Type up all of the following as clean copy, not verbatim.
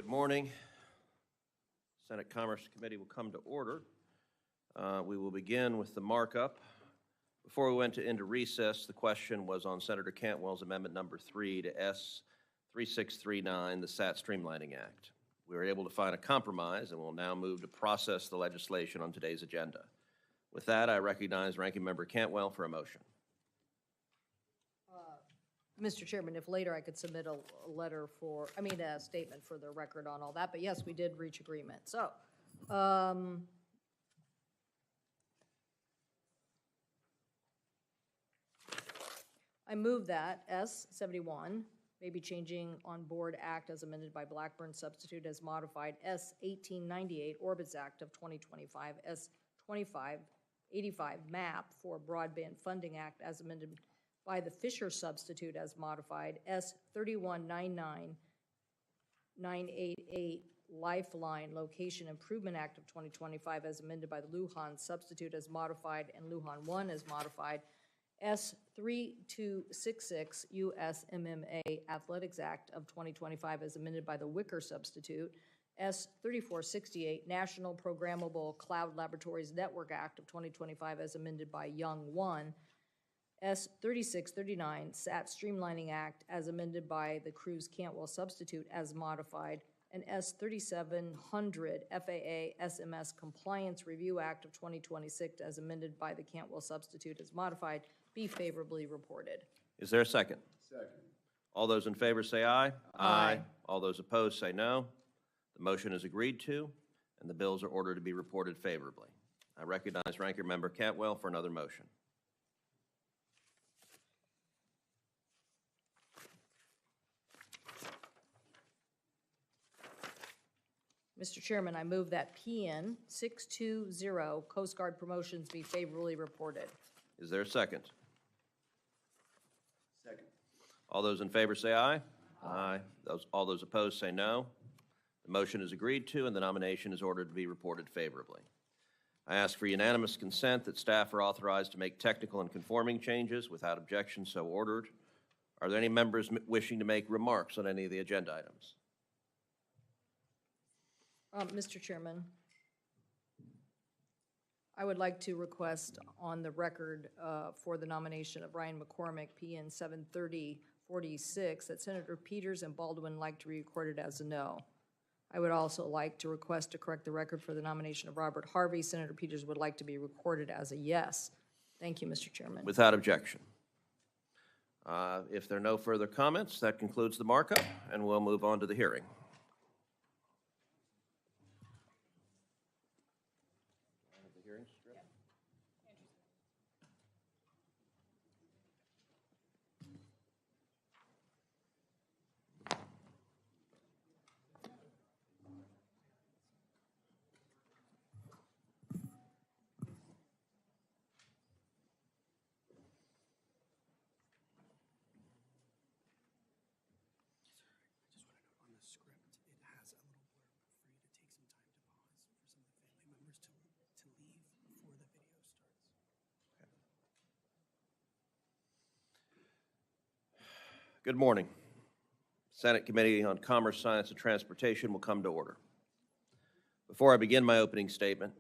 Good morning. Senate Commerce Committee will come to order. We will begin with the markup. Before we went into recess, the question was on Senator Cantwell's amendment number 3 to S 3639, the SAT Streamlining Act. We were able to find a compromise and will now move to process the legislation on today's agenda. With that, I recognize Ranking Member Cantwell for a motion. Mr. Chairman, if later I could submit a letter for, a statement for the record on all that, but yes, we did reach agreement. So, I move that S 71, maybe changing on board act as amended by Blackburn, substitute as modified S 1898, Orbits Act of 2025, S 2585, MAP for Broadband Funding Act as amended by the Fisher substitute as modified, S 3199988, Lifeline Location Improvement Act of 2025 as amended by the Lujan substitute as modified and Lujan 1 as modified, S 3266 USMMA Athletics Act of 2025 as amended by the Wicker substitute, S 3468 National Programmable Cloud Laboratories Network Act of 2025 as amended by Young 1, S 3639 SAT Streamlining Act as amended by the Cruz-Cantwell substitute as modified, and S 3700 FAA SMS Compliance Review Act of 2026 as amended by the Cantwell substitute as modified be favorably reported. Is there a second? Second. All those in favor say aye. Aye. All those opposed say no. The motion is agreed to, and the bills are ordered to be reported favorably. I recognize Ranking Member Cantwell for another motion. Mr. Chairman, I move that PN 620 Coast Guard promotions be favorably reported. Is there a second? Second. All those in favor say aye. Aye. All those opposed say no. The motion is agreed to, and the nomination is ordered to be reported favorably. I ask for unanimous consent that staff are authorized to make technical and conforming changes without objection so ordered. Are there any members wishing to make remarks on any of the agenda items? Mr. Chairman, I would like to request on the record for the nomination of Ryan McCormick, PN 73046, that Senator Peters and Baldwin like to be recorded as a no. I would also like to request to correct the record for the nomination of Robert Harvey. Senator Peters would like to be recorded as a yes. Thank you, Mr. Chairman. Without objection. If there are no further comments, that concludes the markup, and we'll move on to the hearing. Good morning. Senate Committee on Commerce, Science, and Transportation will come to order. Before I begin my opening statement,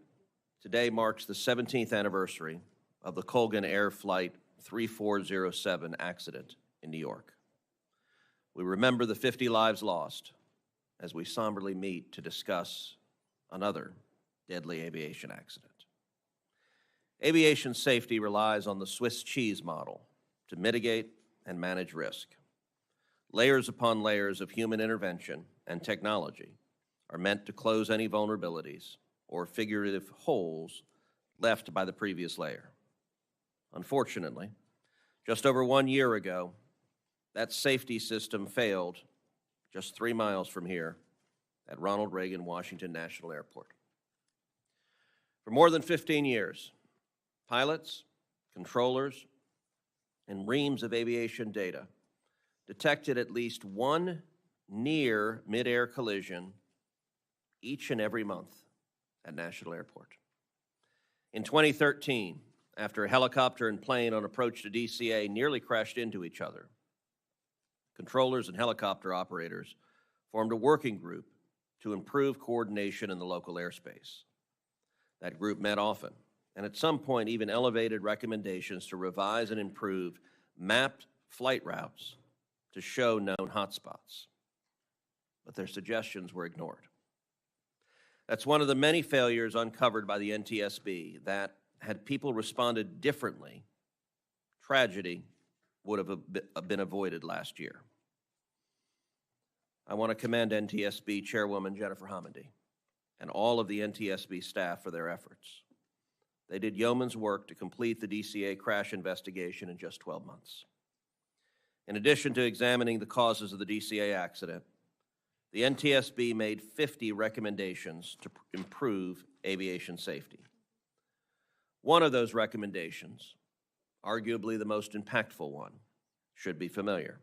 today marks the 17th anniversary of the Colgan Air Flight 3407 accident in New York. We remember the 50 lives lost as we somberly meet to discuss another deadly aviation accident. Aviation safety relies on the Swiss cheese model to mitigate and manage risk. Layers upon layers of human intervention and technology are meant to close any vulnerabilities or figurative holes left by the previous layer. Unfortunately, just over 1 year ago, that safety system failed just 3 miles from here at Ronald Reagan Washington National Airport. For more than 15 years, pilots, controllers, and reams of aviation data detected at least one near mid-air collision each and every month at National Airport. In 2013, after a helicopter and plane on approach to DCA nearly crashed into each other, controllers and helicopter operators formed a working group to improve coordination in the local airspace. That group met often, and at some point even elevated recommendations to revise and improve mapped flight routes to show known hotspots. But their suggestions were ignored. That's one of the many failures uncovered by the NTSB that, had people responded differently, tragedy would have been avoided last year. I want to commend NTSB Chairwoman Jennifer Homendy and all of the NTSB staff for their efforts. They did yeoman's work to complete the DCA crash investigation in just 12 months. In addition to examining the causes of the DCA accident, the NTSB made 50 recommendations to improve aviation safety. One of those recommendations, arguably the most impactful one, should be familiar.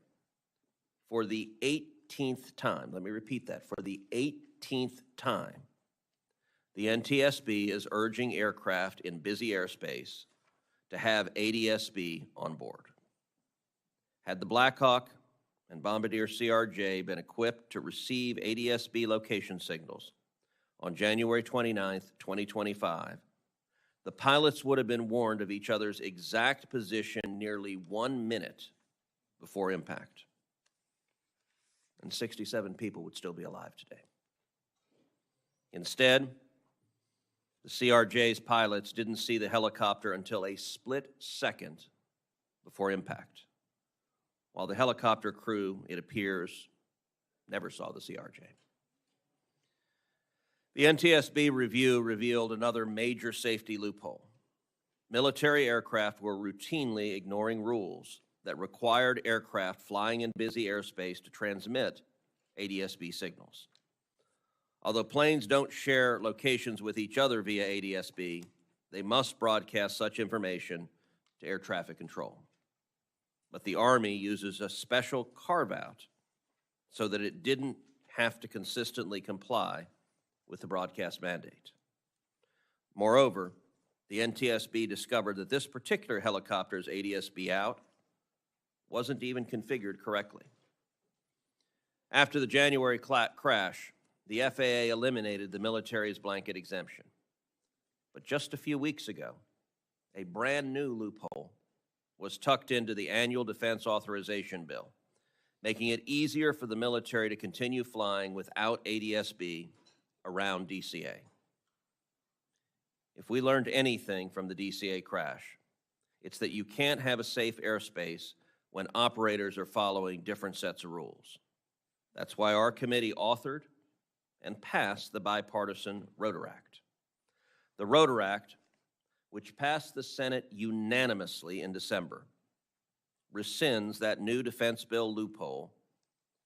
For the 18th time, let me repeat that, for the 18th time, the NTSB is urging aircraft in busy airspace to have ADSB on board. Had the Black Hawk and Bombardier CRJ been equipped to receive ADSB location signals on January 29, 2025, the pilots would have been warned of each other's exact position nearly 1 minute before impact. And 67 people would still be alive today. Instead, the CRJ's pilots didn't see the helicopter until a split second before impact, while the helicopter crew, it appears, never saw the CRJ. The NTSB review revealed another major safety loophole. Military aircraft were routinely ignoring rules that required aircraft flying in busy airspace to transmit ADSB signals. Although planes don't share locations with each other via ADSB, they must broadcast such information to air traffic control. But the Army uses a special carve-out so that it didn't have to consistently comply with the broadcast mandate. Moreover, the NTSB discovered that this particular helicopter's ADSB out wasn't even configured correctly. After the January crash, the FAA eliminated the military's blanket exemption. But just a few weeks ago, a brand new loophole was tucked into the annual Defense Authorization Bill, making it easier for the military to continue flying without ADSB around DCA. If we learned anything from the DCA crash, it's that you can't have a safe airspace when operators are following different sets of rules. That's why our committee authored and passed the bipartisan Rotor Act. The Rotor Act, which passed the Senate unanimously in December, rescinds that new defense bill loophole,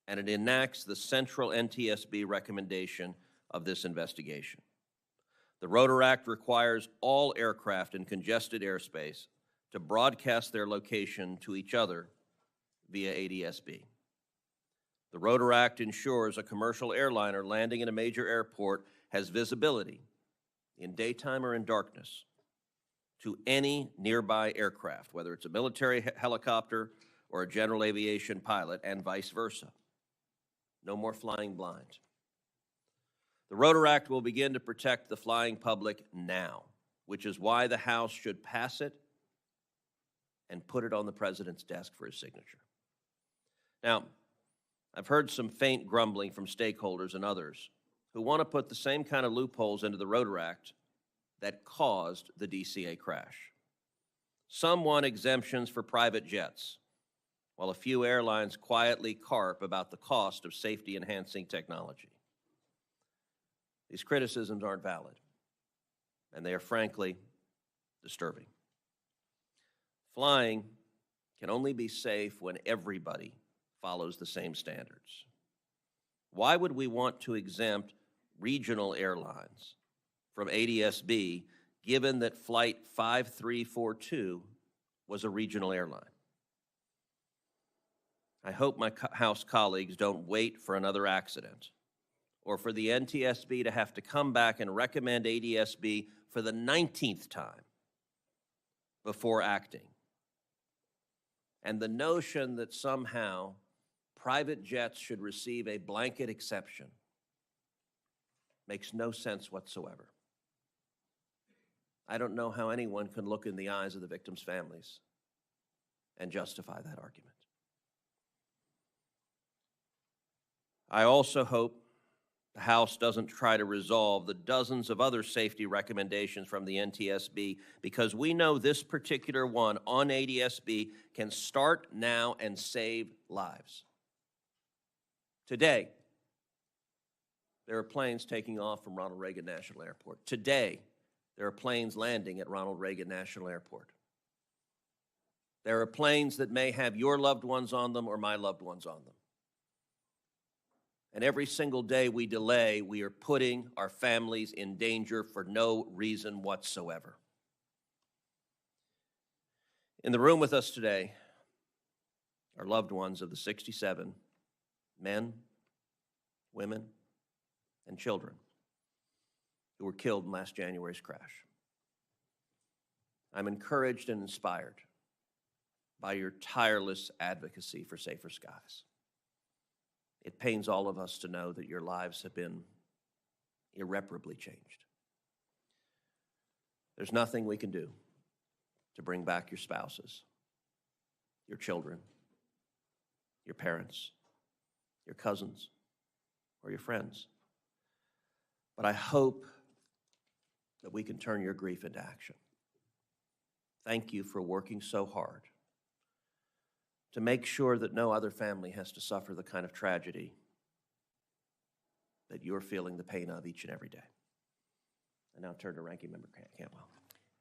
and it enacts the central NTSB recommendation of this investigation. The Rotor Act requires all aircraft in congested airspace to broadcast their location to each other via ADSB. The Rotor Act ensures a commercial airliner landing in a major airport has visibility, in daytime or in darkness, to any nearby aircraft, whether it's a military helicopter or a general aviation pilot, and vice versa. No more flying blind. The Rotor Act will begin to protect the flying public now, which is why the House should pass it and put it on the President's desk for his signature. Now, I've heard some faint grumbling from stakeholders and others who want to put the same kind of loopholes into the Rotor Act that caused the DCA crash. Some want exemptions for private jets, while a few airlines quietly carp about the cost of safety-enhancing technology. These criticisms aren't valid, and they are frankly disturbing. Flying can only be safe when everybody follows the same standards. Why would we want to exempt regional airlines from ADSB given that Flight 5342 was a regional airline? I hope my House colleagues don't wait for another accident or for the NTSB to have to come back and recommend ADSB for the 19th time before acting. And the notion that somehow private jets should receive a blanket exception makes no sense whatsoever. I don't know how anyone can look in the eyes of the victims' families and justify that argument. I also hope the House doesn't try to resolve the dozens of other safety recommendations from the NTSB, because we know this particular one on ADSB can start now and save lives. Today, there are planes taking off from Ronald Reagan National Airport. Today, there are planes landing at Ronald Reagan National Airport. There are planes that may have your loved ones on them or my loved ones on them. And every single day we delay, we are putting our families in danger for no reason whatsoever. In the room with us today are loved ones of the 67 men, women, and children who were killed in last January's crash. I'm encouraged and inspired by your tireless advocacy for safer skies. It pains all of us to know that your lives have been irreparably changed. There's nothing we can do to bring back your spouses, your children, your parents, your cousins, or your friends. But I hope that we can turn your grief into action. Thank you for working so hard to make sure that no other family has to suffer the kind of tragedy that you're feeling the pain of each and every day. I now turn to Ranking Member Cantwell.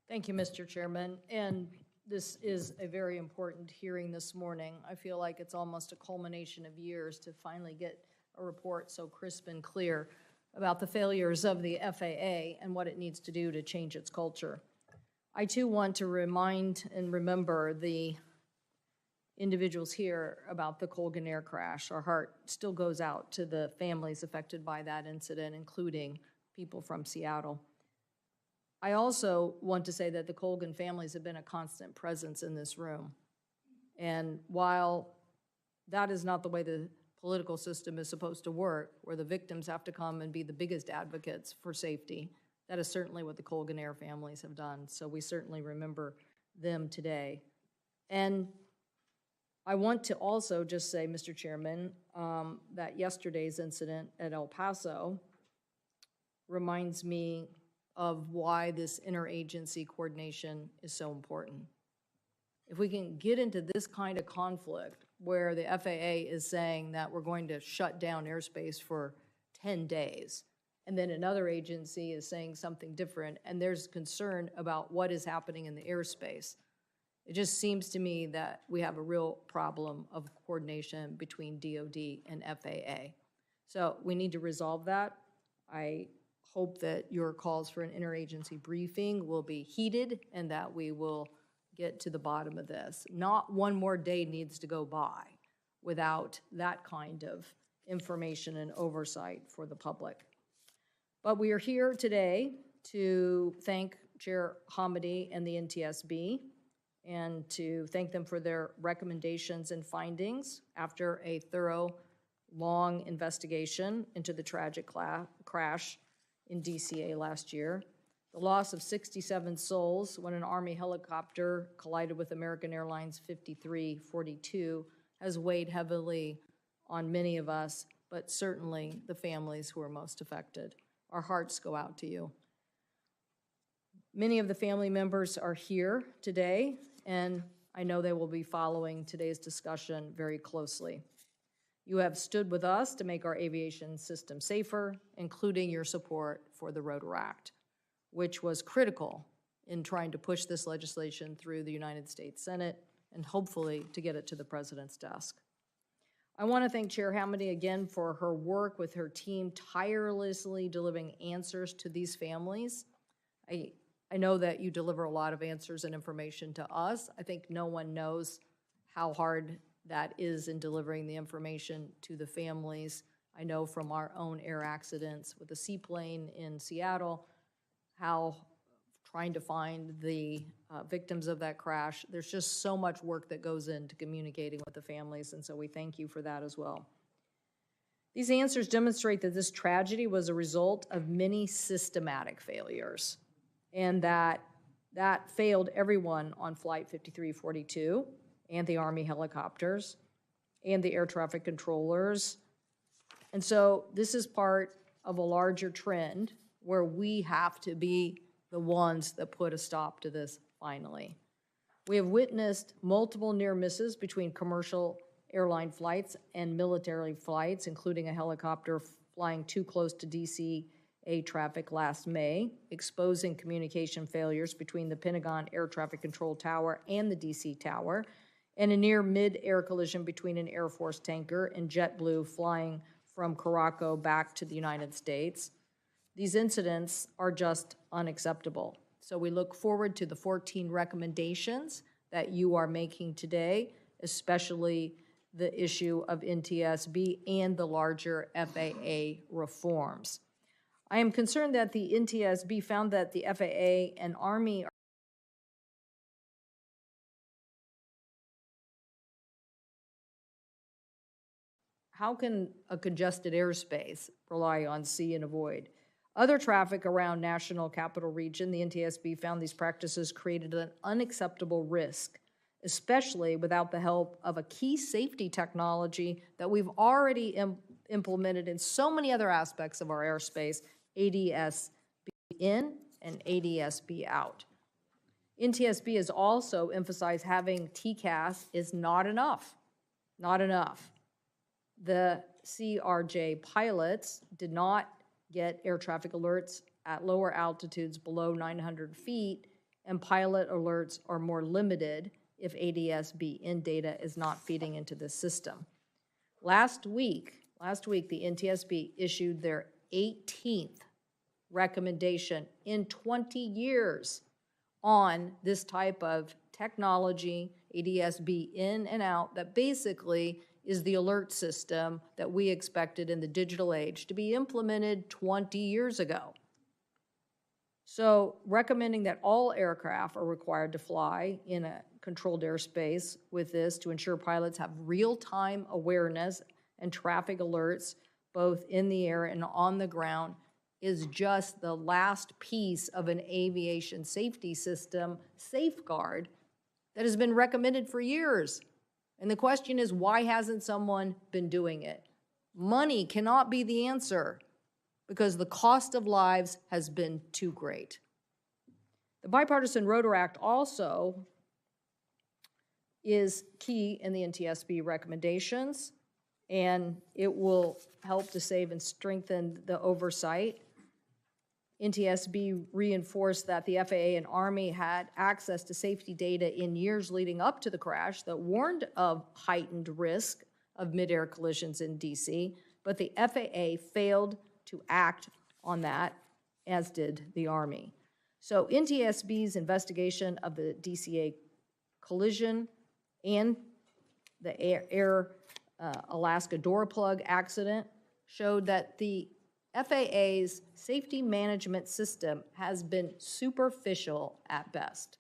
Thank you, Mr. Chairman. And this is a very important hearing this morning. I feel like it's almost a culmination of years to finally get a report so crisp and clear about the failures of the FAA and what it needs to do to change its culture. I too want to remind and remember the individuals here about the Colgan Air crash. Our heart still goes out to the families affected by that incident, including people from Seattle. I also want to say that the Colgan families have been a constant presence in this room. And while that is not the way the political system is supposed to work, where the victims have to come and be the biggest advocates for safety, that is certainly what the Colgan Air families have done. So we certainly remember them today. And I want to also just say, Mr. Chairman, that yesterday's incident at El Paso reminds me of why this interagency coordination is so important. If we can get into this kind of conflict where the FAA is saying that we're going to shut down airspace for 10 days, and then another agency is saying something different, and there's concern about what is happening in the airspace, it just seems to me that we have a real problem of coordination between DOD and FAA. So we need to resolve that. I hope that your calls for an interagency briefing will be heeded and that we will get to the bottom of this. Not one more day needs to go by without that kind of information and oversight for the public. But we are here today to thank Chair Hamady and the NTSB and to thank them for their recommendations and findings after a thorough, long investigation into the tragic crash in DCA last year. The loss of 67 souls when an Army helicopter collided with American Airlines 5342 has weighed heavily on many of us, but certainly the families who are most affected. Our hearts go out to you. Many of the family members are here today, and I know they will be following today's discussion very closely. You have stood with us to make our aviation system safer, including your support for the Rotor Act, which was critical in trying to push this legislation through the United States Senate and hopefully to get it to the President's desk. I want to thank Chair Hamady again for her work with her team tirelessly delivering answers to these families. I know that you deliver a lot of answers and information to us. I think no one knows how hard that is in delivering the information to the families. I know from our own air accidents with the seaplane in Seattle, how trying to find the victims of that crash, there's just so much work that goes into communicating with the families, and so we thank you for that as well. These answers demonstrate that this tragedy was a result of many systematic failures, and that failed everyone on Flight 5342 and the Army helicopters and the air traffic controllers. And so this is part of a larger trend where we have to be the ones that put a stop to this finally. We have witnessed multiple near misses between commercial airline flights and military flights, including a helicopter flying too close to DCA traffic last May, exposing communication failures between the Pentagon Air Traffic Control Tower and the DC Tower, and a near mid-air collision between an Air Force tanker and JetBlue flying from Caraco back to the United States. These incidents are just unacceptable. So we look forward to the 14 recommendations that you are making today, especially the issue of NTSB and the larger FAA reforms. I am concerned that the NTSB found that the FAA and Army How can a congested airspace rely on see and avoid? Other traffic around National Capital Region, the NTSB found these practices created an unacceptable risk, especially without the help of a key safety technology that we've already implemented in so many other aspects of our airspace, ADSB in and ADSB out. NTSB has also emphasized having TCAS is not enough, not enough. The CRJ pilots did not get air traffic alerts at lower altitudes below 900 feet, and pilot alerts are more limited if ADSB in data is not feeding into the system. Last week, the NTSB issued their 18th recommendation in 20 years on this type of technology, ADSB in and out, that basically is the alert system that we expected in the digital age to be implemented 20 years ago. So recommending that all aircraft are required to fly in a controlled airspace with this to ensure pilots have real-time awareness and traffic alerts both in the air and on the ground is just the last piece of an aviation safety system safeguard that has been recommended for years. And the question is, why hasn't someone been doing it? Money cannot be the answer because the cost of lives has been too great. The Bipartisan Rotor Act also is key in the NTSB recommendations, and it will help to save and strengthen the oversight. NTSB reinforced that the FAA and Army had access to safety data in years leading up to the crash that warned of heightened risk of mid-air collisions in DC, but the FAA failed to act on that, as did the Army. So NTSB's investigation of the DCA collision and the Air Alaska door plug accident showed that the FAA's safety management system has been superficial at best.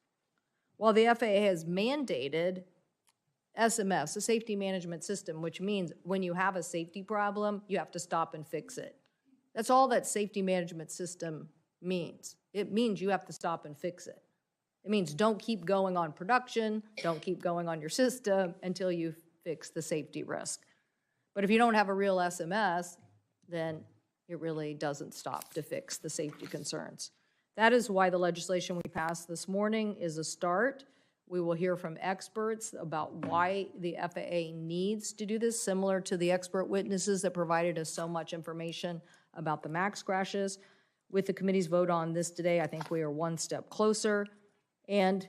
While the FAA has mandated SMS, a safety management system, which means when you have a safety problem, you have to stop and fix it. That's all that safety management system means. It means you have to stop and fix it. It means don't keep going on production, don't keep going on your system until you fix the safety risk. But if you don't have a real SMS, then it really doesn't stop to fix the safety concerns. That is why the legislation we passed this morning is a start. We will hear from experts about why the FAA needs to do this, similar to the expert witnesses that provided us so much information about the MAX crashes. With the committee's vote on this today, I think we are one step closer, and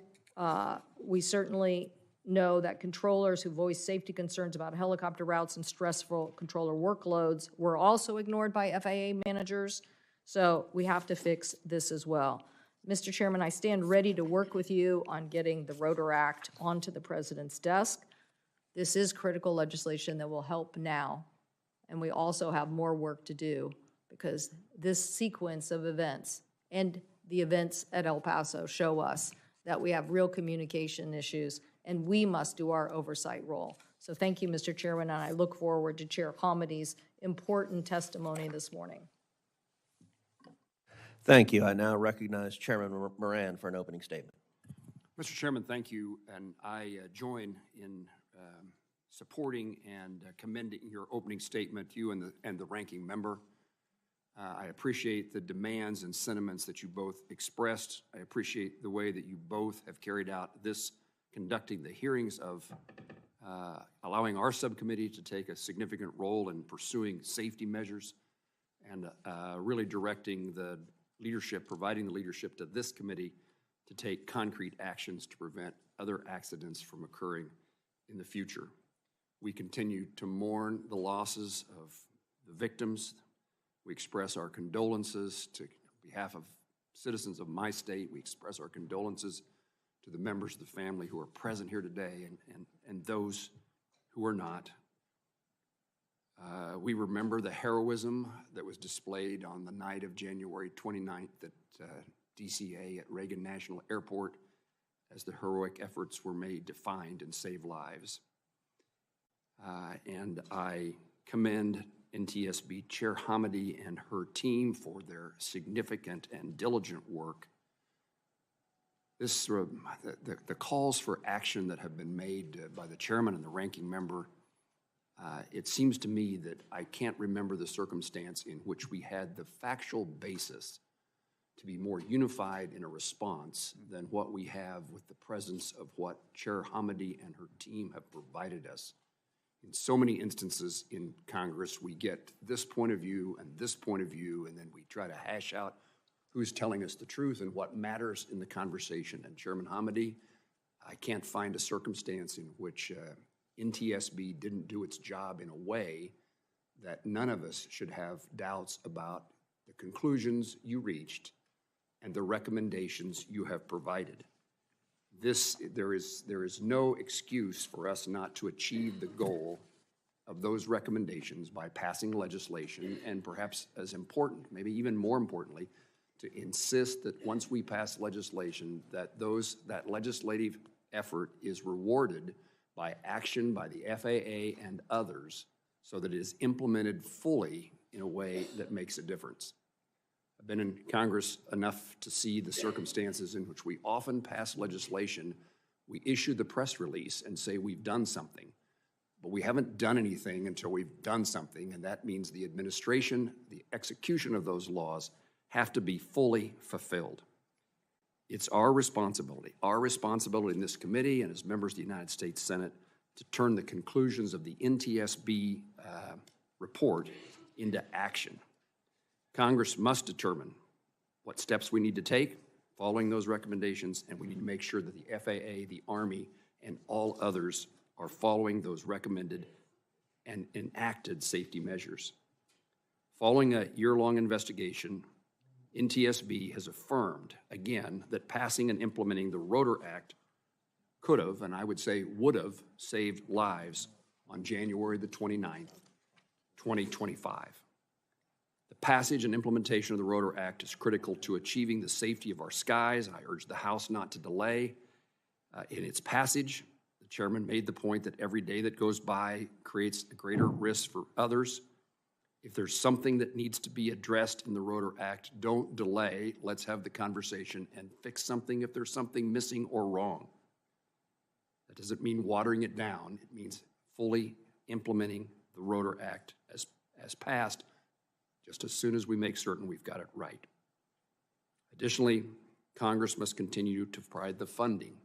we certainly know that controllers who voiced safety concerns about helicopter routes and stressful controller workloads were also ignored by FAA managers, so we have to fix this as well. Mr. Chairman, I stand ready to work with you on getting the Rotor Act onto the President's desk. This is critical legislation that will help now, and we also have more work to do because this sequence of events and the events at El Paso show us that we have real communication issues, and we must do our oversight role. So thank you, Mr. Chairman, and I look forward to Chair Hamedy's important testimony this morning. Thank you. I now recognize Chairman Moran for an opening statement. Mr. Chairman, thank you, and I join in supporting and commending your opening statement, you and the ranking member. I appreciate the demands and sentiments that you both expressed. I appreciate the way that you both have carried out this, conducting the hearings of allowing our subcommittee to take a significant role in pursuing safety measures and really directing the leadership, providing the leadership to this committee to take concrete actions to prevent other accidents from occurring in the future. We continue to mourn the losses of the victims. We express our condolences on behalf of citizens of my state. We express our condolences to the members of the family who are present here today and those who are not. We remember the heroism that was displayed on the night of January 29th at DCA at Reagan National Airport as the heroic efforts were made to find and save lives. And I commend NTSB Chair Hamedy and her team for their significant and diligent work. The calls for action that have been made by the chairman and the ranking member, it seems to me that I can't remember the circumstance in which we had the factual basis to be more unified in a response than what we have with the presence of what Chair Hamedy and her team have provided us. In so many instances in Congress, we get this point of view and this point of view, and then we try to hash out who's telling us the truth and what matters in the conversation. And Chairman Hamedy, I can't find a circumstance in which NTSB didn't do its job in a way that none of us should have doubts about the conclusions you reached and the recommendations you have provided. There is no excuse for us not to achieve the goal of those recommendations by passing legislation, and perhaps as important, maybe even more importantly, to insist that once we pass legislation, that legislative effort is rewarded by action by the FAA and others so that it is implemented fully in a way that makes a difference. I've been in Congress enough to see the circumstances in which we often pass legislation. We issue the press release and say we've done something, but we haven't done anything until we've done something, and that means the administration, the execution of those laws have to be fully fulfilled. It's our responsibility in this committee and as members of the United States Senate to turn the conclusions of the NTSB report into action. Congress must determine what steps we need to take following those recommendations, and we need to make sure that the FAA, the Army, and all others are following those recommended and enacted safety measures. Following a year-long investigation, NTSB has affirmed, again, that passing and implementing the Rotor Act could have, and I would say would have, saved lives on January the 29th, 2025. The passage and implementation of the Rotor Act is critical to achieving the safety of our skies. I urge the House not to delay in its passage. The chairman made the point that every day that goes by creates a greater risk for others. If there's something that needs to be addressed in the Rotor Act, don't delay. Let's have the conversation and fix something if there's something missing or wrong. That doesn't mean watering it down. It means fully implementing the Rotor Act as passed, just as soon as we make certain we've got it right. Additionally, Congress must continue to provide the funding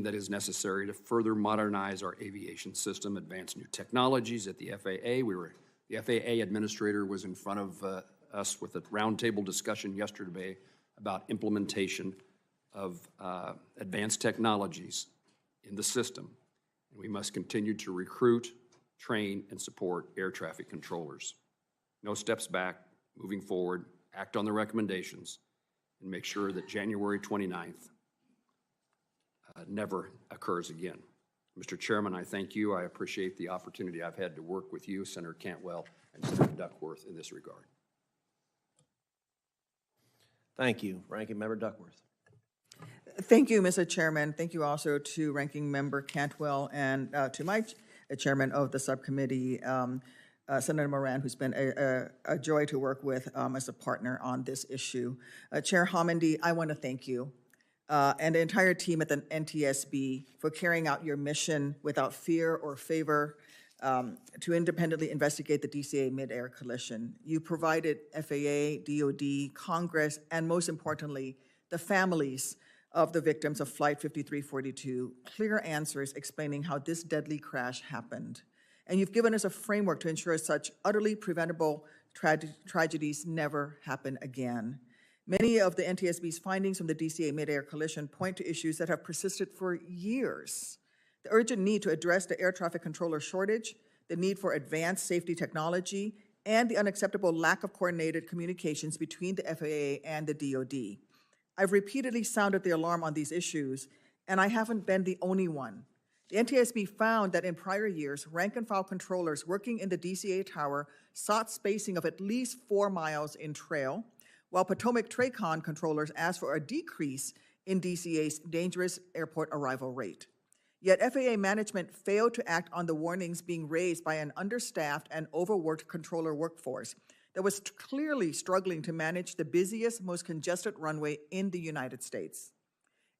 that is necessary to further modernize our aviation system, advance new technologies at the FAA. The FAA administrator was in front of us with a roundtable discussion yesterday about implementation of advanced technologies in the system. And we must continue to recruit, train, and support air traffic controllers. No steps back, moving forward, act on the recommendations, and make sure that January 29th never occurs again. Mr. Chairman, I thank you. I appreciate the opportunity I've had to work with you, Senator Cantwell, and Senator Duckworth in this regard. Thank you. Ranking Member Duckworth. Thank you, Mr. Chairman. Thank you also to Ranking Member Cantwell and to my chairman of the subcommittee, Senator Moran, who's been a joy to work with as a partner on this issue. Chair Homendy, I want to thank you and the entire team at the NTSB for carrying out your mission without fear or favor to independently investigate the DCA Midair collision. You provided FAA, DOD, Congress, and most importantly, the families of the victims of Flight 5342 clear answers explaining how this deadly crash happened. And you've given us a framework to ensure such utterly preventable tragedies never happen again. Many of the NTSB's findings from the DCA Midair collision point to issues that have persisted for years. The urgent need to address the air traffic controller shortage, the need for advanced safety technology, and the unacceptable lack of coordinated communications between the FAA and the DoD. I've repeatedly sounded the alarm on these issues, and I haven't been the only one. The NTSB found that in prior years, rank-and-file controllers working in the DCA tower sought spacing of at least 4 miles in trail, while Potomac TRACON controllers asked for a decrease in DCA's dangerous airport arrival rate. Yet FAA management failed to act on the warnings being raised by an understaffed and overworked controller workforce that was clearly struggling to manage the busiest, most congested runway in the United States.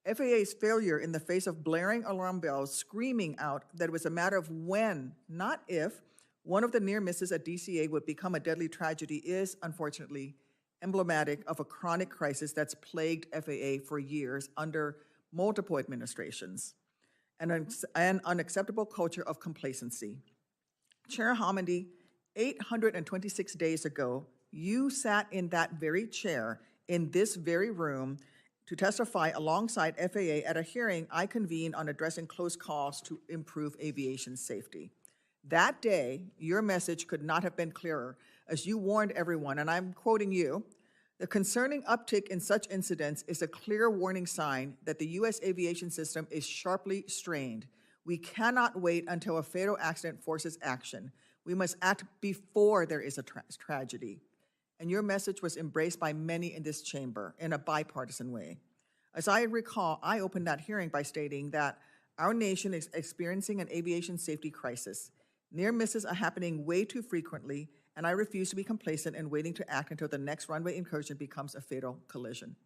FAA's failure in the face of blaring alarm bells screaming out that it was a matter of when, not if, one of the near misses at DCA would become a deadly tragedy is, unfortunately, emblematic of a chronic crisis that's plagued FAA for years under multiple administrations, and an unacceptable culture of complacency. Chair Homendy, 826 days ago, you sat in that very chair in this very room to testify alongside FAA at a hearing I convened on addressing close calls to improve aviation safety. That day, your message could not have been clearer as you warned everyone, and I'm quoting you, "The concerning uptick in such incidents is a clear warning sign that the U.S. aviation system is sharply strained. We cannot wait until a fatal accident forces action. We must act before there is a tragedy." And your message was embraced by many in this chamber in a bipartisan way. As I recall, I opened that hearing by stating that our nation is experiencing an aviation safety crisis. Near misses are happening way too frequently, and I refuse to be complacent in waiting to act until the next runway incursion becomes a fatal collision.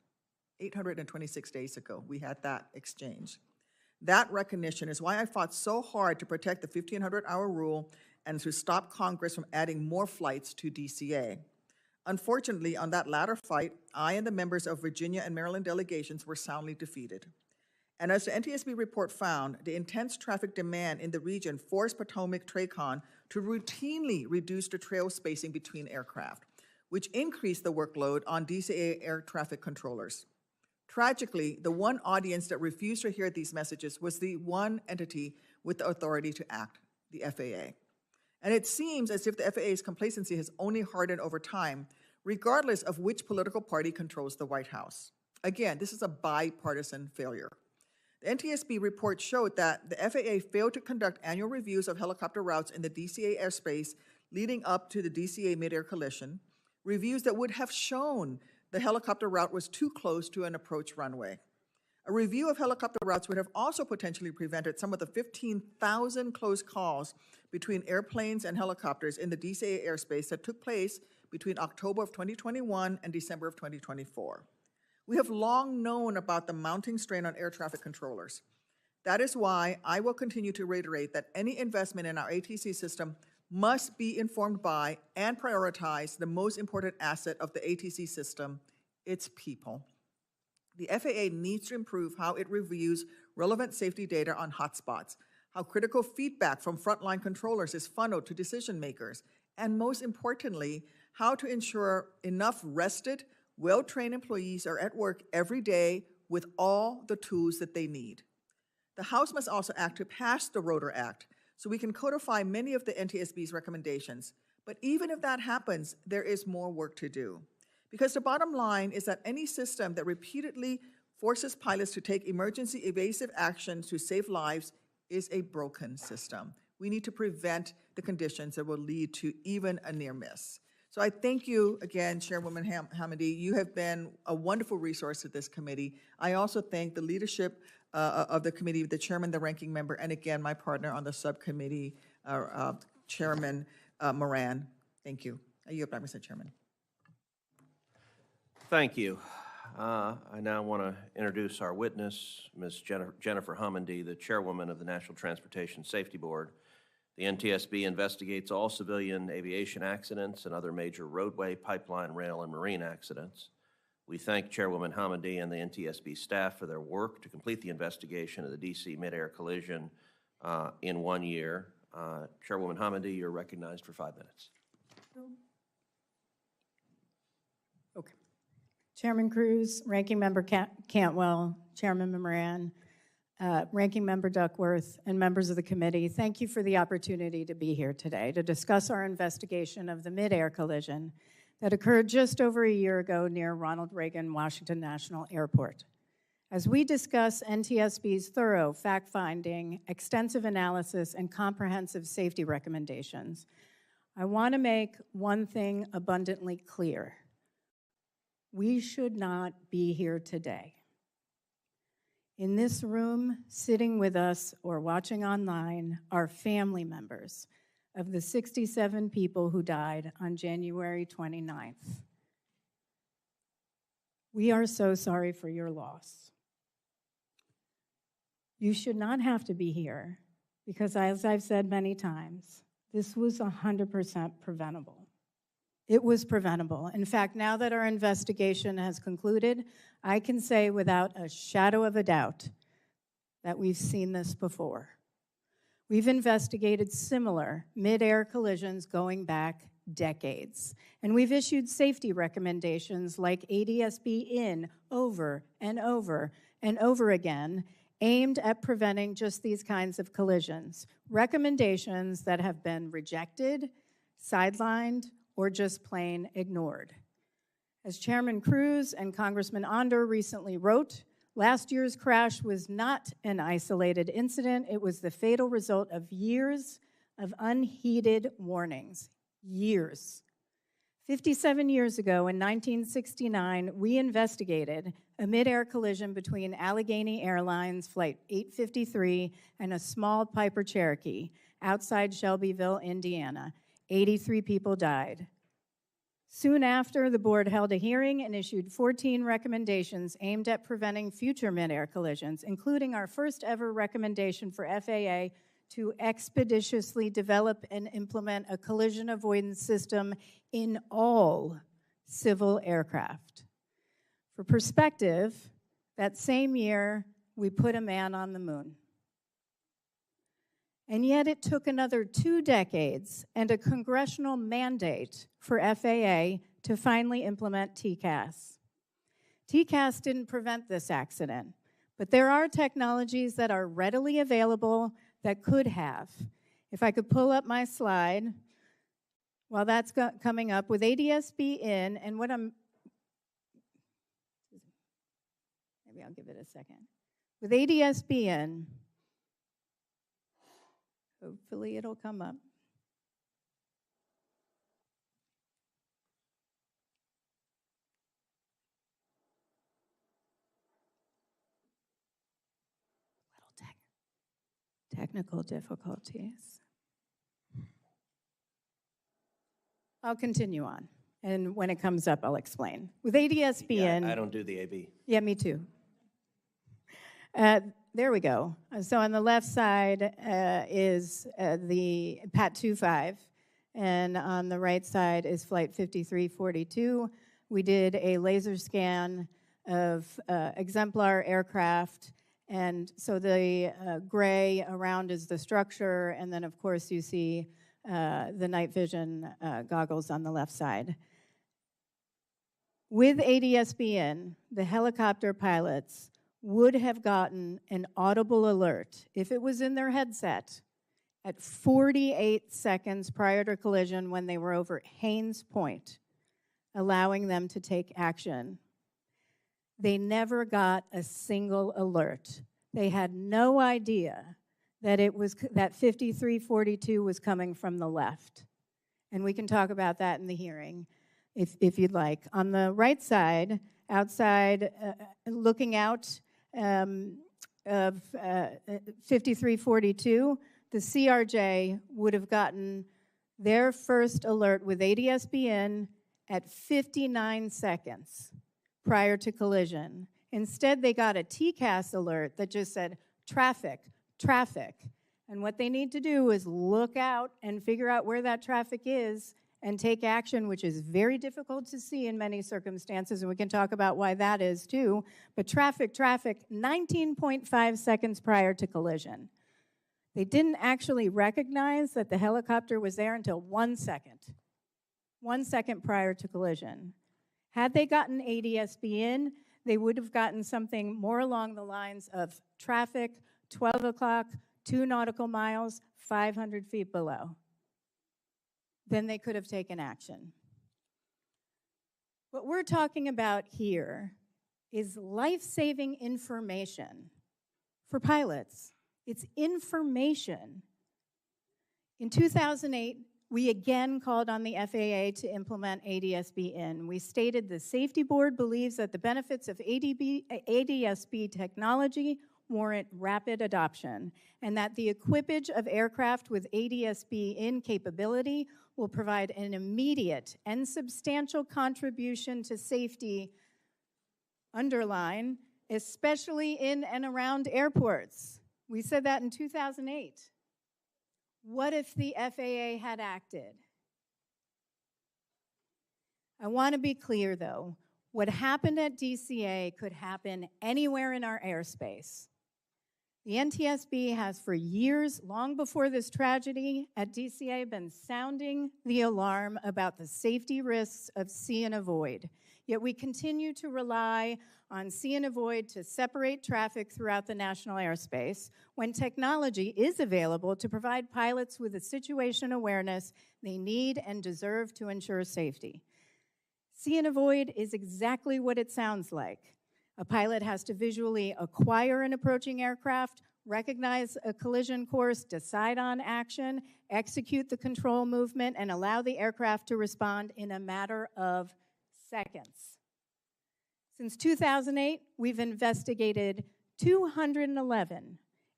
826 days ago, we had that exchange. That recognition is why I fought so hard to protect the 1,500-hour rule and to stop Congress from adding more flights to DCA. Unfortunately, on that latter fight, I and the members of Virginia and Maryland delegations were soundly defeated. And as the NTSB report found, the intense traffic demand in the region forced Potomac TRACON to routinely reduce the trail spacing between aircraft, which increased the workload on DCA air traffic controllers. Tragically, the one audience that refused to hear these messages was the one entity with the authority to act, the FAA. And it seems as if the FAA's complacency has only hardened over time, regardless of which political party controls the White House. Again, this is a bipartisan failure. The NTSB report showed that the FAA failed to conduct annual reviews of helicopter routes in the DCA airspace leading up to the DCA Midair collision, reviews that would have shown the helicopter route was too close to an approach runway. A review of helicopter routes would have also potentially prevented some of the 15,000 close calls between airplanes and helicopters in the DCA airspace that took place between October of 2021 and December of 2024. We have long known about the mounting strain on air traffic controllers. That is why I will continue to reiterate that any investment in our ATC system must be informed by and prioritize the most important asset of the ATC system, its people. The FAA needs to improve how it reviews relevant safety data on hotspots, how critical feedback from frontline controllers is funneled to decision makers, and most importantly, how to ensure enough rested, well-trained employees are at work every day with all the tools that they need. The House must also act to pass the Rotor Act so we can codify many of the NTSB's recommendations. But even if that happens, there is more work to do. Because the bottom line is that any system that repeatedly forces pilots to take emergency evasive actions to save lives is a broken system. We need to prevent the conditions that will lead to even a near miss. So I thank you again, Chairwoman Hamady. You have been a wonderful resource to this committee. I also thank the leadership of the committee, the chairman, the ranking member, and again, my partner on the subcommittee, Chairman Moran. Thank you. I yield back, Mr. Chairman. Thank you. I now want to introduce our witness, Ms. Jennifer Hamady, the chairwoman of the National Transportation Safety Board. The NTSB investigates all civilian aviation accidents and other major roadway, pipeline, rail, and marine accidents. We thank Chairwoman Hamady and the NTSB staff for their work to complete the investigation of the DCA Midair collision in 1 year. Chairwoman Hamady, you're recognized for 5 minutes. Okay. Chairman Cruz, Ranking Member Cantwell, Chairman Moran, Ranking Member Duckworth, and members of the committee, thank you for the opportunity to be here today to discuss our investigation of the mid-air collision that occurred just over a year ago near Ronald Reagan Washington National Airport. As we discuss NTSB's thorough fact-finding, extensive analysis, and comprehensive safety recommendations, I want to make one thing abundantly clear. We should not be here today. In this room, sitting with us or watching online, are family members of the 67 people who died on January 29th. We are so sorry for your loss. You should not have to be here because, as I've said many times, this was 100% preventable. It was preventable. In fact, now that our investigation has concluded, I can say without a shadow of a doubt that we've seen this before. We've investigated similar mid-air collisions going back decades, and we've issued safety recommendations like ADSB in over and over and over again, aimed at preventing just these kinds of collisions. Recommendations that have been rejected, sidelined, or just plain ignored. As Chairman Cruz and Congressman Onder recently wrote, last year's crash was not an isolated incident. It was the fatal result of years of unheeded warnings. Years. 57 years ago, in 1969, we investigated a mid-air collision between Allegheny Airlines Flight 853 and a small Piper Cherokee outside Shelbyville, Indiana. 83 people died. Soon after, the board held a hearing and issued 14 recommendations aimed at preventing future mid-air collisions, including our first ever recommendation for FAA to expeditiously develop and implement a collision avoidance system in all civil aircraft. For perspective, that same year, we put a man on the moon. And yet it took another 2 decades and a congressional mandate for FAA to finally implement TCAS. TCAS didn't prevent this accident, but there are technologies that are readily available that could have. If I could pull up my slide, while that's coming up, with ADSB in, and what maybe I'll give it a second. With ADSB in, hopefully it'll come up. Little technical difficulties. I'll continue on, and when it comes up, I'll explain. With ADSB in... I don't do the AB. Yeah, me too. There we go. So on the left side is the PAT 25, and on the right side is Flight 5342. We did a laser scan of exemplar aircraft, and so the gray around is the structure, and then of course you see the night vision goggles on the left side. With ADSB in, the helicopter pilots would have gotten an audible alert if it was in their headset at 48 seconds prior to collision when they were over Haines Point, allowing them to take action. They never got a single alert. They had no idea that 5342 was coming from the left. And we can talk about that in the hearing if you'd like. On the right side, outside, looking out of 5342, the CRJ would have gotten their first alert with ADSB in at 59 seconds prior to collision. Instead, they got a TCAS alert that just said, traffic, traffic. And what they need to do is look out and figure out where that traffic is and take action, which is very difficult to see in many circumstances, and we can talk about why that is too. But traffic, 19.5 seconds prior to collision. They didn't actually recognize that the helicopter was there until 1 second. 1 second prior to collision. Had they gotten ADSB in, they would have gotten something more along the lines of traffic, 12 o'clock, 2 nautical miles, 500 feet below. Then they could have taken action. What we're talking about here is life-saving information for pilots. It's information. In 2008, we again called on the FAA to implement ADSB in. We stated the Safety Board believes that the benefits of ADSB technology warrant rapid adoption, and that the equipage of aircraft with ADSB in capability will provide an immediate and substantial contribution to safety, underline, especially in and around airports. We said that in 2008. What if the FAA had acted? I want to be clear, though. What happened at DCA could happen anywhere in our airspace. The NTSB has for years, long before this tragedy at DCA, been sounding the alarm about the safety risks of see and avoid. Yet we continue to rely on see and avoid to separate traffic throughout the national airspace when technology is available to provide pilots with the situation awareness they need and deserve to ensure safety. See and avoid is exactly what it sounds like. A pilot has to visually acquire an approaching aircraft, recognize a collision course, decide on action, execute the control movement, and allow the aircraft to respond in a matter of seconds. Since 2008, we've investigated 211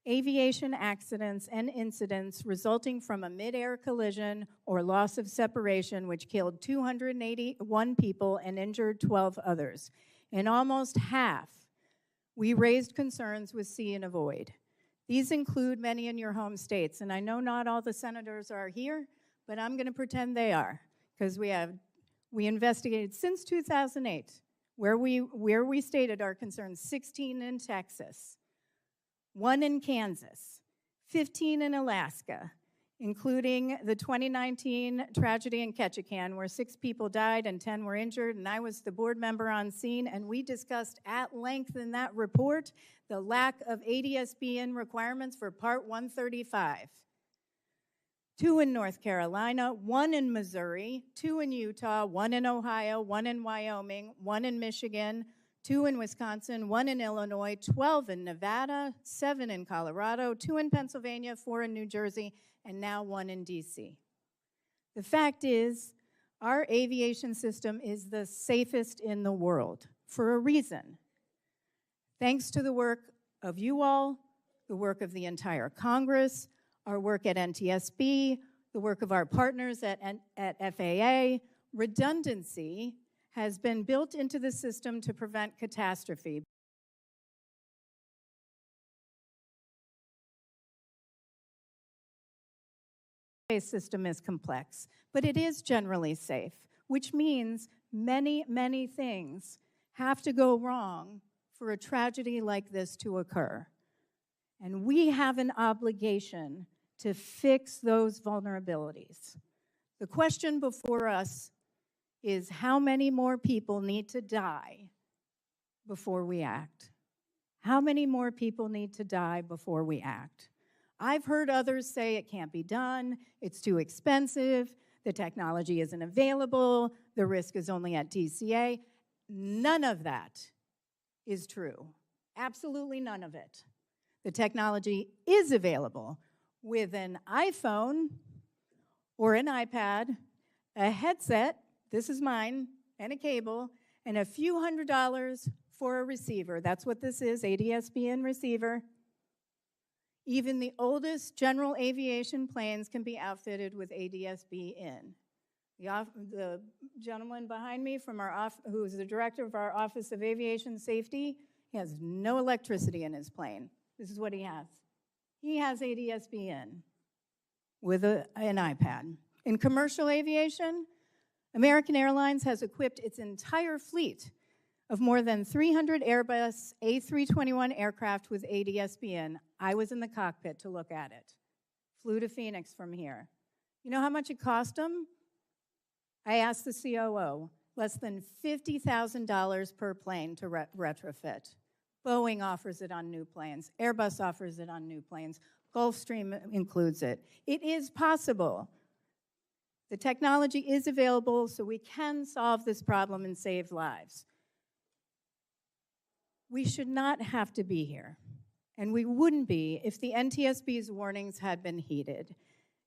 aviation accidents and incidents resulting from a mid-air collision or loss of separation, which killed 281 people and injured 12 others. In almost half, we raised concerns with see and avoid. These include many in your home states, and I know not all the senators are here, but I'm going to pretend they are, because we investigated since 2008, where we stated our concerns, 16 in Texas, 1 in Kansas, 15 in Alaska, including the 2019 tragedy in Ketchikan, where 6 people died and 10 were injured, and I was the board member on scene, and we discussed at length in that report the lack of ADSB-in requirements for Part 135. 2 in North Carolina, 1 in Missouri, 2 in Utah, 1 in Ohio, 1 in Wyoming, 1 in Michigan, 2 in Wisconsin, 1 in Illinois, 12 in Nevada, 7 in Colorado, 2 in Pennsylvania, 4 in New Jersey, and now 1 in DC. The fact is, our aviation system is the safest in the world for a reason. Thanks to the work of you all, the work of the entire Congress, our work at NTSB, the work of our partners at FAA, redundancy has been built into the system to prevent catastrophe. The system is complex, but it is generally safe, which means many, many things have to go wrong for a tragedy like this to occur. And we have an obligation to fix those vulnerabilities. The question before us is how many more people need to die before we act? How many more people need to die before we act? I've heard others say it can't be done, it's too expensive, the technology isn't available, the risk is only at DCA. None of that is true. Absolutely none of it. The technology is available with an iPhone or an iPad a headset, this is mine, and a cable, and a few $100s for a receiver. That's what this is, ADSB-in receiver. Even the oldest general aviation planes can be outfitted with ADSB-in. The gentleman behind me from who is the director of our Office of Aviation Safety, he has no electricity in his plane. This is what he has. He has ADSB-in with an iPad. In commercial aviation, American Airlines has equipped its entire fleet of more than 300 Airbus A321 aircraft with ADSB-in. I was in the cockpit to look at it. Flew to Phoenix from here. You know how much it cost them? I asked the COO, less than $50,000 per plane to retrofit. Boeing offers it on new planes. Airbus offers it on new planes. Gulfstream includes it. It is possible. The technology is available, so we can solve this problem and save lives. We should not have to be here, and we wouldn't be if the NTSB's warnings had been heeded.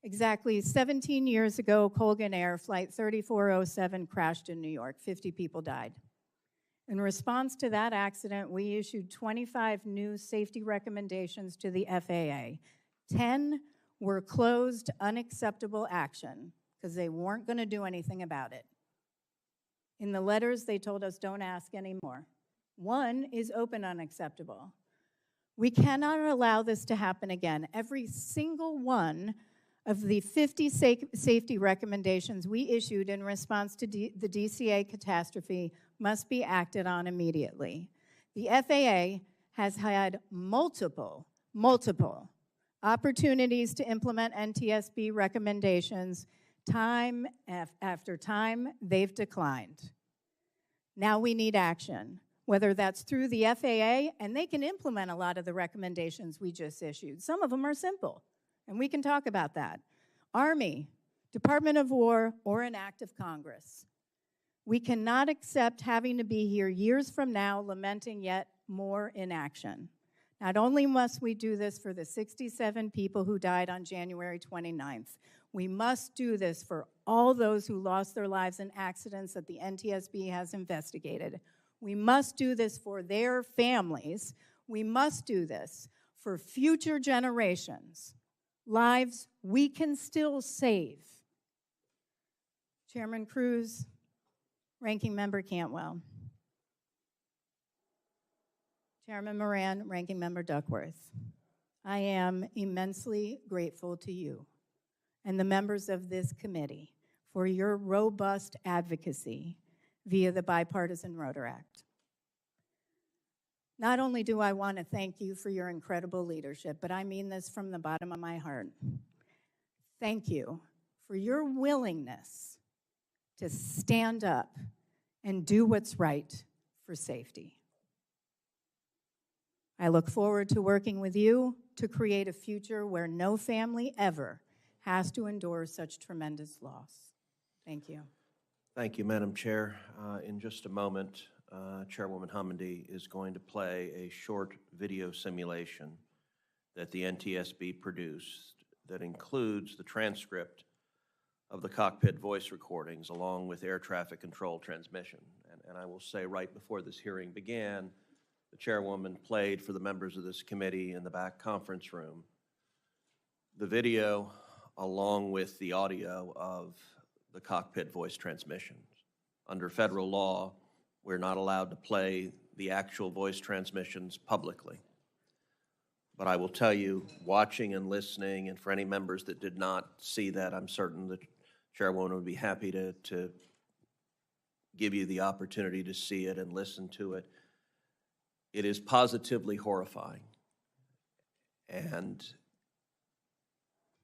Exactly 17 years ago, Colgan Air Flight 3407 crashed in New York. 50 people died. In response to that accident, we issued 25 new safety recommendations to the FAA. 10 were closed, unacceptable action, because they weren't going to do anything about it. In the letters, they told us, don't ask anymore. 1 is open unacceptable. We cannot allow this to happen again. Every single one of the 50 safety recommendations we issued in response to the DCA catastrophe must be acted on immediately. The FAA has had multiple opportunities to implement NTSB recommendations. Time after time, they've declined. Now we need action, whether that's through the FAA, and they can implement a lot of the recommendations we just issued. Some of them are simple, and we can talk about that. Army, Department of War, or an act of Congress. We cannot accept having to be here years from now lamenting yet more inaction. Not only must we do this for the 67 people who died on January 29th, we must do this for all those who lost their lives in accidents that the NTSB has investigated. We must do this for their families. We must do this for future generations. Lives we can still save. Chairman Cruz, Ranking Member Cantwell, Chairman Moran, Ranking Member Duckworth, I am immensely grateful to you and the members of this committee for your robust advocacy via the Bipartisan Rotor Act. Not only do I want to thank you for your incredible leadership, but I mean this from the bottom of my heart. Thank you for your willingness to stand up and do what's right for safety. I look forward to working with you to create a future where no family ever has to endure such tremendous loss. Thank you. Thank you, Madam Chair. In just a moment, Chairwoman Homendy is going to play a short video simulation that the NTSB produced that includes the transcript of the cockpit voice recordings along with air traffic control transmission. And I will say right before this hearing began, the chairwoman played for the members of this committee in the back conference room the video along with the audio of the cockpit voice transmissions. Under federal law, we're not allowed to play the actual voice transmissions publicly. But I will tell you, watching and listening, and for any members that did not see that, I'm certain the chairwoman would be happy to give you the opportunity to see it and listen to it. It is positively horrifying. And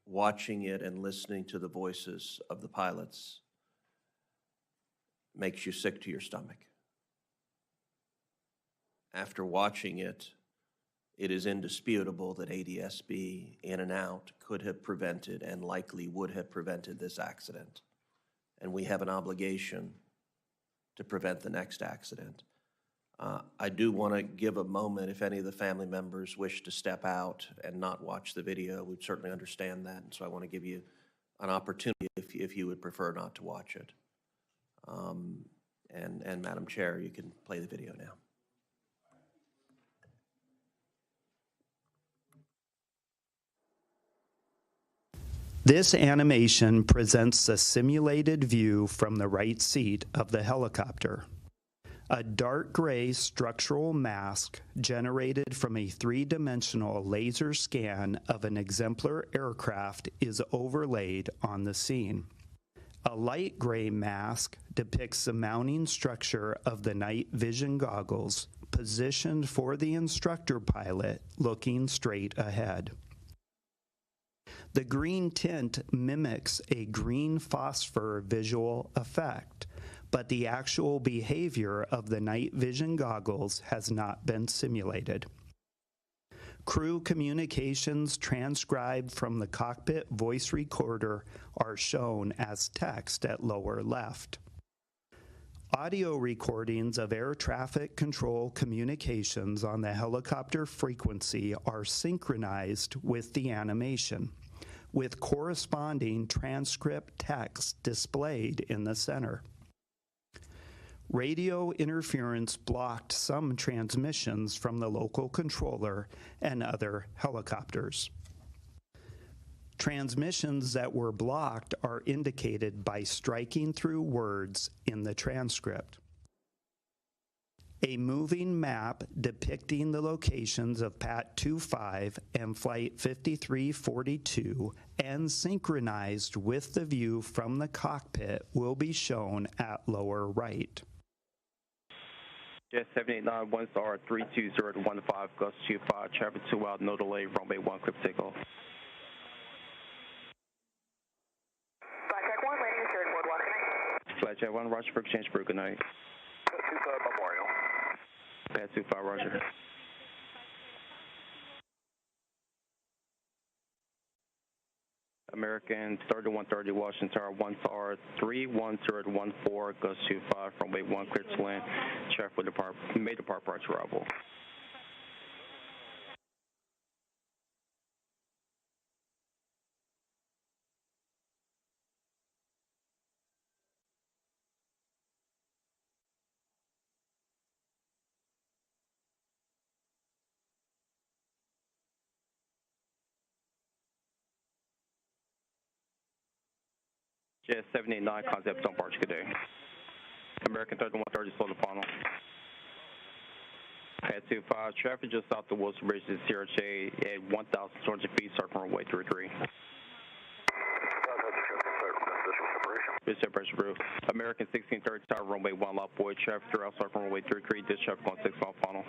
watching it and listening to the voices of the pilots makes you sick to your stomach. After watching it, it is indisputable that ADSB in and out could have prevented and likely would have prevented this accident. And we have an obligation to prevent the next accident. I do want to give a moment if any of the family members wish to step out and not watch the video. We certainly understand that, and so I want to give you an opportunity if if you would prefer not to watch it. And Madam Chair, you can play the video now. This animation presents a simulated view from the right seat of the helicopter. A dark gray structural mask generated from a three-dimensional laser scan of an exemplar aircraft is overlaid on the scene. A light gray mask depicts the mounting structure of the night vision goggles positioned for the instructor pilot looking straight ahead. The green tint mimics a green phosphor visual effect, but the actual behavior of the night vision goggles has not been simulated. Crew communications transcribed from the cockpit voice recorder are shown as text at lower left. Audio recordings of air traffic control communications on the helicopter frequency are synchronized with the animation, with corresponding transcript text displayed in the center. Radio interference blocked some transmissions from the local controller and other helicopters. Transmissions that were blocked are indicated by striking through words in the transcript. A moving map depicting the locations of PAT 25 and Flight 5342 and synchronized with the view from the cockpit will be shown at lower right. Jet 789, 1 star 320 to 15, gust 25, traffic 2 out, no delay, runway 1, clip takeoff. Flight 1, landing assured, mode 1. Flight Jet 1, Roger for exchange for good night. 25 Memorial. Pad 25, Roger. American 3130 Washington Tower 1 star 310 to 14, gust 25, runway 1, clear to land. Traffic will depart, may depart prior to arrival. Jet 789, concept on Barge, good day. American 3130, slow the funnel. Pad 25, traffic just off the Wilson Bridge to CRJ at 1,200 feet, circle runway 33. This separation roof. American 1630 Tower, runway 1, lot boy, traffic throughout circle runway 33, this traffic on 6 mile funnel.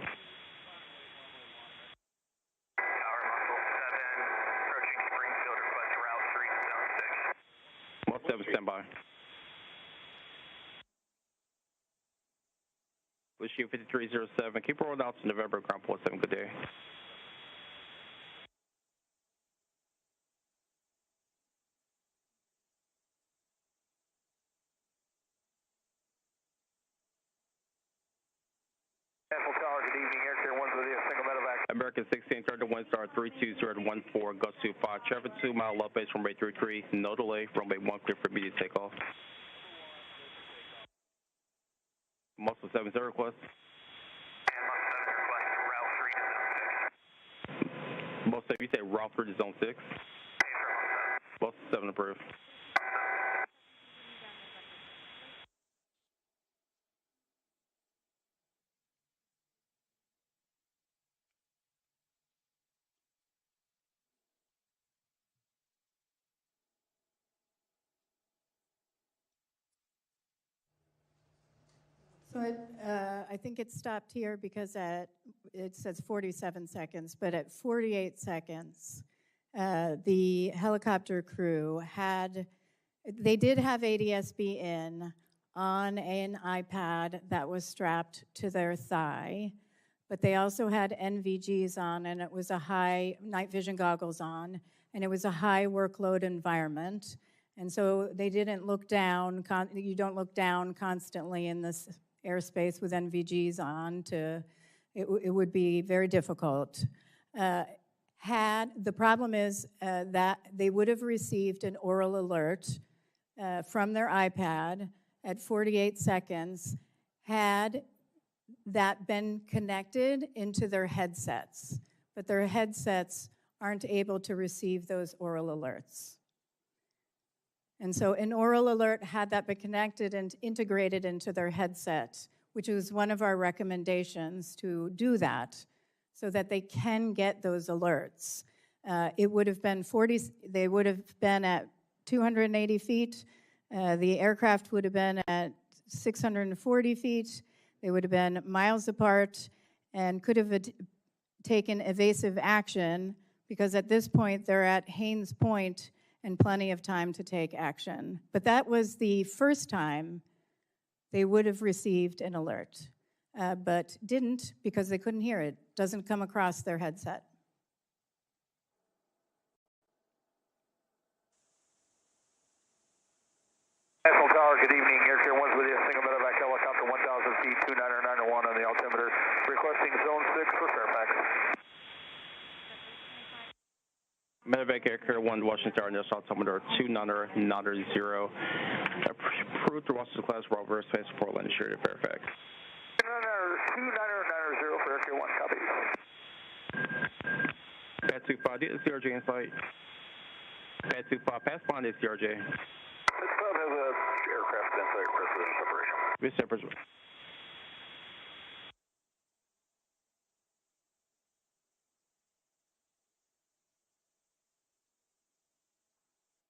Most 7, stand by. Wish you 5307. Keep rolling out to November, ground port 7. Good day. American 1630, 1 star 320 to 14, gust 25, traffic 2 mile left base runway 33, no delay, runway 1 clear for immediate takeoff. Muscle 7 0 request. Most 7, you say route 3 to zone 6. Muscle 7 approved. So I think it stopped here because it says 47 seconds, but at 48 seconds, the helicopter crew they did have ADSB in on an iPad that was strapped to their thigh, but they also had NVGs on, and it was a high, night vision goggles on, and it was a high workload environment. And so they didn't look down, you don't look down constantly in this airspace with NVGs on it would be very difficult. The problem is that they would have received an oral alert from their iPad at 48 seconds, had that been connected into their headsets, but their headsets aren't able to receive those oral alerts. And so an oral alert, had that been connected and integrated into their headset, which was one of our recommendations to do that so that they can get those alerts. It would have been they would have been at 280 feet. The aircraft would have been at 640 feet. They would have been miles apart and could have taken evasive action because at this point they're at Haynes Point and plenty of time to take action. But that was the first time they would have received an alert, but didn't because they couldn't hear it. Doesn't come across their headset. National Tower, good evening. Air 1's with you. Single medevac helicopter 1,000 feet, 29901 on the altimeter. Requesting zone 6 for Fairfax. Medevac Air Carrier 1, Washington Tower, National Altimeter 29990. Approved to Washington class Robert Space Portland, issued at Fairfax. 29990 for Air Carrier 1, copy. Pad 25, do you have CRJ in sight? Pad 25, pass bond is CRJ. This club has a aircraft in sight, precision separation. This separation.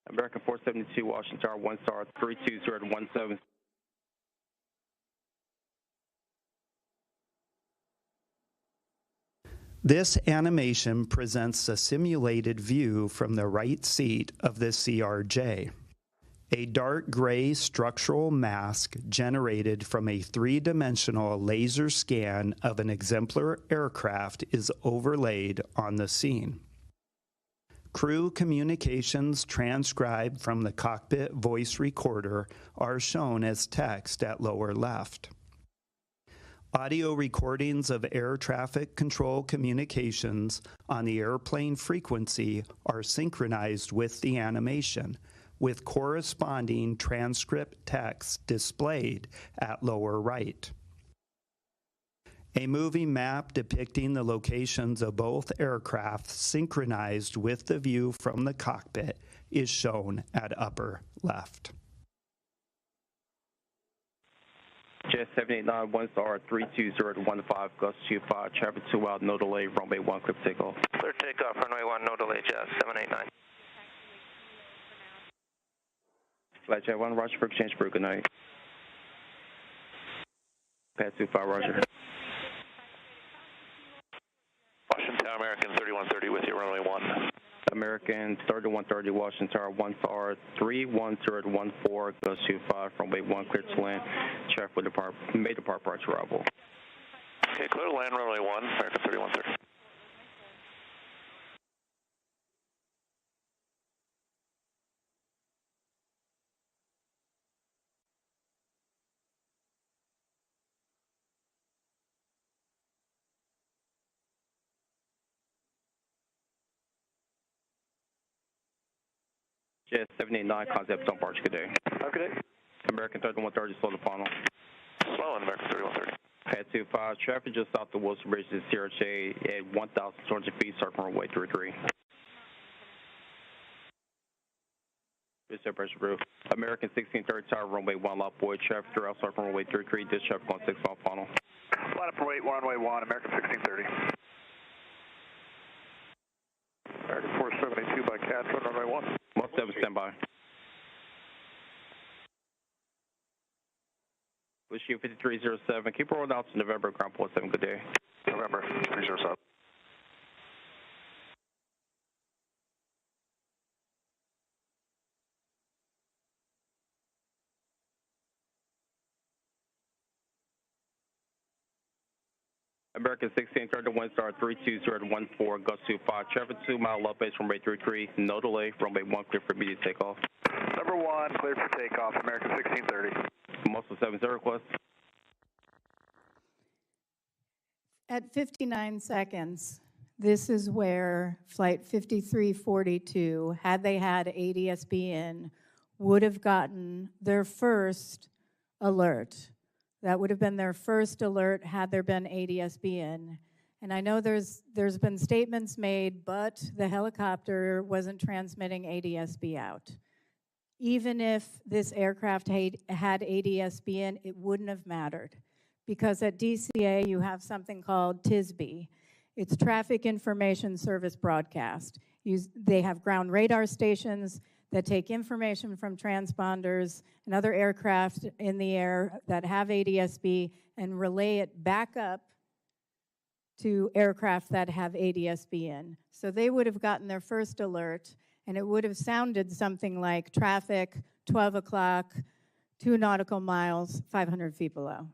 American 472, Washington Tower, 1 star, 32017. This animation presents a simulated view from the right seat of the CRJ. A dark gray structural mask generated from a three-dimensional laser scan of an exemplar aircraft is overlaid on the scene. Crew communications transcribed from the cockpit voice recorder are shown as text at lower left. Audio recordings of air traffic control communications on the airplane frequency are synchronized with the animation, with corresponding transcript text displayed at lower right. A moving map depicting the locations of both aircraft synchronized with the view from the cockpit is shown at upper left. Jet 789, 1 star, 32015, gust 25, traffic 2 out, no delay, runway 1, clear for takeoff. Clear takeoff, runway 1, no delay, Jet 789. Flight Jet 1, Roger for exchange for good night. Pad 25, Roger. Washington Tower, American 3130 with you, runway 1. American 3130, Washington Tower, 1 star, 31014, gust 25, runway 1, clear to land, traffic will depart, may depart prior to arrival. Okay, clear to land, runway 1, American 3130. Jet 789, concept on Barge, good day. Have a good day. American 3130, slow the funnel. Slow on American 3130. Pad 25, traffic just south of Wilson Bridge to CRJ at 1,200 feet, circle runway 33. Pressure roof. American 1630 Tower, runway 1, lot boy, traffic throughout, circle runway 33, this traffic on 6 mile funnel. Line up for wait, runway 1, American 1630. American 472 by Catherine, runway 1. 17, standby. Wish you 5307. Keep rolling out to November, ground point 7. Good day. November 307. American 1630, 1 star, 32014, gust 25, traffic 2 mile up base from runway 33, no delay, runway 1, clear for immediate takeoff. Number 1, clear for takeoff, American 1630. Muscle 70 request. At 59 seconds, this is where Flight 5342, had they had ADSB in, would have gotten their first alert. That would have been their first alert had there been ADSB in. And I know there's been statements made, but the helicopter wasn't transmitting ADSB out. Even if this aircraft had ADSB in, it wouldn't have mattered. Because at DCA, you have something called TSB. It's Traffic Information Service Broadcast. They have ground radar stations that take information from transponders and other aircraft in the air that have ADSB and relay it back up to aircraft that have ADSB in. So they would have gotten their first alert, and it would have sounded something like traffic, 12 o'clock, 2 nautical miles, 500 feet below,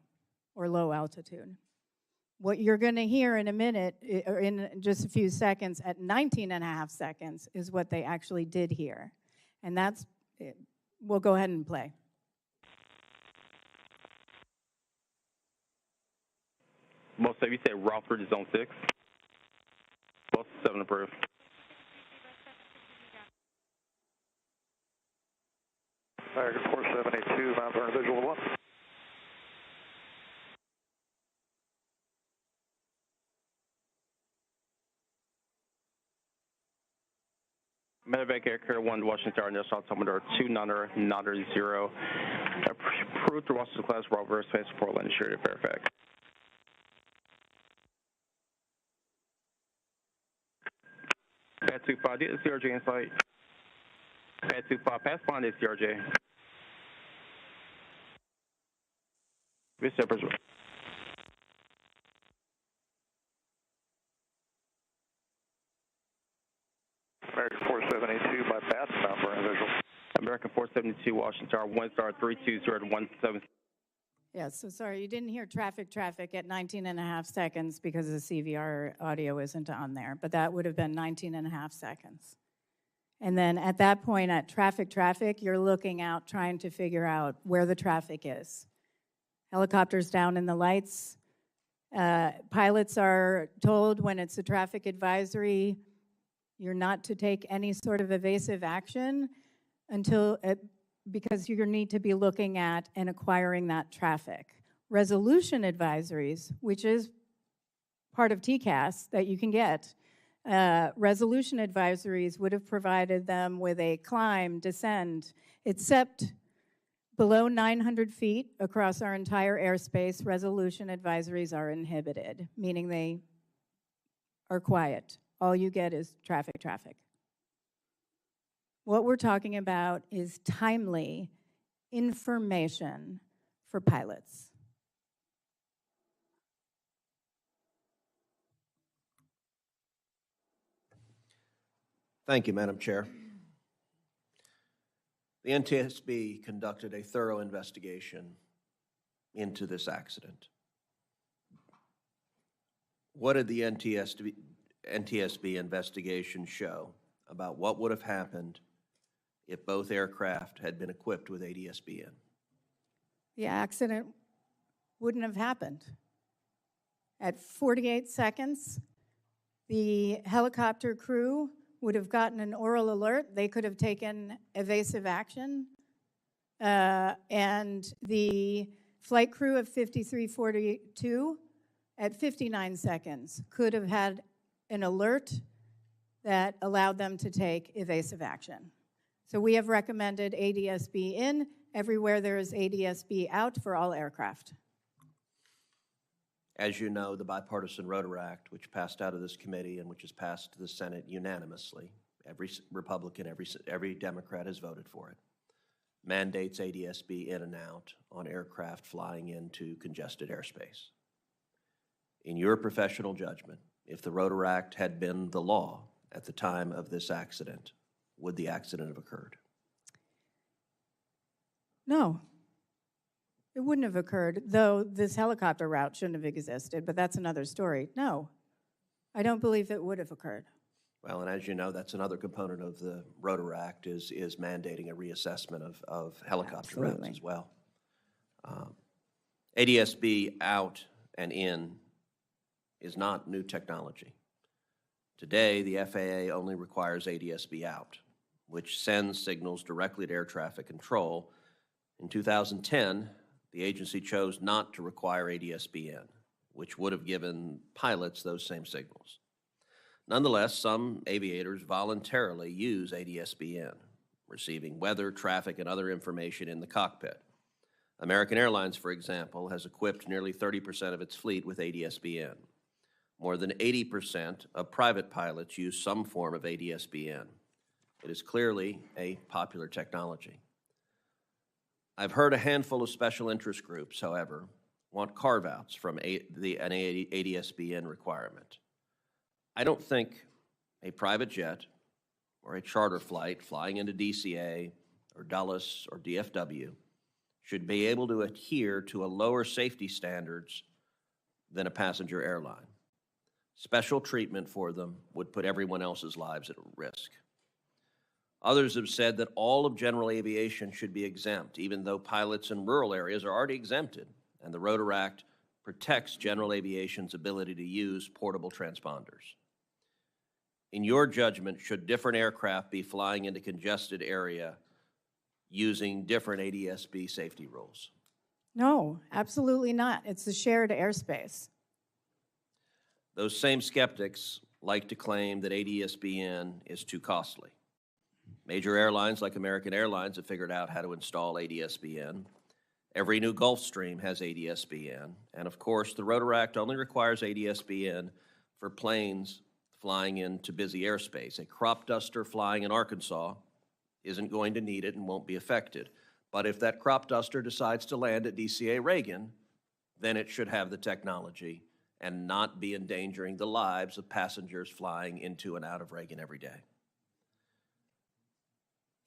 or low altitude. What you're going to hear in a minute, or in just a few seconds, at 19.5 seconds, is what they actually did hear. And that's, we'll go ahead and play. Most of you say route through to zone 6. Both 7 approved. American 4782, Mount Vernon visual 1. Medevac Air Carrier 1 Washington Star, National Altimeter 290, approved through Washington class rover space Portland, insured at Fairfax. Pad 25, get the CRJ in sight. Pad 25, pass bond is CRJ. This shepherd's. American 4782, my bad, Mount Vernon visual. American 472 Washington Star, 1 star 320 Yeah, so sorry, you didn't hear traffic at 19.5 seconds because the CVR audio isn't on there, but that would have been 19.5 seconds. And then at that point at traffic, you're looking out trying to figure out where the traffic is. Helicopters down in the lights. Pilots are told when it's a traffic advisory, you're not to take any sort of evasive action until, because you need to be looking at and acquiring that traffic. Resolution advisories, which is part of TCAS that you can get, resolution advisories would have provided them with a climb, descend, except below 900 feet across our entire airspace, resolution advisories are inhibited, meaning they are quiet. All you get is traffic. What we're talking about is timely information for pilots. Thank you, Madam Chair. The NTSB conducted a thorough investigation into this accident. What did the NTSB investigation show about what would have happened if both aircraft had been equipped with ADSB in? The accident wouldn't have happened. At 48 seconds, the helicopter crew would have gotten an oral alert. They could have taken evasive action. And the flight crew of 5342 at 59 seconds could have had an alert that allowed them to take evasive action. So we have recommended ADSB in everywhere there is ADSB out for all aircraft. As you know, the Bipartisan Rotor Act, which passed out of this committee and which has passed to the Senate unanimously, every Republican, every Democrat has voted for it, mandates ADSB in and out on aircraft flying into congested airspace. In your professional judgment, if the Rotor Act had been the law at the time of this accident, would the accident have occurred? No. It wouldn't have occurred, though this helicopter route shouldn't have existed, but that's another story. No, I don't believe it would have occurred. Well, and as you know, that's another component of the Rotor Act is mandating a reassessment of helicopter routes as well. ADSB out and in is not new technology. Today, the FAA only requires ADSB out which sends signals directly to air traffic control. In 2010, the agency chose not to require ADS-BN, which would have given pilots those same signals. Nonetheless, some aviators voluntarily use ADS-BN, receiving weather, traffic, and other information in the cockpit. American Airlines, for example, has equipped nearly 30% of its fleet with ADS-BN. More than 80% of private pilots use some form of ADS-BN. It is clearly a popular technology. I've heard a handful of special interest groups, however, want carve-outs from an ADS-BN requirement. I don't think a private jet or a charter flight flying into DCA or Dulles or DFW should be able to adhere to a lower safety standards than a passenger airline. Special treatment for them would put everyone else's lives at risk. Others have said that all of general aviation should be exempt, even though pilots in rural areas are already exempted, and the Rotor Act protects general aviation's ability to use portable transponders. In your judgment, should different aircraft be flying into congested area using different ADS-B safety rules? No, absolutely not. It's a shared airspace. Those same skeptics like to claim that ADS-BN is too costly. Major airlines like American Airlines have figured out how to install ADS-BN. Every new Gulfstream has ADS-BN. And of course, the Rotor Act only requires ADS-BN for planes flying into busy airspace. A crop duster flying in Arkansas isn't going to need it and won't be affected. But if that crop duster decides to land at DCA Reagan, then it should have the technology and not be endangering the lives of passengers flying into and out of Reagan every day.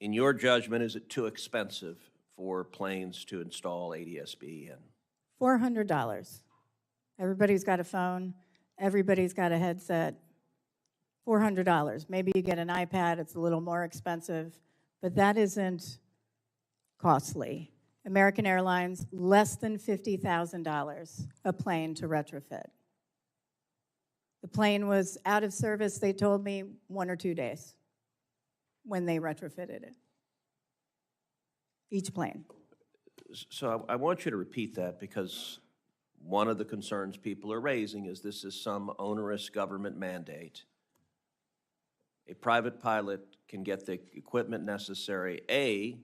In your judgment, is it too expensive for planes to install ADS-BN? $400. Everybody's got a phone. Everybody's got a headset. $400. Maybe you get an iPad. It's a little more expensive, but that isn't costly. American Airlines, less than $50,000 a plane to retrofit. The plane was out of service, they told me, 1 or 2 days when they retrofitted it. Each plane. So I want you to repeat that, because one of the concerns people are raising is this is some onerous government mandate. A private pilot can get the equipment necessary, A,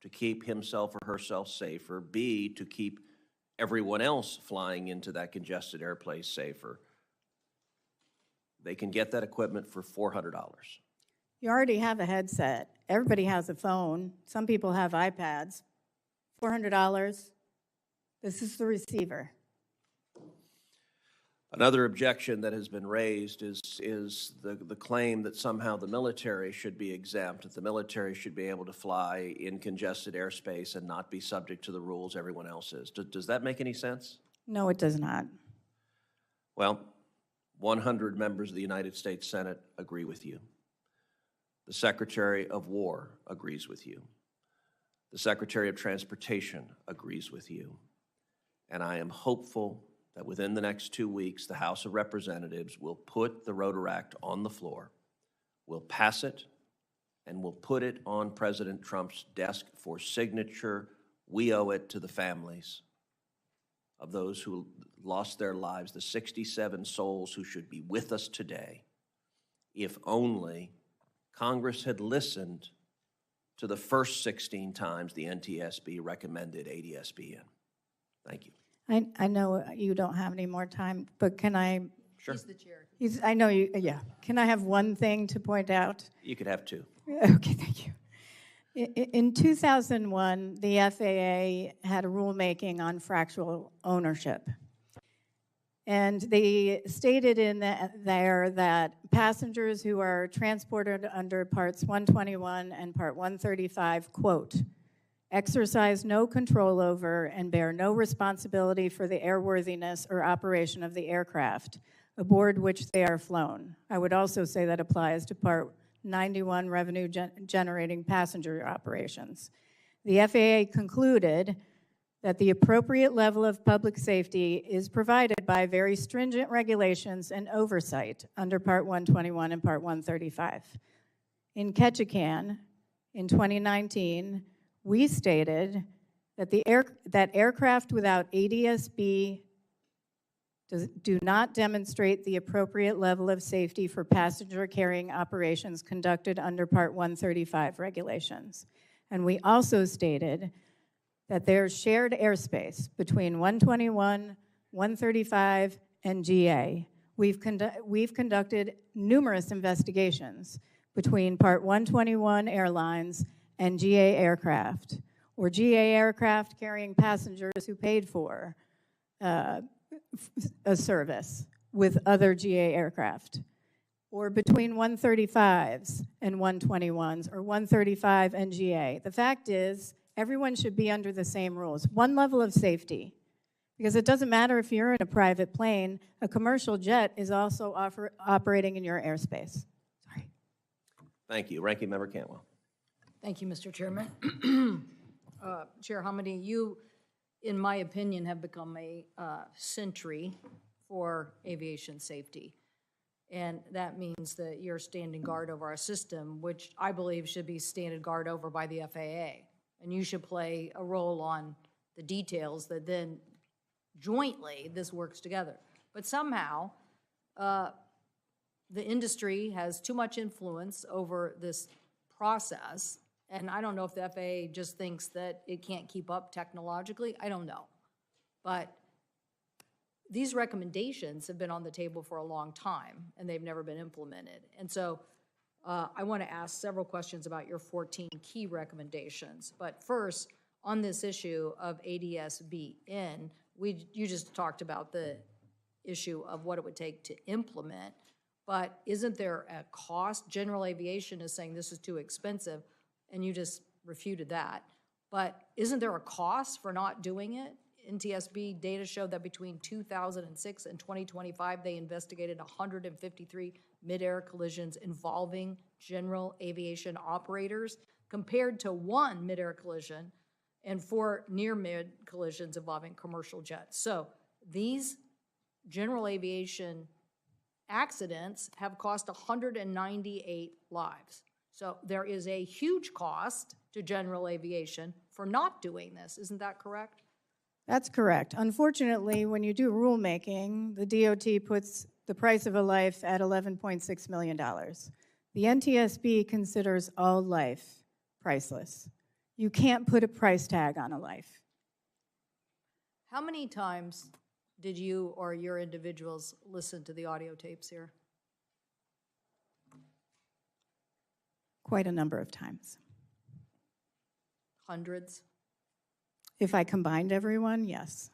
to keep himself or herself safer, B, to keep everyone else flying into that congested airplace safer. They can get that equipment for $400. You already have a headset. Everybody has a phone. Some people have iPads. $400. This is the receiver. Another objection that has been raised is the claim that somehow the military should be exempt, that the military should be able to fly in congested airspace and not be subject to the rules everyone else is. Does that make any sense? No, it does not. Well, 100 members of the United States Senate agree with you. The Secretary of War agrees with you. The Secretary of Transportation agrees with you. And I am hopeful that within the next 2 weeks, the House of Representatives will put the Rotor Act on the floor, will pass it, and will put it on President Trump's desk for signature. We owe it to the families of those who lost their lives, the 67 souls who should be with us today, if only Congress had listened to the first 16 times the NTSB recommended ADS-BN. Thank you. I know you don't have any more time, but can I? Sure. He's the chair. I know you, yeah. Can I have one thing to point out? You could have 2. Okay, thank you. In 2001, the FAA had a rulemaking on fractional ownership. And they stated in there that passengers who are transported under Parts 121 and Part 135, quote, exercise no control over and bear no responsibility for the airworthiness or operation of the aircraft aboard which they are flown. I would also say that applies to Part 91 revenue generating passenger operations. The FAA concluded that the appropriate level of public safety is provided by very stringent regulations and oversight under Part 121 and Part 135. In Ketchikan, in 2019, we stated that aircraft without ADSB do not demonstrate the appropriate level of safety for passenger carrying operations conducted under Part 135 regulations. And we also stated that there's shared airspace between 121, 135, and GA. We've conducted numerous investigations between Part 121 airlines and GA aircraft, or GA aircraft carrying passengers who paid for a service with other GA aircraft, or between 135s and 121s, or 135 and GA. The fact is, everyone should be under the same rules. One level of safety, because it doesn't matter if you're in a private plane, a commercial jet is also operating in your airspace. Sorry. Thank you. Ranking Member Cantwell. Thank you, Mr. Chairman. Chair Hamady, you, in my opinion, have become a sentry for aviation safety. And that means that you're standing guard over our system, which I believe should be standing guard over by the FAA. And you should play a role on the details that then jointly this works together. But somehow, the industry has too much influence over this process. And I don't know if the FAA just thinks that it can't keep up technologically. I don't know. But these recommendations have been on the table for a long time, and they've never been implemented. And so I want to ask several questions about your 14 key recommendations. But first, on this issue of ADSBN, you just talked about the issue of what it would take to implement, but isn't there a cost? General Aviation is saying this is too expensive, and you just refuted that. But isn't there a cost for not doing it? NTSB data showed that between 2006 and 2025, they investigated 153 midair collisions involving general aviation operators, compared to 1 midair collision and 4 near-mid collisions involving commercial jets. So these general aviation accidents have cost 198 lives. So there is a huge cost to general aviation for not doing this. Isn't that correct? That's correct. Unfortunately, when you do rulemaking, the DOT puts the price of a life at $11.6 million. The NTSB considers all life priceless. You can't put a price tag on a life. How many times did you or your individuals listen to the audio tapes here? Quite a number of times. Hundreds? If I combined everyone, yes.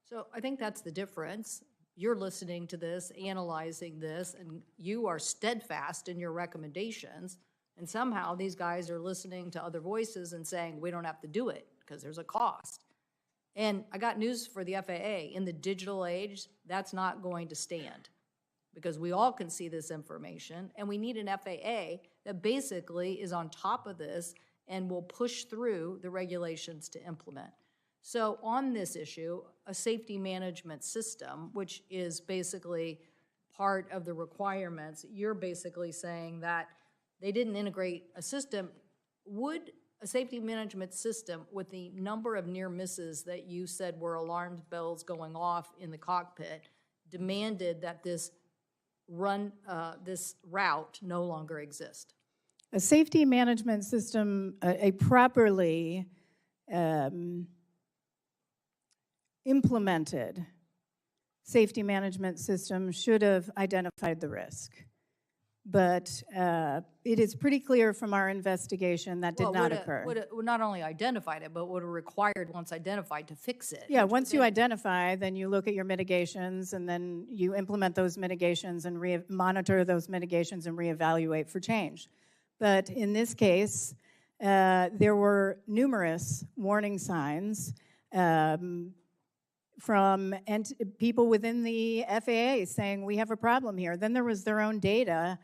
So I think that's the difference. You're listening to this, analyzing this, and you are steadfast in your recommendations, and somehow these guys are listening to other voices and saying, we don't have to do it because there's a cost. And I got news for the FAA. In the digital age, that's not going to stand, because we all can see this information, and we need an FAA that basically is on top of this and will push through the regulations to implement. So on this issue, a safety management system, which is basically part of the requirements, you're basically saying that they didn't integrate a system. Would a safety management system, with the number of near misses that you said were alarm bells going off in the cockpit, demanded that this route no longer exist? A safety management system, a properly implemented safety management system should have identified the risk. But it is pretty clear from our investigation that did not occur. Would not only identified it, but would have required, once identified, to fix it. Yeah, once you identify, then you look at your mitigations, and then you implement those mitigations and monitor those mitigations and reevaluate for change. But in this case, there were numerous warning signs from people within the FAA saying, we have a problem here. Then there was their own data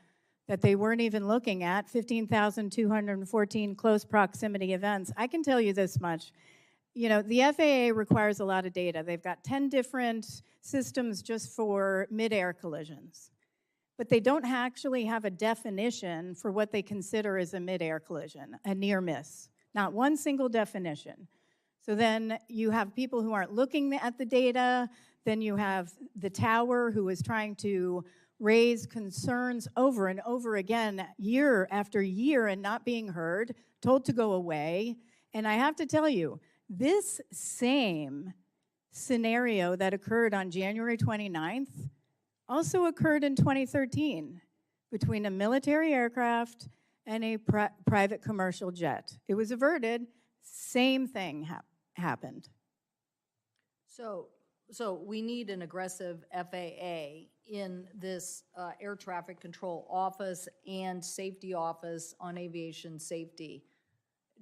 that they weren't even looking at, 15,214 close proximity events. I can tell you this much. You know, the FAA requires a lot of data. They've got 10 different systems just for midair collisions. but they don't actually have a definition for what they consider as a midair collision, a near miss. Not one single definition. So then you have people who aren't looking at the data, then you have the tower who is trying to raise concerns over and over again, year after year, and not being heard, told to go away. And I have to tell you, this same scenario that occurred on January 29th also occurred in 2013 between a military aircraft and a private commercial jet. It was averted, same thing happened. So we need an aggressive FAA in this air traffic control office and safety office on aviation safety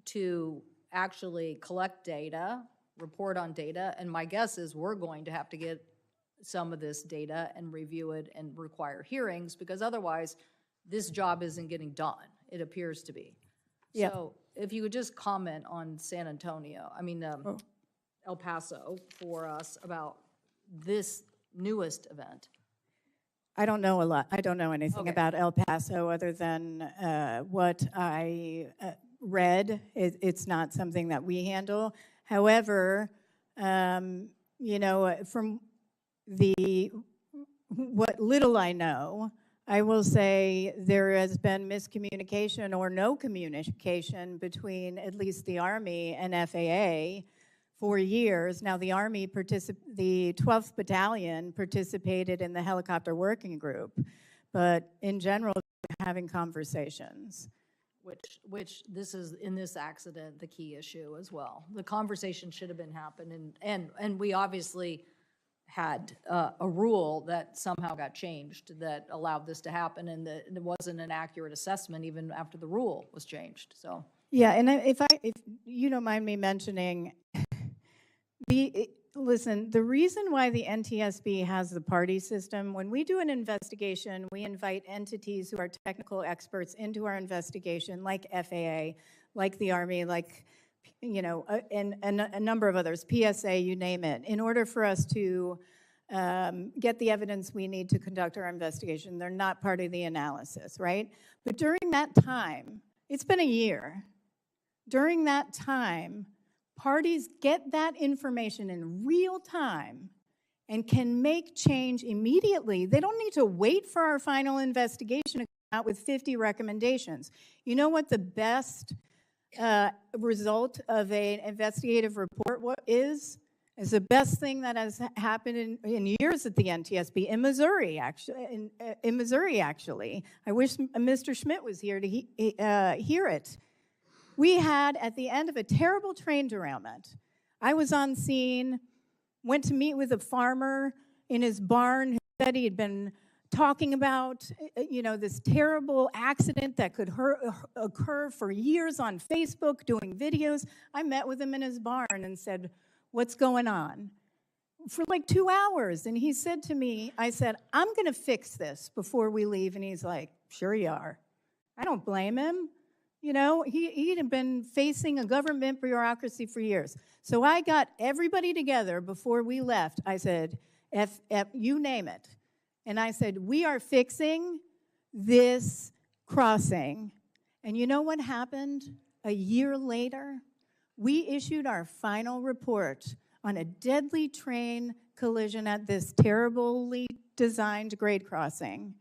to actually collect data, report on data, and my guess is we're going to have to get some of this data and review it and require hearings, because otherwise this job isn't getting done, it appears to be. Yep. So if you would just comment on San Antonio, El Paso for us about this newest event. I don't know a lot. I don't know anything Okay. about El Paso other than what I read. It's not something that we handle. However, you know, from what little I know, I will say there has been miscommunication or no communication between at least the Army and FAA for years. Now, the Army, the 12th Battalion participated in the helicopter working group, but in general, having conversations. Which this is, in this accident, the key issue as well. The conversation should have been happening, and we obviously had a rule that somehow got changed that allowed this to happen, and that it wasn't an accurate assessment even after the rule was changed, so. Yeah, and if you don't mind me mentioning, listen, the reason why the NTSB has the party system, when we do an investigation, we invite entities who are technical experts into our investigation, like FAA, like the Army, like, you know, and a number of others, PSA, you name it, in order for us to get the evidence we need to conduct our investigation. They're not part of the analysis, right? But during that time, it's been a year. During that time, parties get that information in real time and can make change immediately. They don't need to wait for our final investigation to come out with 50 recommendations. You know what the best result of an investigative report is the best thing that has happened in years at the NTSB in Missouri, actually. In Missouri, actually. I wish Mr. Schmidt was here to hear it. We had, at the end of a terrible train derailment, I was on scene, went to meet with a farmer in his barn who said he had been talking about, you know, this terrible accident that could occur for years on Facebook, doing videos. I met with him in his barn and said, "What's going on?" For like 2 hours. And he said to me, I said, "I'm going to fix this before we leave." And he's like, "Sure you are." I don't blame him. You know, he'd have been facing a government bureaucracy for years. So I got everybody together before we left. I said, F, you name it. And I said, we are fixing this crossing. And you know what happened a year later? We issued our final report on a deadly train collision at this terribly designed grade crossing.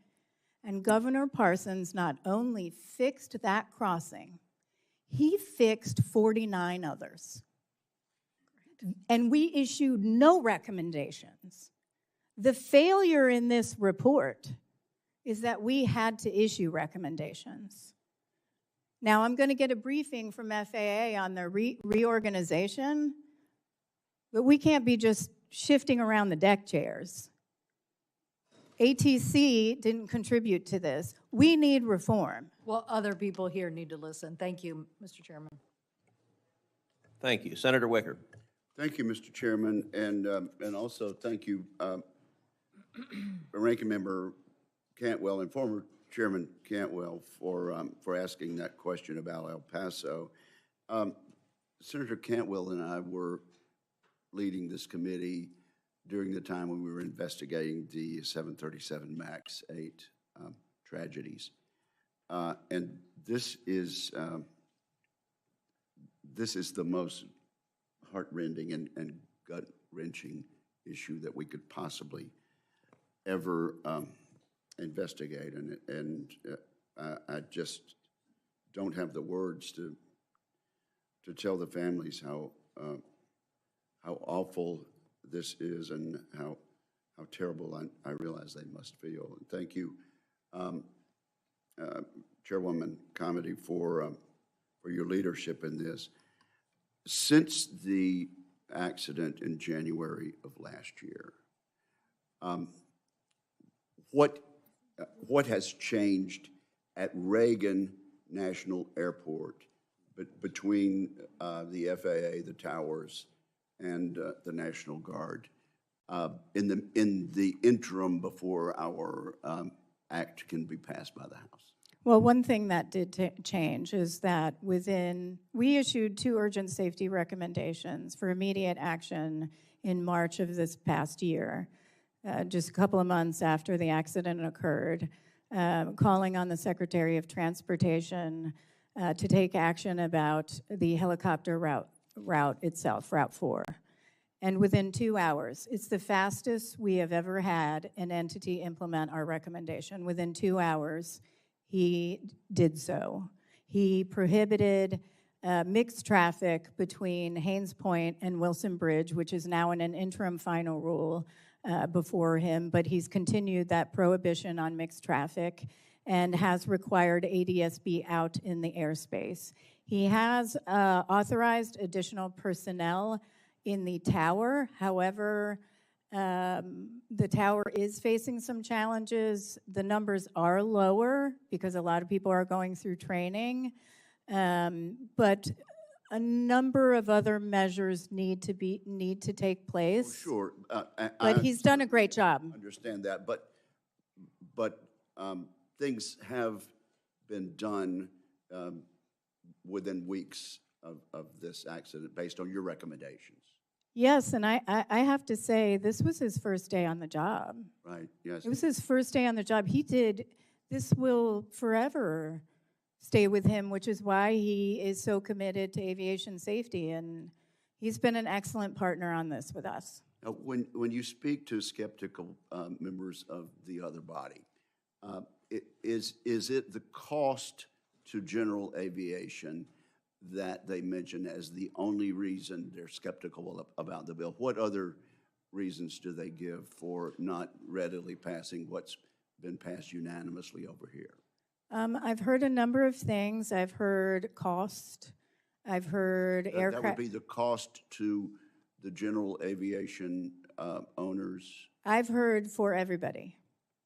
And Governor Parsons not only fixed that crossing, he fixed 49 others. And we issued no recommendations. The failure in this report is that we had to issue recommendations. Now, I'm going to get a briefing from FAA on their reorganization, but we can't be just shifting around the deck chairs. ATC didn't contribute to this. We need reform. Well, other people here need to listen. Thank you, Mr. Chairman. Thank you. Senator Wicker. Thank you, Mr. Chairman, and also thank you, Ranking Member Cantwell and former Chairman Cantwell for asking that question about El Paso. Senator Cantwell and I were leading this committee during the time when we were investigating the 737 MAX 8 tragedies. And this is the most heart-rending and gut-wrenching issue that we could possibly ever investigate. And I just don't have the words to tell the families how awful this is and how terrible I realize they must feel. And thank you, Chairwoman Comedy, for your leadership in this. Since the accident in January of last year, what has changed at Reagan National Airport between the FAA, the towers, and the National Guard in the interim before our act can be passed by the House? Well, one thing that did change is that we issued 2 urgent safety recommendations for immediate action in March of this past year, just a couple of months after the accident occurred, calling on the Secretary of Transportation to take action about the helicopter route itself, Route 4. And within 2 hours, it's the fastest we have ever had an entity implement our recommendation. Within 2 hours, he did so. He prohibited mixed traffic between Haynes Point and Wilson Bridge, which is now in an interim final rule before him, but he's continued that prohibition on mixed traffic and has required ADSB out in the airspace. He has authorized additional personnel in the tower. However, the tower is facing some challenges. The numbers are lower because a lot of people are going through training, but a number of other measures need to take place. Oh, sure, but he's done a great job. I understand that, but things have been done within weeks of this accident based on your recommendations. Yes, and I have to say, this was his first day on the job. Right, yes. It was his first day on the job. This will forever stay with him, which is why he is so committed to aviation safety, and he's been an excellent partner on this with us. Now, when you speak to skeptical members of the other body, is it the cost to general aviation that they mention as the only reason they're skeptical about the bill? What other reasons do they give for not readily passing what's been passed unanimously over here? I've heard a number of things. I've heard cost. I've heard aircraft. That would be the cost to the general aviation owners? I've heard for everybody.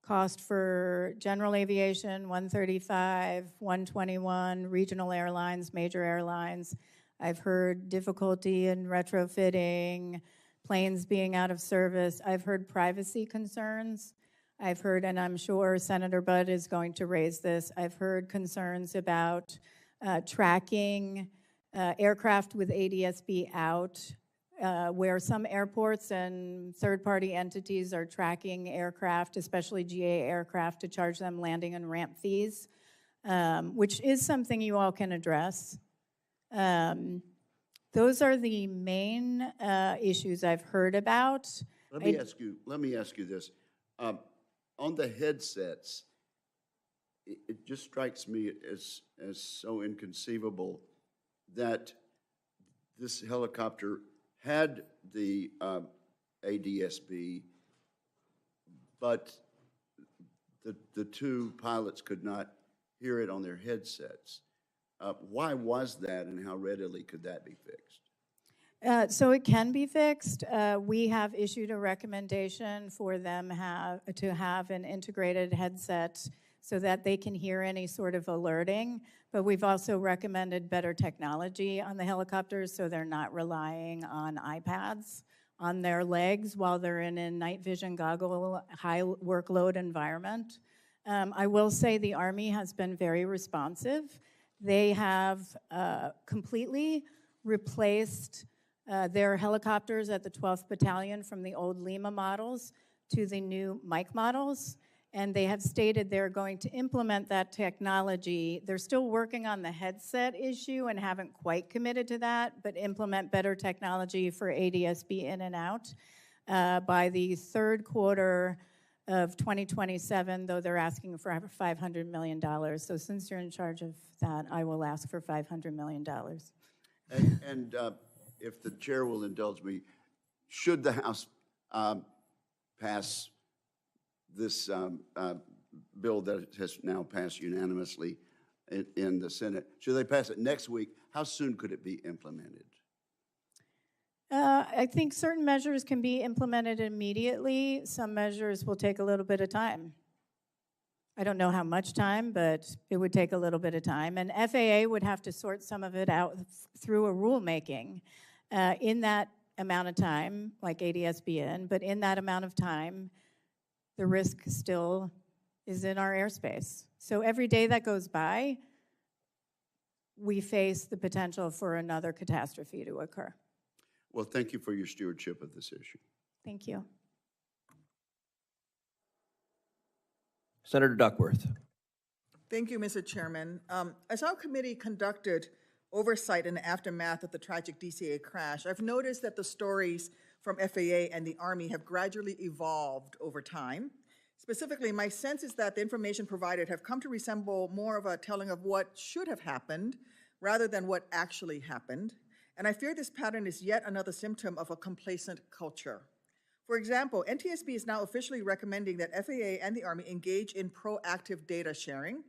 Cost for general aviation, 135, 121, regional airlines, major airlines. I've heard difficulty in retrofitting, planes being out of service. I've heard privacy concerns. I've heard, and I'm sure Senator Budd is going to raise this, I've heard concerns about tracking aircraft with ADSB out, where some airports and third-party entities are tracking aircraft, especially GA aircraft, to charge them landing and ramp fees, which is something you all can address. Those are the main issues I've heard about. Let me ask you this. On the headsets, it just strikes me as so inconceivable that this helicopter had the ADSB, but the 2 pilots could not hear it on their headsets. Why was that, and how readily could that be fixed? So it can be fixed. We have issued a recommendation for them to have an integrated headset so that they can hear any sort of alerting. But we've also recommended better technology on the helicopters so they're not relying on iPads on their legs while they're in a night vision goggle, high workload environment. I will say the Army has been very responsive. They have completely replaced their helicopters at the 12th Battalion from the old Lima models to the new Mike models. and they have stated they're going to implement that technology. They're still working on the headset issue and haven't quite committed to that, but implement better technology for ADSB in and out by the third quarter of 2027, though they're asking for $500 million. So since you're in charge of that, I will ask for $500 million. And if the chair will indulge me, should the House pass this bill that has now passed unanimously in the Senate, should they pass it next week, how soon could it be implemented? I think certain measures can be implemented immediately. Some measures will take a little bit of time. I don't know how much time, but it would take a little bit of time. And FAA would have to sort some of it out through a rulemaking in that amount of time, like ADSB but in that amount of time, the risk still is in our airspace. So every day that goes by, we face the potential for another catastrophe to occur. Well, thank you for your stewardship of this issue. Thank you. Senator Duckworth. Thank you, Mr. Chairman. As our committee conducted oversight in the aftermath of the tragic DCA crash, I've noticed that the stories from FAA and the Army have gradually evolved over time. Specifically, my sense is that the information provided have come to resemble more of a telling of what should have happened rather than what actually happened. And I fear this pattern is yet another symptom of a complacent culture. For example, NTSB is now officially recommending that FAA and the Army engage in proactive data sharing.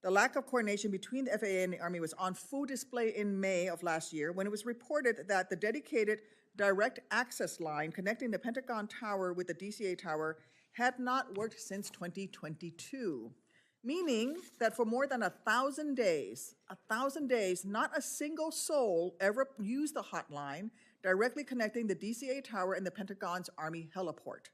The lack of coordination between the FAA and the Army was on full display in May of last year when it was reported that the dedicated direct access line connecting the Pentagon Tower with the DCA Tower had not worked since 2022. Meaning that for more than 1,000 days, not a single soul ever used the hotline directly connecting the DCA Tower and the Pentagon's Army heliport.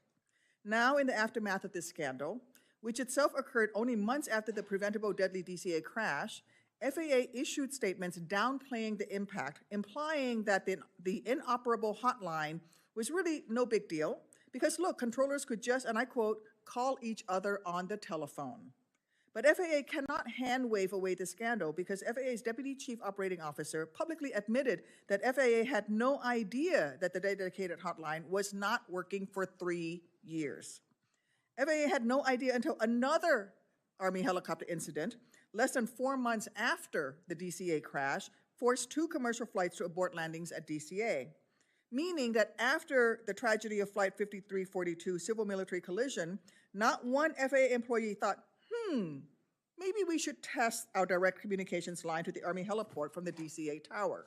Now, in the aftermath of this scandal, which itself occurred only months after the preventable deadly DCA crash, FAA issued statements downplaying the impact, implying that the inoperable hotline was really no big deal because, look, controllers could just, and I quote, call each other on the telephone. But FAA cannot hand-wave away the scandal because FAA's Deputy Chief Operating Officer publicly admitted that FAA had no idea that the dedicated hotline was not working for 3 years. FAA had no idea until another Army helicopter incident, less than 4 months after the DCA crash, forced 2 commercial flights to abort landings at DCA. Meaning that after the tragedy of Flight 5342 civil-military collision, not one FAA employee thought, maybe we should test our direct communications line to the Army heliport from the DCA Tower.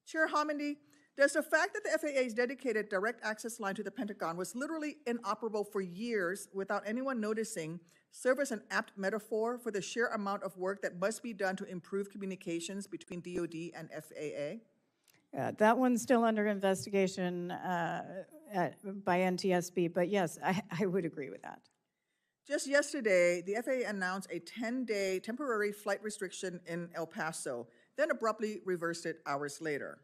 Chair Homendy, does the fact that the FAA's dedicated direct access line to the Pentagon was literally inoperable for years without anyone noticing serve as an apt metaphor for the sheer amount of work that must be done to improve communications between DoD and FAA? That one's still under investigation by NTSB, but yes, I would agree with that. Just yesterday, the FAA announced a 10-day temporary flight restriction in El Paso, then abruptly reversed it hours later.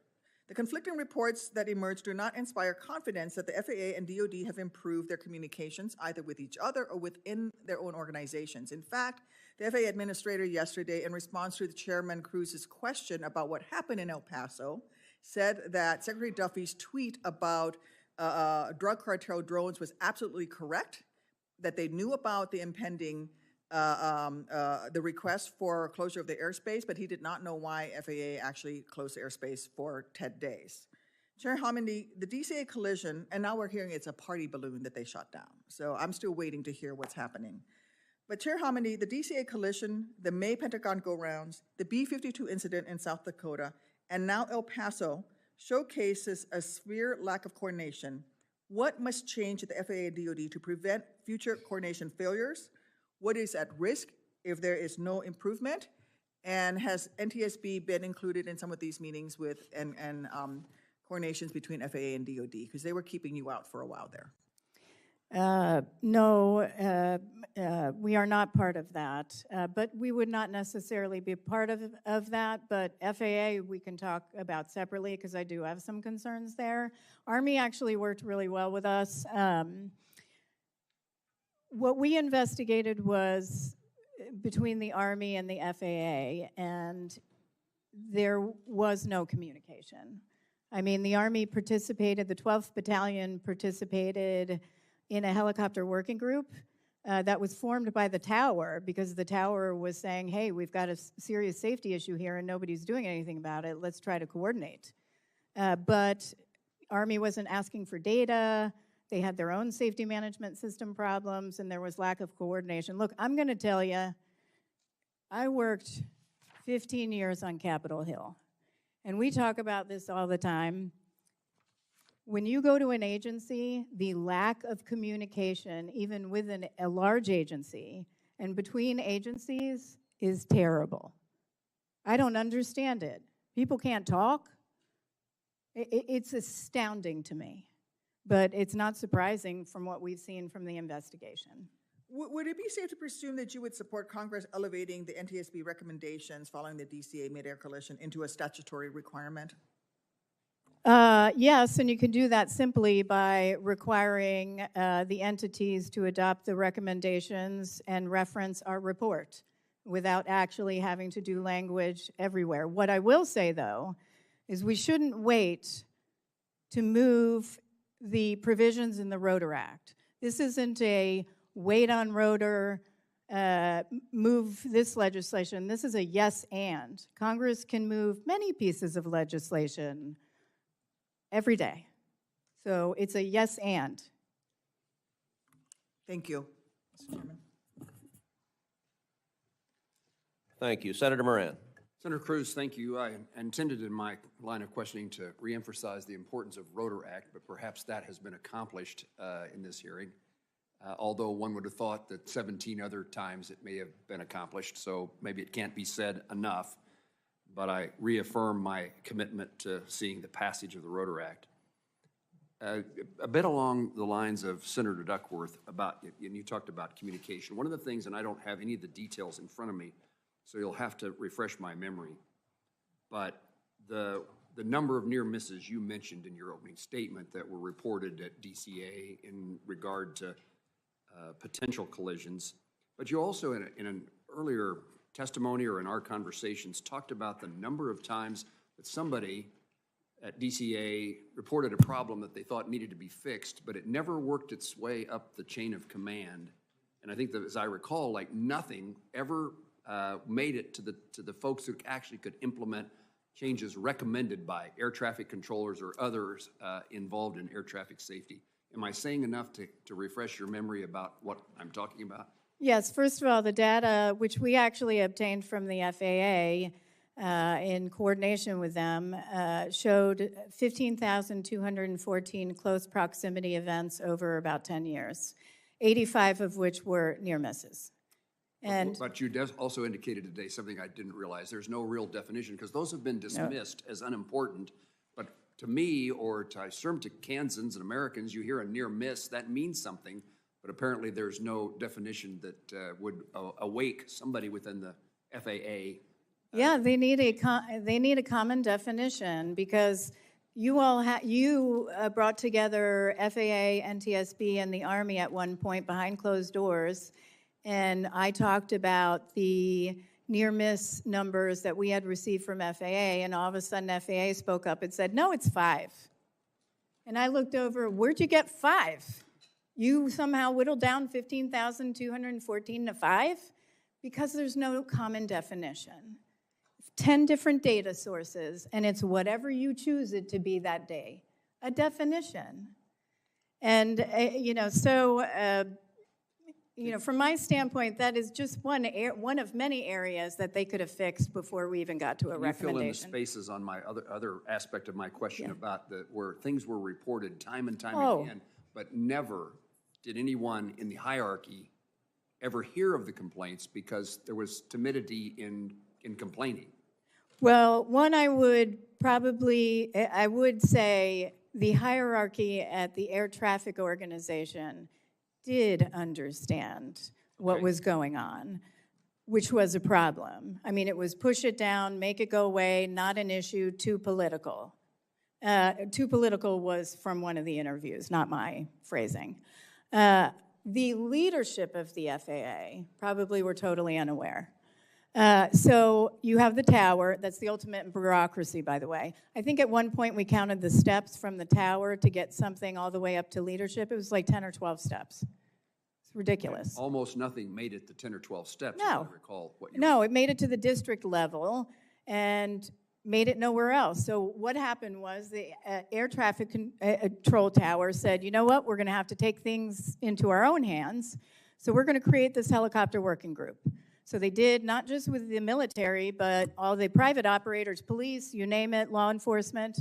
The conflicting reports that emerged do not inspire confidence that the FAA and DoD have improved their communications either with each other or within their own organizations. In fact, the FAA administrator yesterday, in response to the Chairman Cruz's question about what happened in El Paso, said that Secretary Duffy's tweet about drug cartel drones was absolutely correct, that they knew about the impending, the request for closure of the airspace, but he did not know why FAA actually closed the airspace for 10 days. Chair Homendy, the DCA collision, and now we're hearing it's a party balloon that they shot down, so I'm still waiting to hear what's happening. But Chair Homendy, the DCA collision, the May Pentagon go-rounds, the B-52 incident in South Dakota, and now El Paso showcases a severe lack of coordination. What must change at the FAA and DoD to prevent future coordination failures? What is at risk if there is no improvement? And has NTSB been included in some of these meetings with and coordinations between FAA and DoD? Because they were keeping you out for a while there. No, we are not part of that, but we would not necessarily be part of that, but FAA we can talk about separately because I do have some concerns there. Army actually worked really well with us. what we investigated was between the Army and the FAA, and there was no communication. I mean, the Army participated, the 12th Battalion participated in a helicopter working group that was formed by the tower, because the tower was saying, hey, we've got a serious safety issue here and nobody's doing anything about it. Let's try to coordinate. But Army wasn't asking for data. They had their own safety management system problems, and there was lack of coordination. Look, I'm going to tell you, I worked 15 years on Capitol Hill, and we talk about this all the time. When you go to an agency, the lack of communication, even within a large agency and between agencies, is terrible. I don't understand it. People can't talk. It's astounding to me, but it's not surprising from what we've seen from the investigation. Would it be safe to presume that you would support Congress elevating the NTSB recommendations following the DCA Midair collision into a statutory requirement? Yes, and you can do that simply by requiring the entities to adopt the recommendations and reference our report without actually having to do language everywhere. What I will say, though, is we shouldn't wait to move the provisions in the Rotor Act. This isn't a wait on Rotor, move this legislation. This is a yes and. Congress can move many pieces of legislation every day. So it's a yes and. Thank you, Mr. Chairman. Thank you. Senator Moran. Senator Cruz, thank you. I intended in my line of questioning to reemphasize the importance of Rotor Act, but perhaps that has been accomplished in this hearing. Although one would have thought that 17 other times it may have been accomplished, so maybe it can't be said enough, but I reaffirm my commitment to seeing the passage of the Rotor Act. A bit along the lines of Senator Duckworth about, and you talked about communication. One of the things, and I don't have any of the details in front of me, so you'll have to refresh my memory, but the number of near misses you mentioned in your opening statement that were reported at DCA in regard to potential collisions, but you also in an earlier testimony or in our conversations talked about the number of times that somebody at DCA reported a problem that they thought needed to be fixed, but it never worked its way up the chain of command. And I think that, as I recall, like nothing ever made it to the folks who actually could implement changes recommended by air traffic controllers or others involved in air traffic safety. Am I saying enough to refresh your memory about what I'm talking about? Yes, first of all, the data, which we actually obtained from the FAA in coordination with them, showed 15,214 close proximity events over about 10 years, 85 of which were near misses. And but you also indicated today something I didn't realize. There's no real definition, because those have been dismissed as unimportant. But to me, or to, I assume to Kansans and Americans, you hear a near miss, that means something. But apparently there's no definition that would awake somebody within the FAA. Yeah, they need a common definition, because you all brought together FAA, NTSB, and the Army at one point behind closed doors, and I talked about the near-miss numbers that we had received from FAA, and all of a sudden FAA spoke up and said, no, it's 5. And I looked over, where'd you get 5? You somehow whittled down 15,214 to 5? Because there's no common definition. 10 different data sources, and it's whatever you choose it to be that day, a definition. And, from my standpoint, that is just one of many areas that they could have fixed before we even got to a recommendation. You fill in the spaces on my other aspect of my question about where things were reported time and time again, but never did anyone in the hierarchy ever hear of the complaints because there was timidity in complaining. Well, one, I would say the hierarchy at the Air Traffic Organization did understand what was going on, which was a problem. I mean, it was push it down, make it go away, not an issue, too political. Too political was from one of the interviews, not my phrasing. The leadership of the FAA probably were totally unaware. So you have the tower. That's the ultimate bureaucracy, by the way. I think at one point we counted the steps from the tower to get something all the way up to leadership. It was like 10 or 12 steps. It's ridiculous. Almost nothing made it to 10 or 12 steps, No. if I recall what you No, it made it to the district level and made it nowhere else. So what happened was the air traffic control tower said, you know what, we're going to have to take things into our own hands. So we're going to create this helicopter working group. So they did, not just with the military, but all the private operators, police, you name it, law enforcement.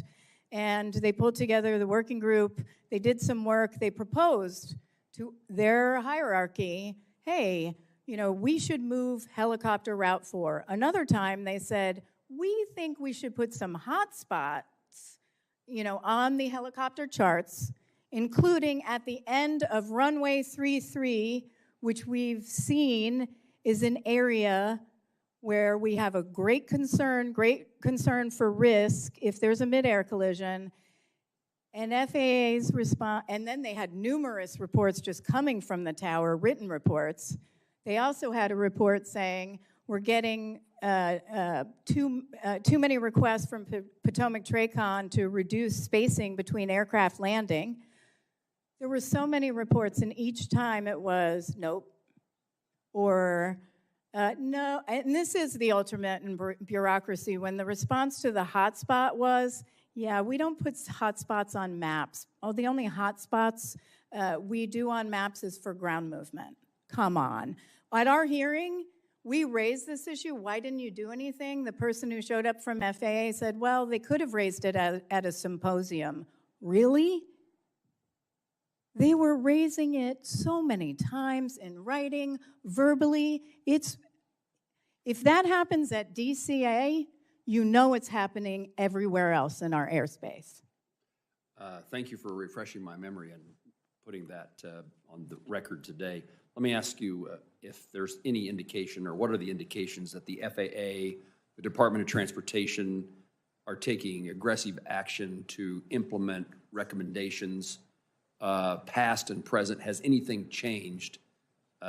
And they pulled together the working group. They did some work. They proposed to their hierarchy, hey, you know, we should move helicopter Route 4. Another time they said, we think we should put some hot spots, you know, on the helicopter charts, including at the end of runway 33, which we've seen is an area where we have a great concern for risk if there's a midair collision. And FAA's response, and then they had numerous reports just coming from the tower, written reports. They also had a report saying, we're getting too many requests from Potomac TRACON to reduce spacing between aircraft landing. There were so many reports, and each time it was, nope, or no, and this is the ultimate in bureaucracy. When the response to the hotspot was, yeah, we don't put hotspots on maps. Oh, the only hotspots we do on maps is for ground movement. Come on. At our hearing, we raised this issue. Why didn't you do anything? The person who showed up from FAA said, well, they could have raised it at a symposium. Really? They were raising it so many times in writing, verbally. If that happens at DCA, you know it's happening everywhere else in our airspace. Thank you for refreshing my memory and putting that on the record today. Let me ask you if there's any indication, or what are the indications that the FAA, the Department of Transportation, are taking aggressive action to implement recommendations, past and present? Has anything changed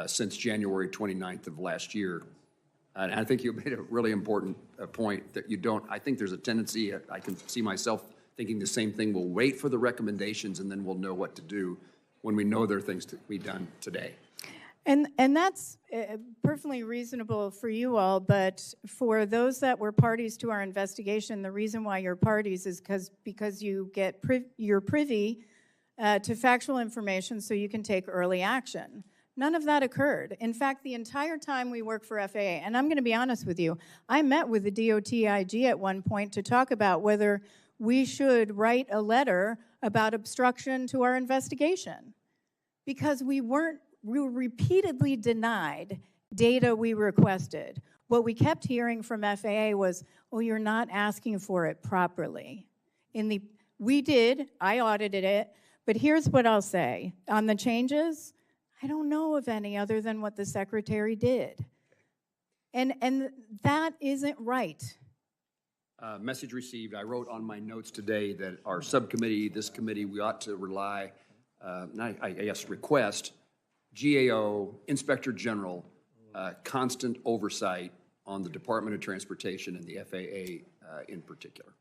since January 29th of last year? And I think you made a really important point that you don't. I think there's a tendency, I can see myself thinking the same thing. We'll wait for the recommendations and then we'll know what to do when we know there are things to be done today. And that's perfectly reasonable for you all, but for those that were parties to our investigation, the reason why you're parties is because you get you're privy to factual information so you can take early action. None of that occurred. In fact, the entire time we worked for FAA, and I'm going to be honest with you, I met with the DOTIG at one point to talk about whether we should write a letter about obstruction to our investigation, because we were repeatedly denied data we requested. What we kept hearing from FAA was, oh, you're not asking for it properly. We did, I audited it, but here's what I'll say. On the changes, I don't know of any other than what the secretary did. And that isn't right. Message received. I wrote on my notes today that our subcommittee, this committee, we ought to rely, I guess, request GAO, Inspector General, constant oversight on the Department of Transportation and the FAA in particular.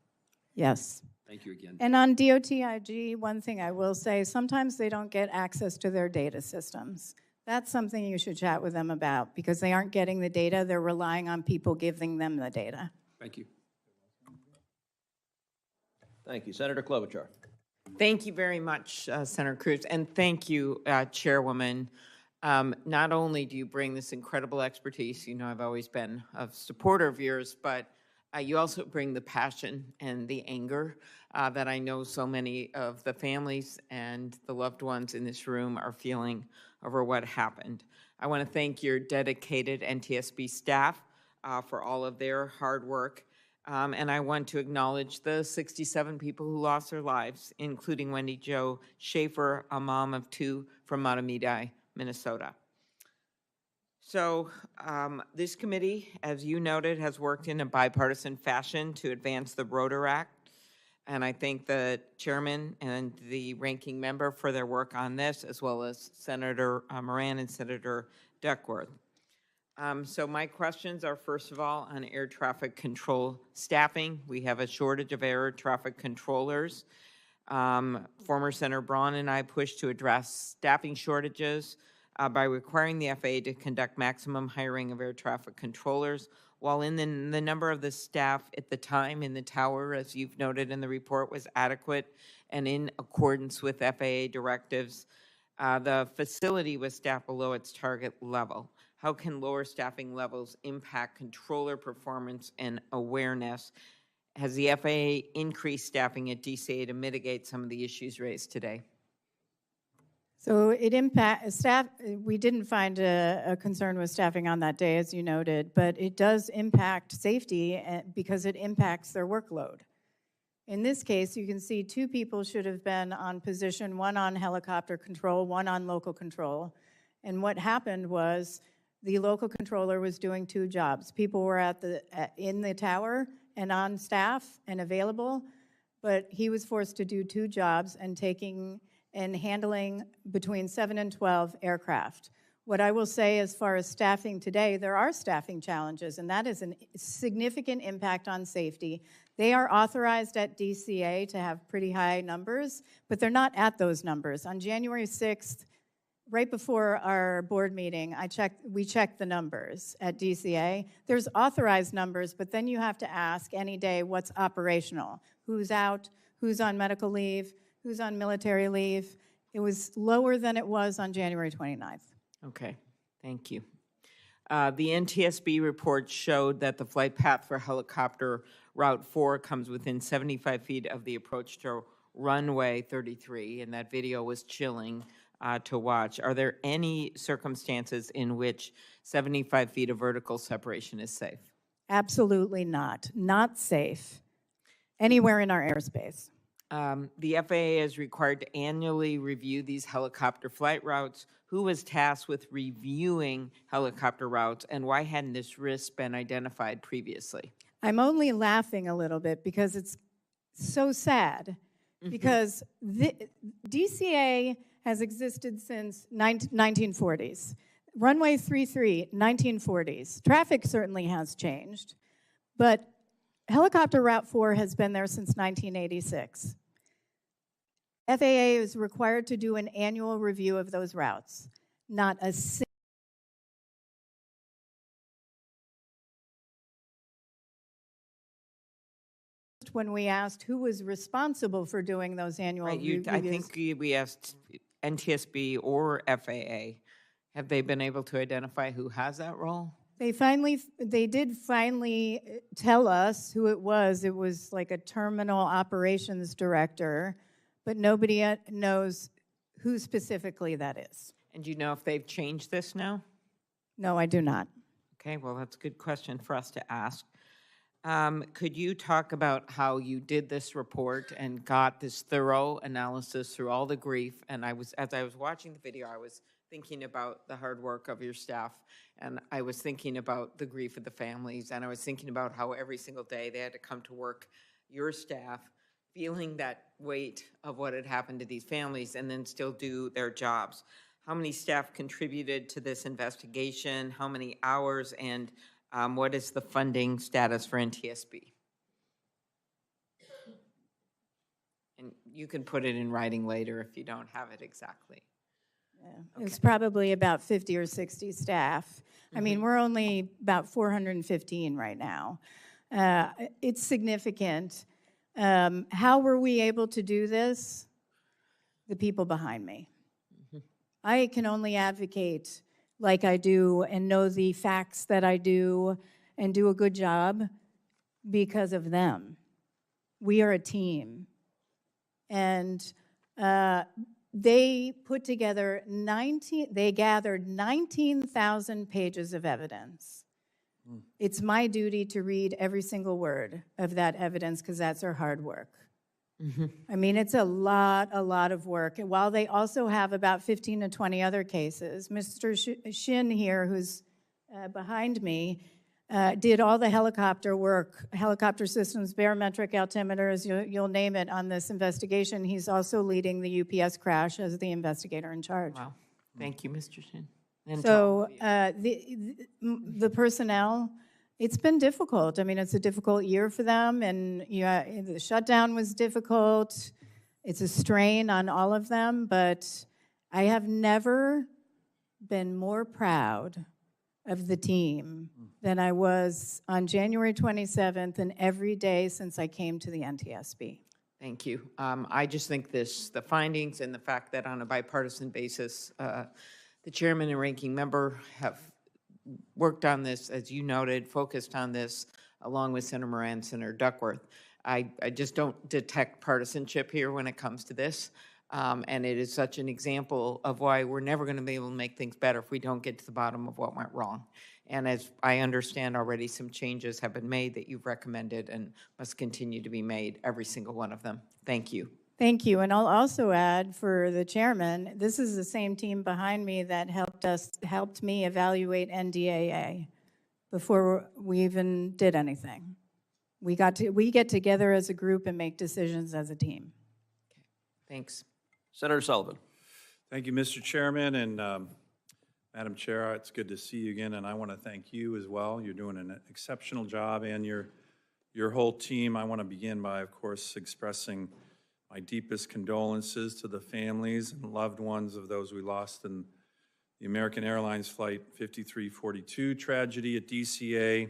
Yes. Thank you again. And on DOTIG, one thing I will say, sometimes they don't get access to their data systems. That's something you should chat with them about, because they aren't getting the data. They're relying on people giving them the data. Thank you. Thank you. Senator Klobuchar. Thank you very much, Senator Cruz, and thank you, Chairwoman. Not only do you bring this incredible expertise, you know I've always been a supporter of yours, but you also bring the passion and the anger that I know so many of the families and the loved ones in this room are feeling over what happened. I want to thank your dedicated NTSB staff for all of their hard work. And I want to acknowledge the 67 people who lost their lives, including Wendy Jo Schaefer, a mom of 2 from Mahtomedi, Minnesota. So this committee, as you noted, has worked in a bipartisan fashion to advance the Rotor Act. And I thank the chairman and the ranking member for their work on this, as well as Senator Moran and Senator Duckworth. So my questions are, first of all, on air traffic control staffing. We have a shortage of air traffic controllers. Former Senator Braun and I pushed to address staffing shortages by requiring the FAA to conduct maximum hiring of air traffic controllers, while the number of the staff at the time in the tower, as you've noted in the report, was adequate and in accordance with FAA directives. The facility was staffed below its target level. How can lower staffing levels impact controller performance and awareness? Has the FAA increased staffing at DCA to mitigate some of the issues raised today? So staff, we didn't find a concern with staffing on that day, as you noted, but it does impact safety because it impacts their workload. In this case, you can see 2 people should have been on position, 1 on helicopter control, 1 on local control. And what happened was the local controller was doing 2 jobs. People were in the tower and on staff and available, but he was forced to do 2 jobs and handling between 7 and 12 aircraft. What I will say as far as staffing today, there are staffing challenges, and that is a significant impact on safety. They are authorized at DCA to have pretty high numbers, but they're not at those numbers. On January 6th, right before our board meeting, we checked the numbers at DCA. There's authorized numbers, but then you have to ask any day what's operational. Who's out, who's on medical leave, who's on military leave. It was lower than it was on January 29th. Okay, thank you. The NTSB report showed that the flight path for helicopter Route 4 comes within 75 feet of the approach to runway 33, and that video was chilling to watch. Are there any circumstances in which 75 feet of vertical separation is safe? Absolutely not. Not safe anywhere in our airspace. The FAA is required to annually review these helicopter flight routes. Who was tasked with reviewing helicopter routes, and why hadn't this risk been identified previously? I'm only laughing a little bit because it's so sad, because DCA has existed since 1940s. Runway 33, 1940s. Traffic certainly has changed, but helicopter Route 4 has been there since 1986. FAA is required to do an annual review of those routes. Not a single when we asked who was responsible for doing those annual reviews. I think we asked NTSB or FAA. Have they been able to identify who has that role? They did finally tell us who it was. It was like a terminal operations director, but nobody knows who specifically that is. And do you know if they've changed this now? No, I do not. Okay, well, that's a good question for us to ask. Could you talk about how you did this report and got this thorough analysis through all the grief? And as I was watching the video, I was thinking about the hard work of your staff, and I was thinking about the grief of the families, and I was thinking about how every single day they had to come to work, your staff, feeling that weight of what had happened to these families and then still do their jobs. How many staff contributed to this investigation? How many hours? And what is the funding status for NTSB? And you can put it in writing later if you don't have it exactly. Yeah. Okay. It's probably about 50 or 60 staff. I mean, we're only about 415 right now. It's significant. How were we able to do this? The people behind me. I can only advocate like I do and know the facts that I do and do a good job because of them. We are a team. And they put together they gathered 19,000 pages of evidence. It's my duty to read every single word of that evidence because that's our hard work. I mean, it's a lot of work. And while they also have about 15 to 20 other cases, Mr. Shin here, who's behind me, did all the helicopter work, helicopter systems, barometric altimeters, you'll name it, on this investigation. He's also leading the UPS crash as the investigator in charge. Wow. Thank you, Mr. Shin. And So Tom, the personnel, it's been difficult. I mean, it's a difficult year for them, and the shutdown was difficult. It's a strain on all of them, but I have never been more proud of the team than I was on January 27th and every day since I came to the NTSB. Thank you. I just think the findings and the fact that on a bipartisan basis, the chairman and ranking member have worked on this, as you noted, focused on this, along with Senator Moran, Senator Duckworth. I just don't detect partisanship here when it comes to this. And it is such an example of why we're never going to be able to make things better if we don't get to the bottom of what went wrong. And as I understand already, some changes have been made that you've recommended and must continue to be made, every single one of them. Thank you. Thank you. And I'll also add for the chairman, this is the same team behind me that helped me evaluate NDAA before we even did anything. We get together as a group and make decisions as a team. Okay. Thanks. Senator Sullivan. Thank you, Mr. Chairman, and Madam Chair, it's good to see you again, and I want to thank you as well. You're doing an exceptional job, and your whole team. I want to begin by, of course, expressing my deepest condolences to the families and loved ones of those we lost in the American Airlines Flight 5342 tragedy at DCA.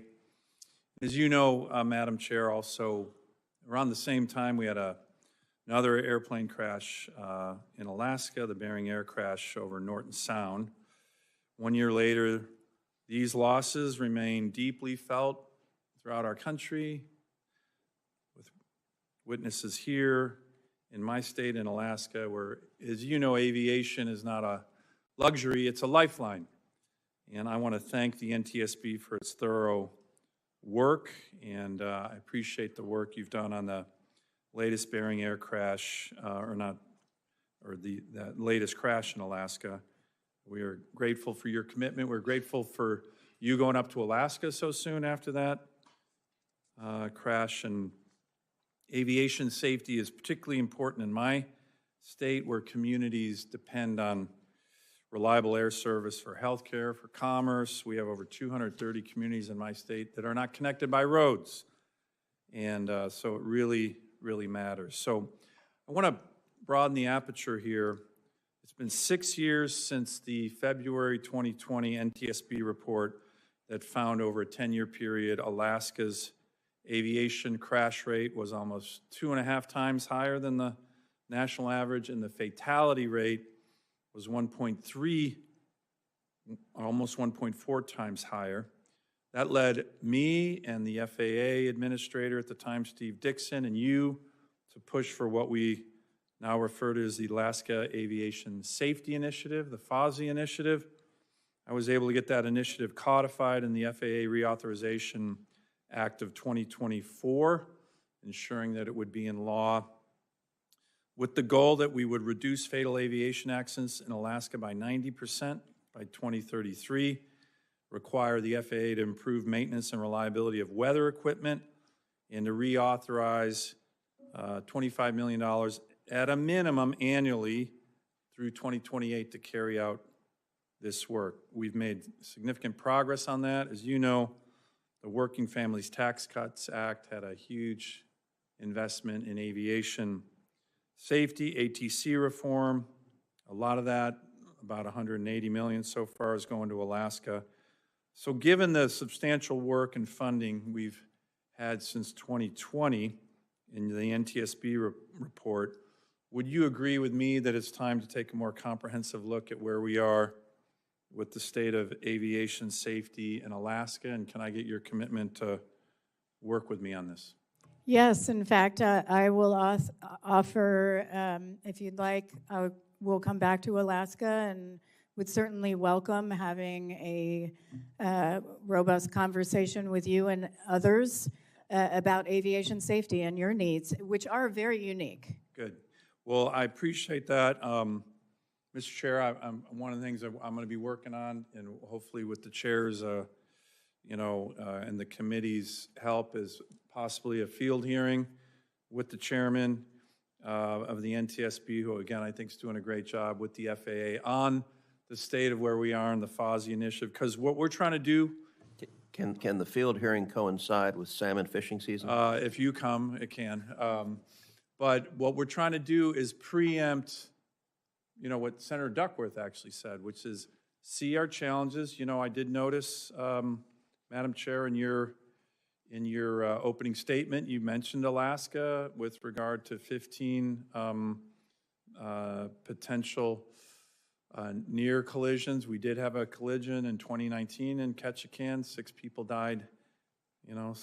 As you know, Madam Chair, also around the same time we had another airplane crash in Alaska, the Bering Air crash over Norton Sound. 1 year later, these losses remain deeply felt throughout our country, with witnesses here in my state in Alaska, where, as you know, aviation is not a luxury, it's a lifeline. And I want to thank the NTSB for its thorough work, and I appreciate the work you've done on the latest Bering Air crash, that latest crash in Alaska. We are grateful for your commitment. We're grateful for you going up to Alaska so soon after that crash. And aviation safety is particularly important in my state, where communities depend on reliable air service for healthcare, for commerce. We have over 230 communities in my state that are not connected by roads. And so it really, really matters. So I want to broaden the aperture here. It's been 6 years since the February 2020 NTSB report that found over a 10-year period Alaska's aviation crash rate was almost 2.5 times higher than the national average, and the fatality rate was 1.3, almost 1.4 times higher. That led me and the FAA administrator at the time, Steve Dixon, and you to push for what we now refer to as the Alaska Aviation Safety Initiative, the FASI initiative. I was able to get that initiative codified in the FAA Reauthorization Act of 2024, ensuring that it would be in law, with the goal that we would reduce fatal aviation accidents in Alaska by 90% by 2033, require the FAA to improve maintenance and reliability of weather equipment, and to reauthorize $25 million at a minimum annually through 2028 to carry out this work. We've made significant progress on that. As you know, the Working Families Tax Cuts Act had a huge investment in aviation safety, ATC reform. A lot of that, about $180 million so far, is going to Alaska. So given the substantial work and funding we've had since 2020 in the NTSB report, would you agree with me that it's time to take a more comprehensive look at where we are with the state of aviation safety in Alaska? And can I get your commitment to work with me on this? Yes, in fact, I will offer, if you'd like, we'll come back to Alaska and would certainly welcome having a robust conversation with you and others about aviation safety and your needs, which are very unique. Good. Well, I appreciate that. Mr. Chair, one of the things I'm going to be working on, and hopefully with the chair's and the committee's help is possibly a field hearing with the chairman of the NTSB, who again, I think is doing a great job with the FAA on the state of where we are in the FOSI initiative. Because what we're trying to do, Can the field hearing coincide with salmon fishing season? if you come, it can. But what we're trying to do is preempt, what Senator Duckworth actually said, which is see our challenges. I did notice, Madam Chair, in your opening statement, you mentioned Alaska with regard to 15 potential near collisions. We did have a collision in 2019 in Ketchikan. 6 people died, in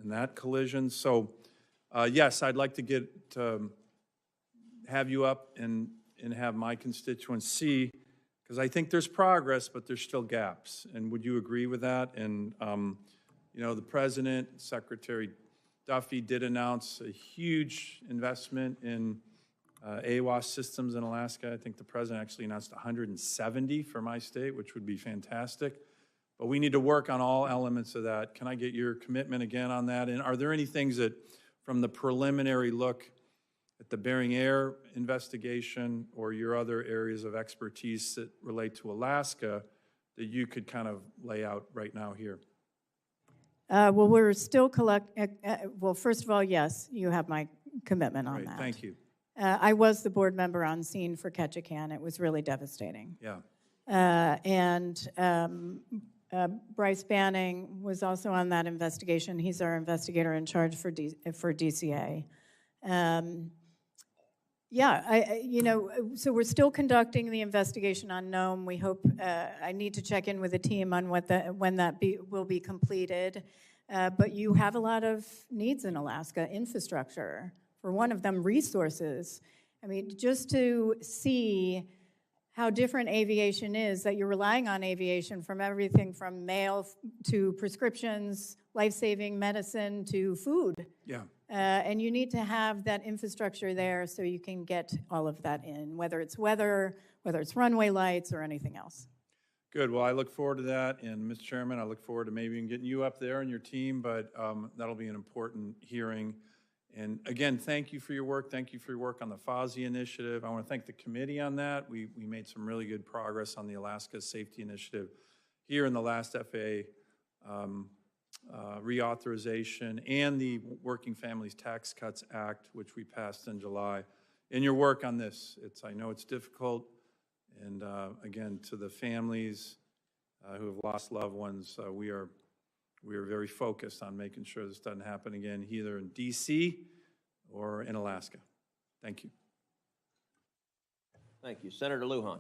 that collision. So, yes, I'd like to have you up and have my constituents see, because I think there's progress, but there's still gaps. And would you agree with that? And, the President, Secretary Duffy did announce a huge investment in AWAS systems in Alaska. I think the President actually announced 170 for my state, which would be fantastic. But we need to work on all elements of that. Can I get your commitment again on that? And are there any things that, from the preliminary look at the Bering Air investigation or your other areas of expertise that relate to Alaska, that you could kind of lay out right now here? Well, we're still well, first of all, yes, you have my commitment on Great, that. thank you. I was the board member on scene for Ketchikan. It was really devastating. Yeah. Bryce Banning was also on that investigation. He's our investigator in charge for DCA. So we're still conducting the investigation on Nome. We hope, I need to check in with the team on when that will be completed. But you have a lot of needs in Alaska, infrastructure. For one of them, resources. I mean, just to see how different aviation is, that you're relying on aviation from everything from mail to prescriptions, life-saving medicine to food. Yeah. And you need to have that infrastructure there so you can get all of that in, whether it's weather, whether it's runway lights, or anything else. Good. Well, I look forward to that. And, Mr. Chairman, I look forward to maybe getting you up there and your team, but that'll be an important hearing. And again, thank you for your work. Thank you for your work on the FOSI initiative. I want to thank the committee on that. We made some really good progress on the Alaska Safety Initiative here in the last FAA reauthorization and the Working Families Tax Cuts Act, which we passed in July. In your work on this, I know it's difficult. And again, to the families who have lost loved ones, we are very focused on making sure this doesn't happen again, either in DC or in Alaska. Thank you. Thank you. Senator Lujan.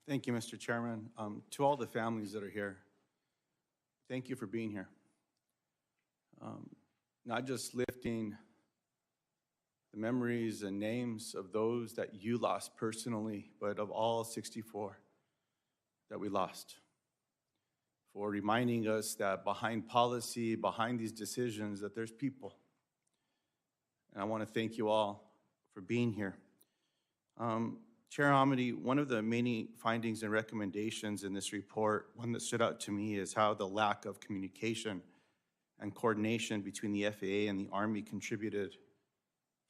Thank you, Mr. Chairman. To all the families that are here, thank you for being here. Not just lifting the memories and names of those that you lost personally, but of all 64 that we lost. For reminding us that behind policy, behind these decisions, that there's people. And I want to thank you all for being here. Chair Amity, one of the many findings and recommendations in this report, one that stood out to me is how the lack of communication and coordination between the FAA and the Army contributed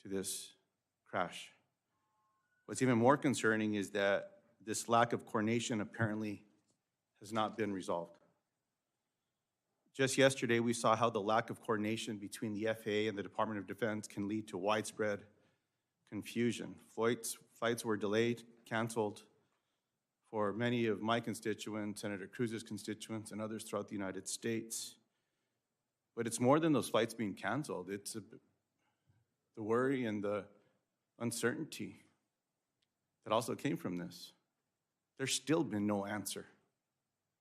to this crash. What's even more concerning is that this lack of coordination apparently has not been resolved. Just yesterday, we saw how the lack of coordination between the FAA and the Department of Defense can lead to widespread confusion. Flights were delayed, canceled for many of my constituents, Senator Cruz's constituents, and others throughout the United States. But it's more than those flights being canceled. It's the worry and the uncertainty that also came from this. There's still been no answer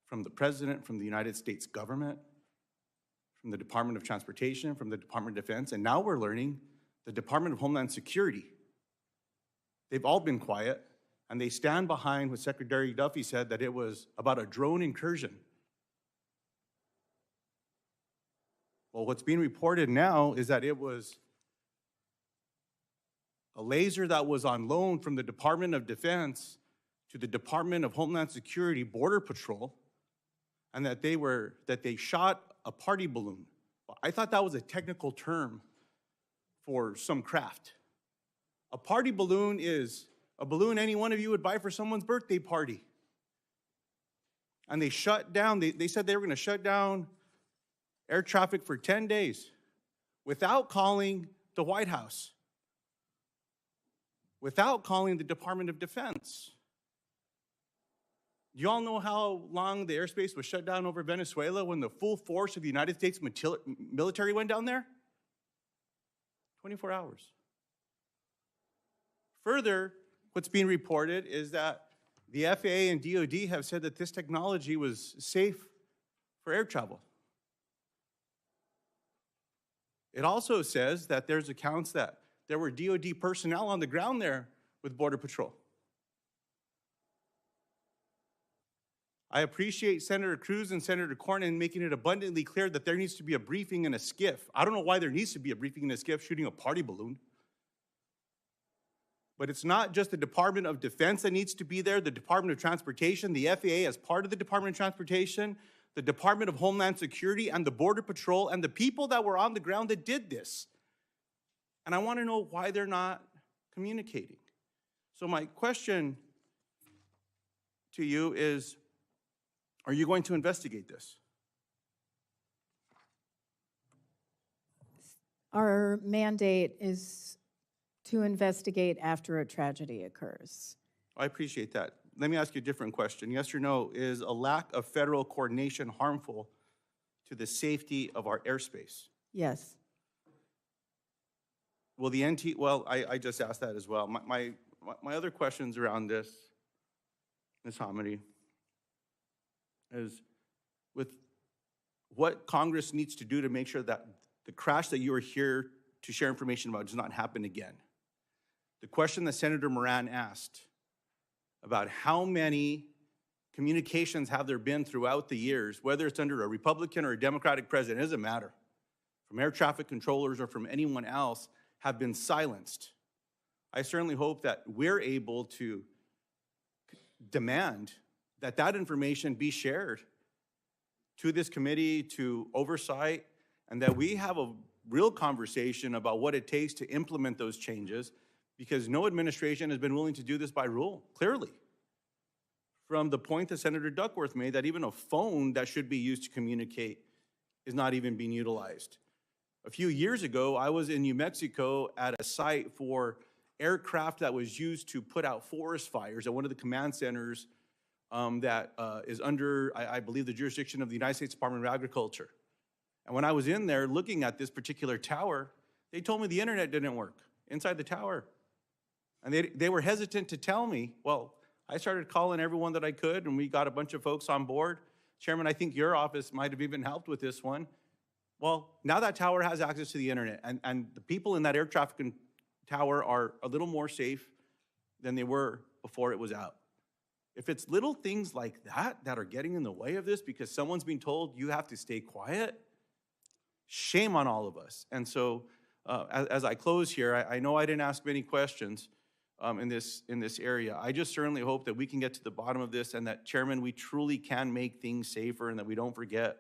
from the President, from the United States government, from the Department of Transportation, from the Department of Defense, and now we're learning the Department of Homeland Security. They've all been quiet, and they stand behind what Secretary Duffy said, that it was about a drone incursion. Well, what's being reported now is that it was a laser that was on loan from the Department of Defense to the Department of Homeland Security Border Patrol, and that they shot a party balloon. I thought that was a technical term for some craft. A party balloon is a balloon any one of you would buy for someone's birthday party. And they shut down, they said they were going to shut down air traffic for 10 days without calling the White House, without calling the Department of Defense. Do you all know how long the airspace was shut down over Venezuela when the full force of the United States military went down there? 24 hours. Further, what's being reported is that the FAA and DoD have said that this technology was safe for air travel. It also says that there's accounts that there were DoD personnel on the ground there with Border Patrol. I appreciate Senator Cruz and Senator Cornyn making it abundantly clear that there needs to be a briefing in a skiff. I don't know why there needs to be a briefing in a skiff shooting a party balloon. But it's not just the Department of Defense that needs to be there, the Department of Transportation, the FAA as part of the Department of Transportation, the Department of Homeland Security, and the Border Patrol, and the people that were on the ground that did this. And I want to know why they're not communicating. So my question to you is, are you going to investigate this? Our mandate is to investigate after a tragedy occurs. I appreciate that. Let me ask you a different question. Yes or no, is a lack of federal coordination harmful to the safety of our airspace? Yes. Well, I just asked that as well. My other questions around this, Ms. Hamady, is with what Congress needs to do to make sure that the crash that you are here to share information about does not happen again. The question that Senator Moran asked about how many communications have there been throughout the years, whether it's under a Republican or a Democratic president, it doesn't matter, from air traffic controllers or from anyone else, have been silenced. I certainly hope that we're able to demand that that information be shared to this committee, to oversight, and that we have a real conversation about what it takes to implement those changes, because no administration has been willing to do this by rule, clearly. From the point that Senator Duckworth made, that even a phone that should be used to communicate is not even being utilized. A few years ago, I was in New Mexico at a site for aircraft that was used to put out forest fires at one of the command centers that is under, I believe, the jurisdiction of the United States Department of Agriculture. And when I was in there looking at this particular tower, they told me the internet didn't work inside the tower. And they were hesitant to tell me. Well, I started calling everyone that I could, and we got a bunch of folks on board. Chairman, I think your office might have even helped with this one. Well, now that tower has access to the internet, and the people in that air traffic tower are a little more safe than they were before it was out. If it's little things like that that are getting in the way of this because someone's being told you have to stay quiet, shame on all of us. And so as I close here, I know I didn't ask many questions in this area. I just certainly hope that we can get to the bottom of this, and that, Chairman, we truly can make things safer, and that we don't forget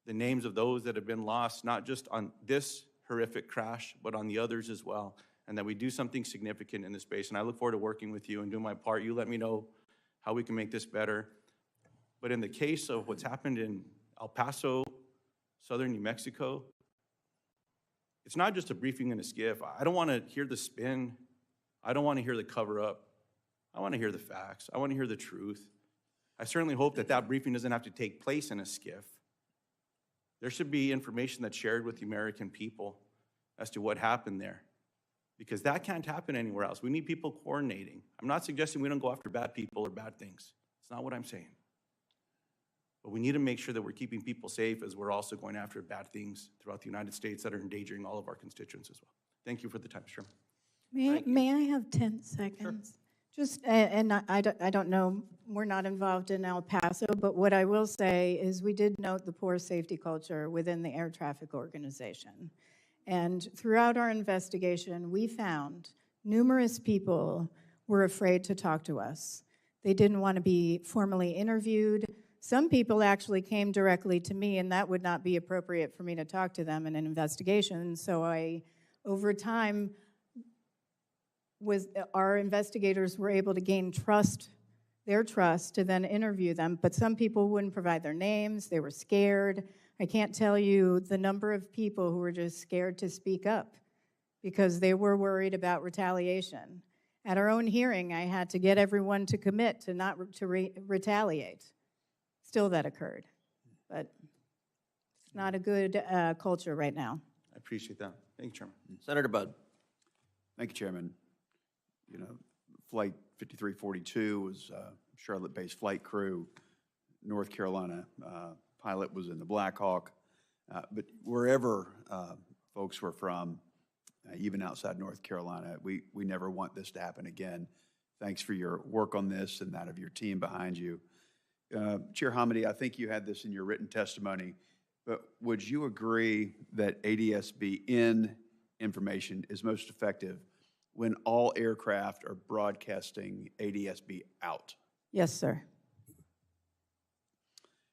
the names of those that have been lost, not just on this horrific crash, but on the others as well, and that we do something significant in this space. And I look forward to working with you and doing my part. You let me know how we can make this better. But in the case of what's happened in El Paso, southern New Mexico, it's not just a briefing in a skiff. I don't want to hear the spin. I don't want to hear the cover-up. I want to hear the facts. I want to hear the truth. I certainly hope that that briefing doesn't have to take place in a skiff. There should be information that's shared with the American people as to what happened there, because that can't happen anywhere else. We need people coordinating. I'm not suggesting we don't go after bad people or bad things. It's not what I'm saying. But we need to make sure that we're keeping people safe as we're also going after bad things throughout the United States that are endangering all of our constituents as well. Thank you for the time, Mr. Chairman. May I have 10 seconds? Sure. Just, and I don't know, we're not involved in El Paso, but what I will say is we did note the poor safety culture within the air traffic organization. And throughout our investigation, we found numerous people were afraid to talk to us. They didn't want to be formally interviewed. some people actually came directly to me, and that would not be appropriate for me to talk to them in an investigation. So over time, our investigators were able to gain their trust to then interview them, but some people wouldn't provide their names. They were scared. I can't tell you the number of people who were just scared to speak up because they were worried about retaliation. At our own hearing, I had to get everyone to commit to not retaliate. Still, that occurred, but it's not a good culture right now. I appreciate that. Thank you, Chairman. Senator Budd. Thank you, Chairman. You know, Flight 5342 was a Charlotte-based flight crew. North Carolina pilot was in the Black Hawk. But wherever folks were from, even outside North Carolina, we never want this to happen again. Thanks for your work on this and that of your team behind you. Chair Hamady, I think you had this in your written testimony, but would you agree that ADSB in information is most effective when all aircraft are broadcasting ADSB out? Yes, sir.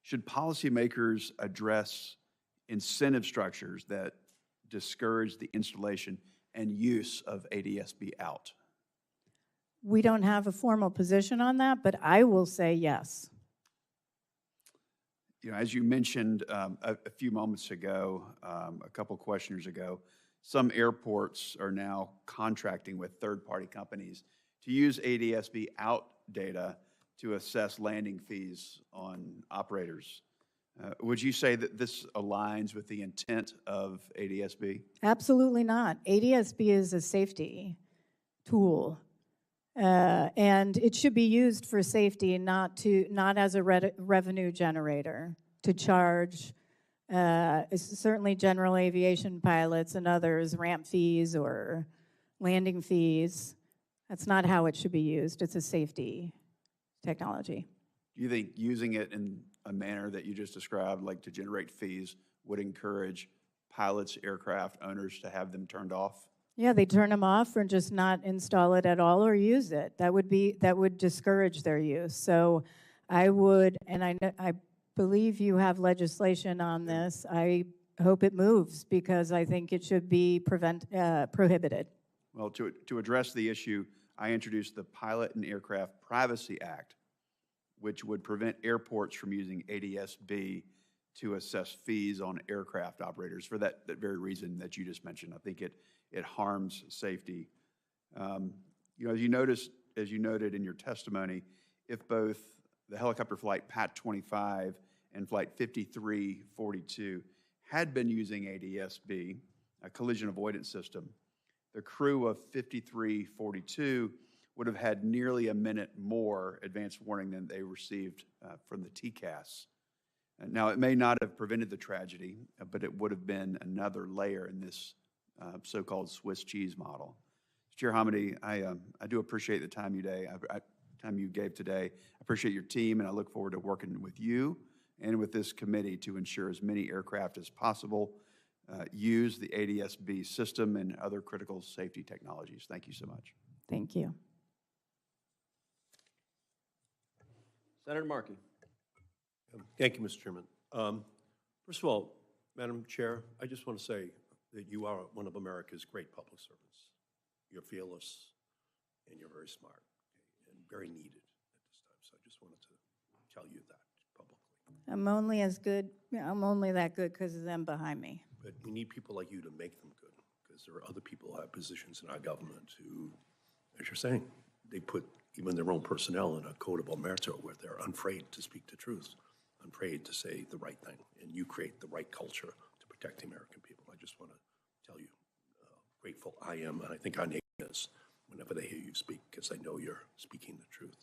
Should policymakers address incentive structures that discourage the installation and use of ADSB out? We don't have a formal position on that, but I will say yes. You know, as you mentioned a few moments ago, a couple questioners ago, some airports are now contracting with third-party companies to use ADSB out data to assess landing fees on operators. Would you say that this aligns with the intent of ADSB? Absolutely not. ADSB is a safety tool, and it should be used for safety, not as a revenue generator to charge certainly general aviation pilots and others ramp fees or landing fees. That's not how it should be used. It's a safety technology. Do you think using it in a manner that you just described, like to generate fees, would encourage pilots, aircraft owners to have them turned off? Yeah, they turn them off or just not install it at all or use it. That would discourage their use. So I would, and I believe you have legislation on this. I hope it moves because I think it should be prohibited. Well, to address the issue, I introduced the Pilot and Aircraft Privacy Act, which would prevent airports from using ADSB to assess fees on aircraft operators for that very reason that you just mentioned. I think it harms safety. You know, as you noted in your testimony, if both the helicopter flight PAT 25 and flight 5342 had been using ADSB, a collision avoidance system, the crew of 5342 would have had nearly a minute more advance warning than they received from the TCAS. Now, it may not have prevented the tragedy, but it would have been another layer in this so-called Swiss cheese model. Chair Hamady, I do appreciate the time you gave today. I appreciate your team, and I look forward to working with you and with this committee to ensure as many aircraft as possible use the ADSB system and other critical safety technologies. Thank you so much. Thank you. Senator Markey. Thank you, Mr. Chairman. First of all, Madam Chair, I just want to say that you are one of America's great public servants. You're fearless, and you're very smart, and very needed at this time. So I just wanted to tell you that publicly. I'm only that good because of them behind me. But we need people like you to make them good, because there are other people who have positions in our government who, as you're saying, they put even their own personnel in a code of omerta where they're unafraid to speak the truth, unafraid to say the right thing, and you create the right culture to protect the American people. I just want to tell you how grateful I am, and I think our nation is, whenever they hear you speak, because they know you're speaking the truth.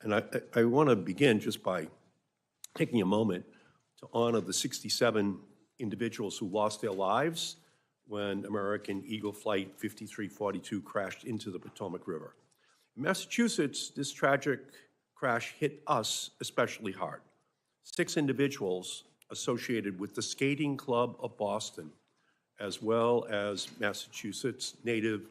And I want to begin just by taking a moment to honor the 67 individuals who lost their lives when American Eagle Flight 5342 crashed into the Potomac River. In Massachusetts, this tragic crash hit us especially hard. 6 individuals associated with the Skating Club of Boston, as well as Massachusetts native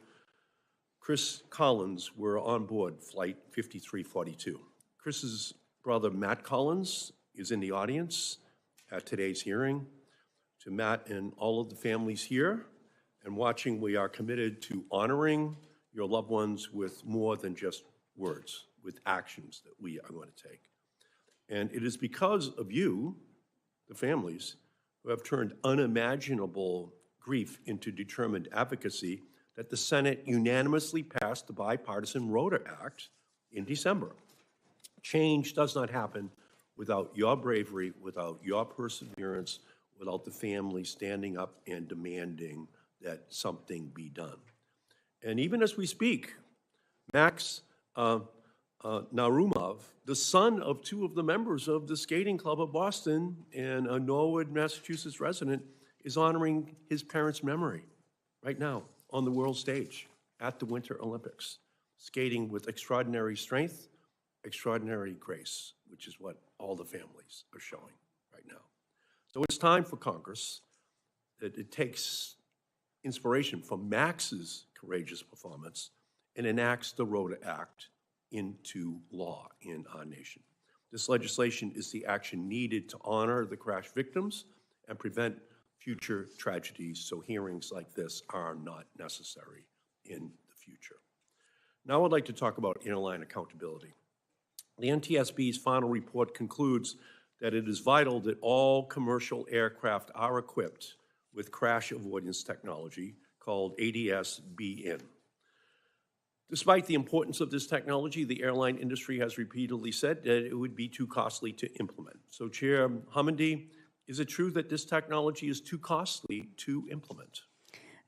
Chris Collins, were on board Flight 5342. Chris's brother, Matt Collins, is in the audience at today's hearing. To Matt and all of the families here and watching, we are committed to honoring your loved ones with more than just words, with actions that we are going to take. And it is because of you, the families, who have turned unimaginable grief into determined advocacy, that the Senate unanimously passed the Bipartisan ROTA Act in December. Change does not happen without your bravery, without your perseverance, without the family standing up and demanding that something be done. And even as we speak, Max Narumov, the son of two of the members of the Skating Club of Boston and a Norwood, Massachusetts resident, is honoring his parents' memory right now on the world stage at the Winter Olympics, skating with extraordinary strength, extraordinary grace, which is what all the families are showing right now. So it's time for Congress that it takes inspiration from Max's courageous performance and enacts the ROTA Act into law in our nation. This legislation is the action needed to honor the crash victims and prevent future tragedies, so hearings like this are not necessary in the future. Now I'd like to talk about airline accountability. The NTSB's final report concludes that it is vital that all commercial aircraft are equipped with crash avoidance technology called ADS-BN. Despite the importance of this technology, the airline industry has repeatedly said that it would be too costly to implement. So, Chair Hamady, is it true that this technology is too costly to implement?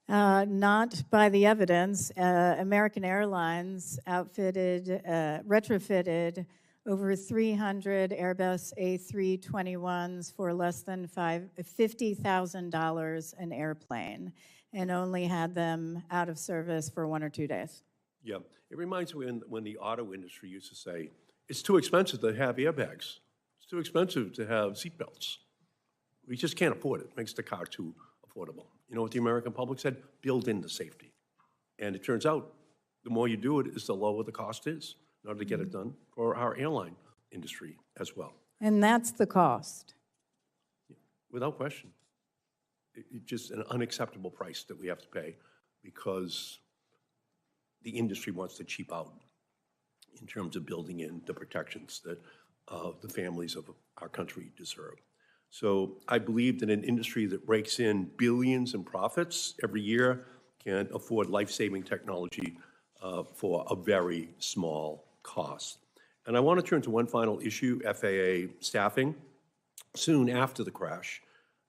Not by the evidence. American Airlines retrofitted over 300 Airbus A321s for less than $50,000 an airplane and only had them out of service for 1 or 2 days. Yeah, it reminds me when the auto industry used to say, it's too expensive to have airbags. It's too expensive to have seatbelts. We just can't afford it. It makes the car too affordable. You know what the American public said? Build in the safety. And it turns out the more you do it, the lower the cost is in order to get it done for our airline industry as well. And that's the cost. Without question. It's just an unacceptable price that we have to pay because the industry wants to cheap out in terms of building in the protections that the families of our country deserve. So I believe that an industry that rakes in billions in profits every year can afford life-saving technology for a very small cost. And I want to turn to one final issue, FAA staffing. Soon after the crash,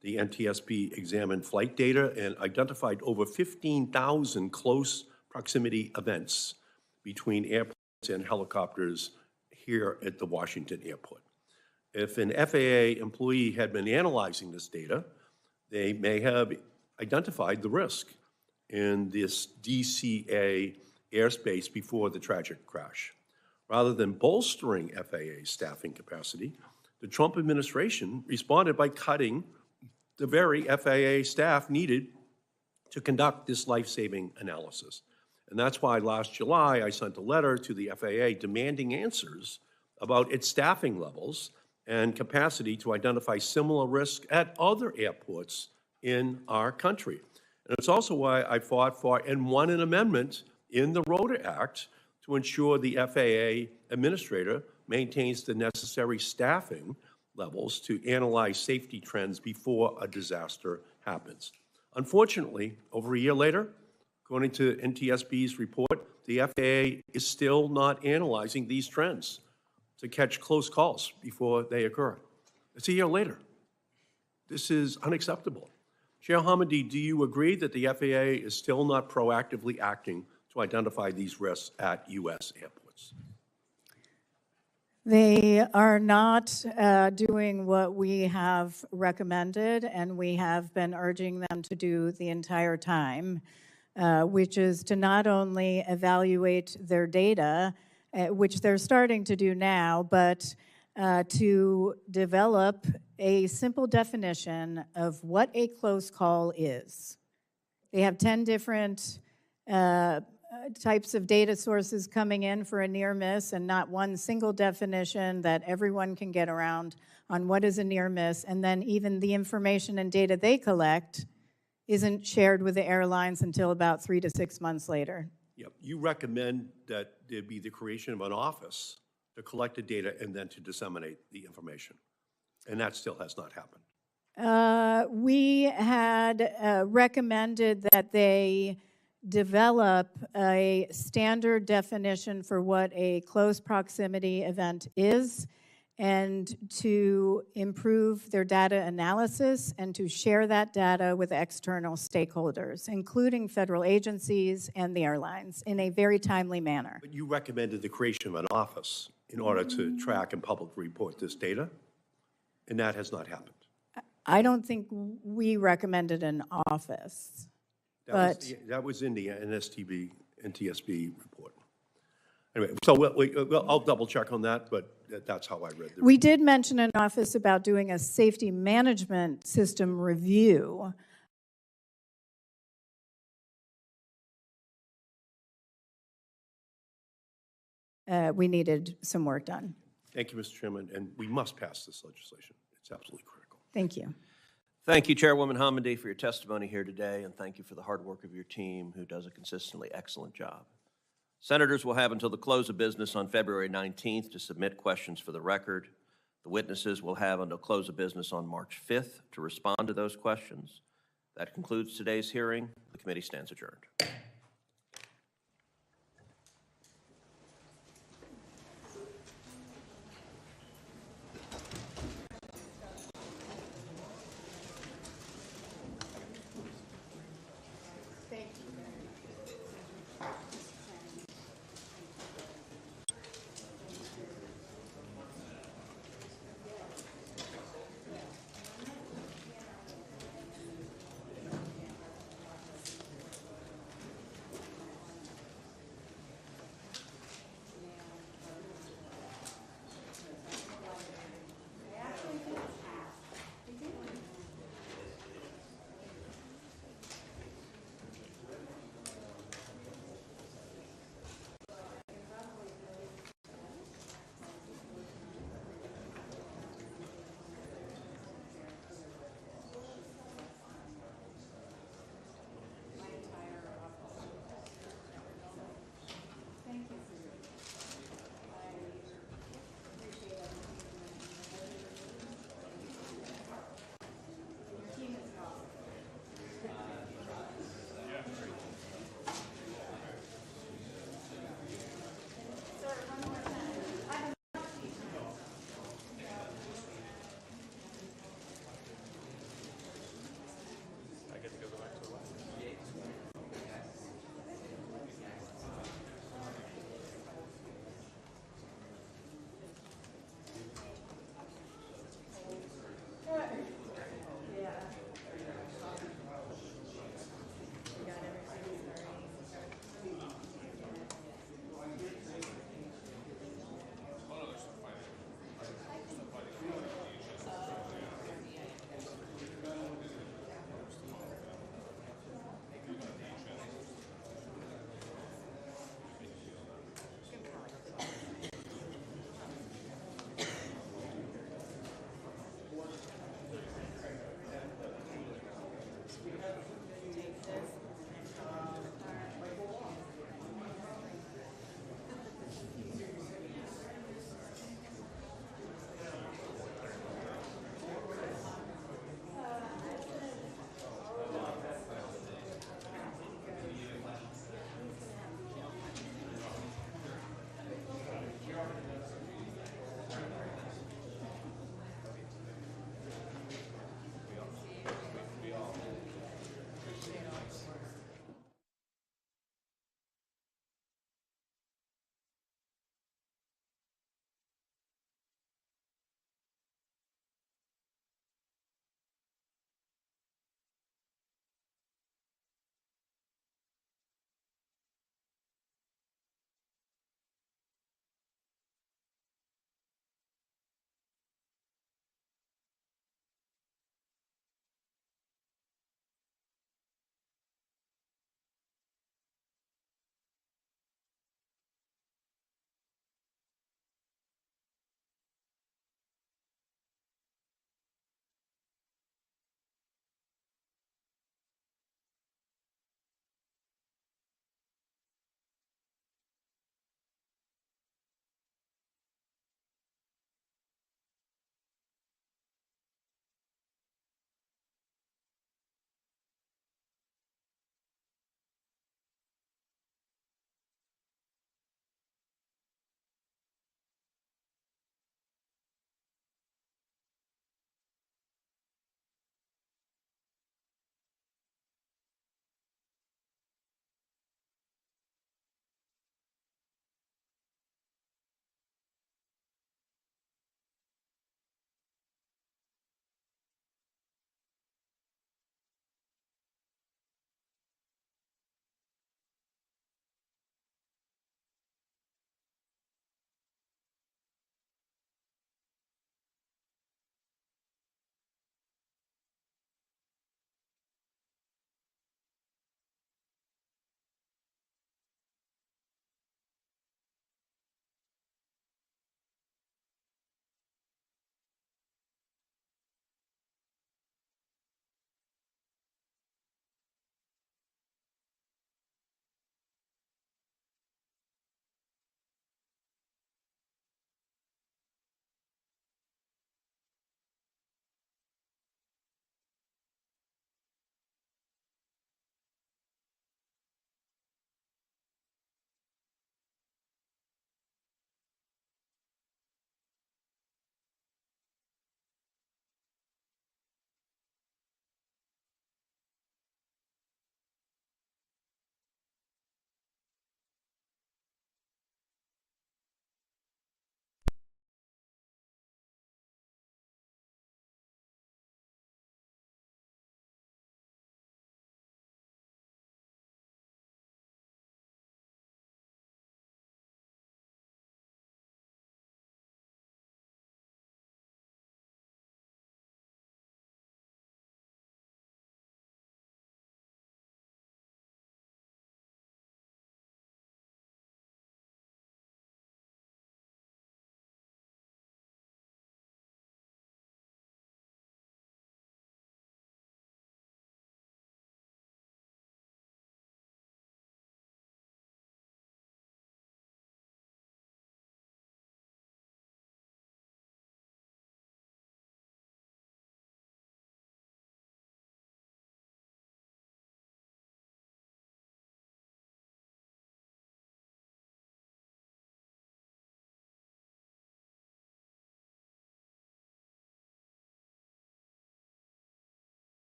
the NTSB examined flight data and identified over 15,000 close proximity events between airplanes and helicopters here at the Washington airport. If an FAA employee had been analyzing this data, they may have identified the risk in this DCA airspace before the tragic crash. Rather than bolstering FAA staffing capacity, the Trump administration responded by cutting the very FAA staff needed to conduct this life-saving analysis. And that's why last July I sent a letter to the FAA demanding answers about its staffing levels and capacity to identify similar risk at other airports in our country. And it's also why I fought for and won an amendment in the ROTA Act to ensure the FAA administrator maintains the necessary staffing levels to analyze safety trends before a disaster happens. Unfortunately, over a year later, according to NTSB's report, the FAA is still not analyzing these trends to catch close calls before they occur. It's a year later. This is unacceptable. Chair Hamady, do you agree that the FAA is still not proactively acting to identify these risks at U.S. airports? They are not doing what we have recommended and we have been urging them to do the entire time, which is to not only evaluate their data, which they're starting to do now, but to develop a simple definition of what a close call is. They have 10 different types of data sources coming in for a near miss and not one single definition that everyone can get around, on what is a near miss, and then even the information and data they collect isn't shared with the airlines until about 3 to 6 months later. Yep. You recommend that there be the creation of an office to collect the data and then to disseminate the information. And that still has not happened. We had recommended that they develop a standard definition for what a close proximity event is, and to improve their data analysis and to share that data with external stakeholders, including federal agencies and the airlines, in a very timely manner. But you recommended the creation of an office in order to track and publicly report this data, and that has not happened. I don't think we recommended an office, but That was in the NTSB report. Anyway, so I'll double check on that, but that's how I read it. we did mention an office about doing a safety management system review. We needed some work done. Thank you, Mr. Chairman, and we must pass this legislation. It's absolutely critical. Thank you. Thank you, Chairwoman Hamady, for your testimony here today, and thank you for the hard work of your team, who does a consistently excellent job. Senators will have until the close of business on February 19th to submit questions for the record. The witnesses will have until close of business on March 5th to respond to those questions. That concludes today's hearing. The committee stands adjourned.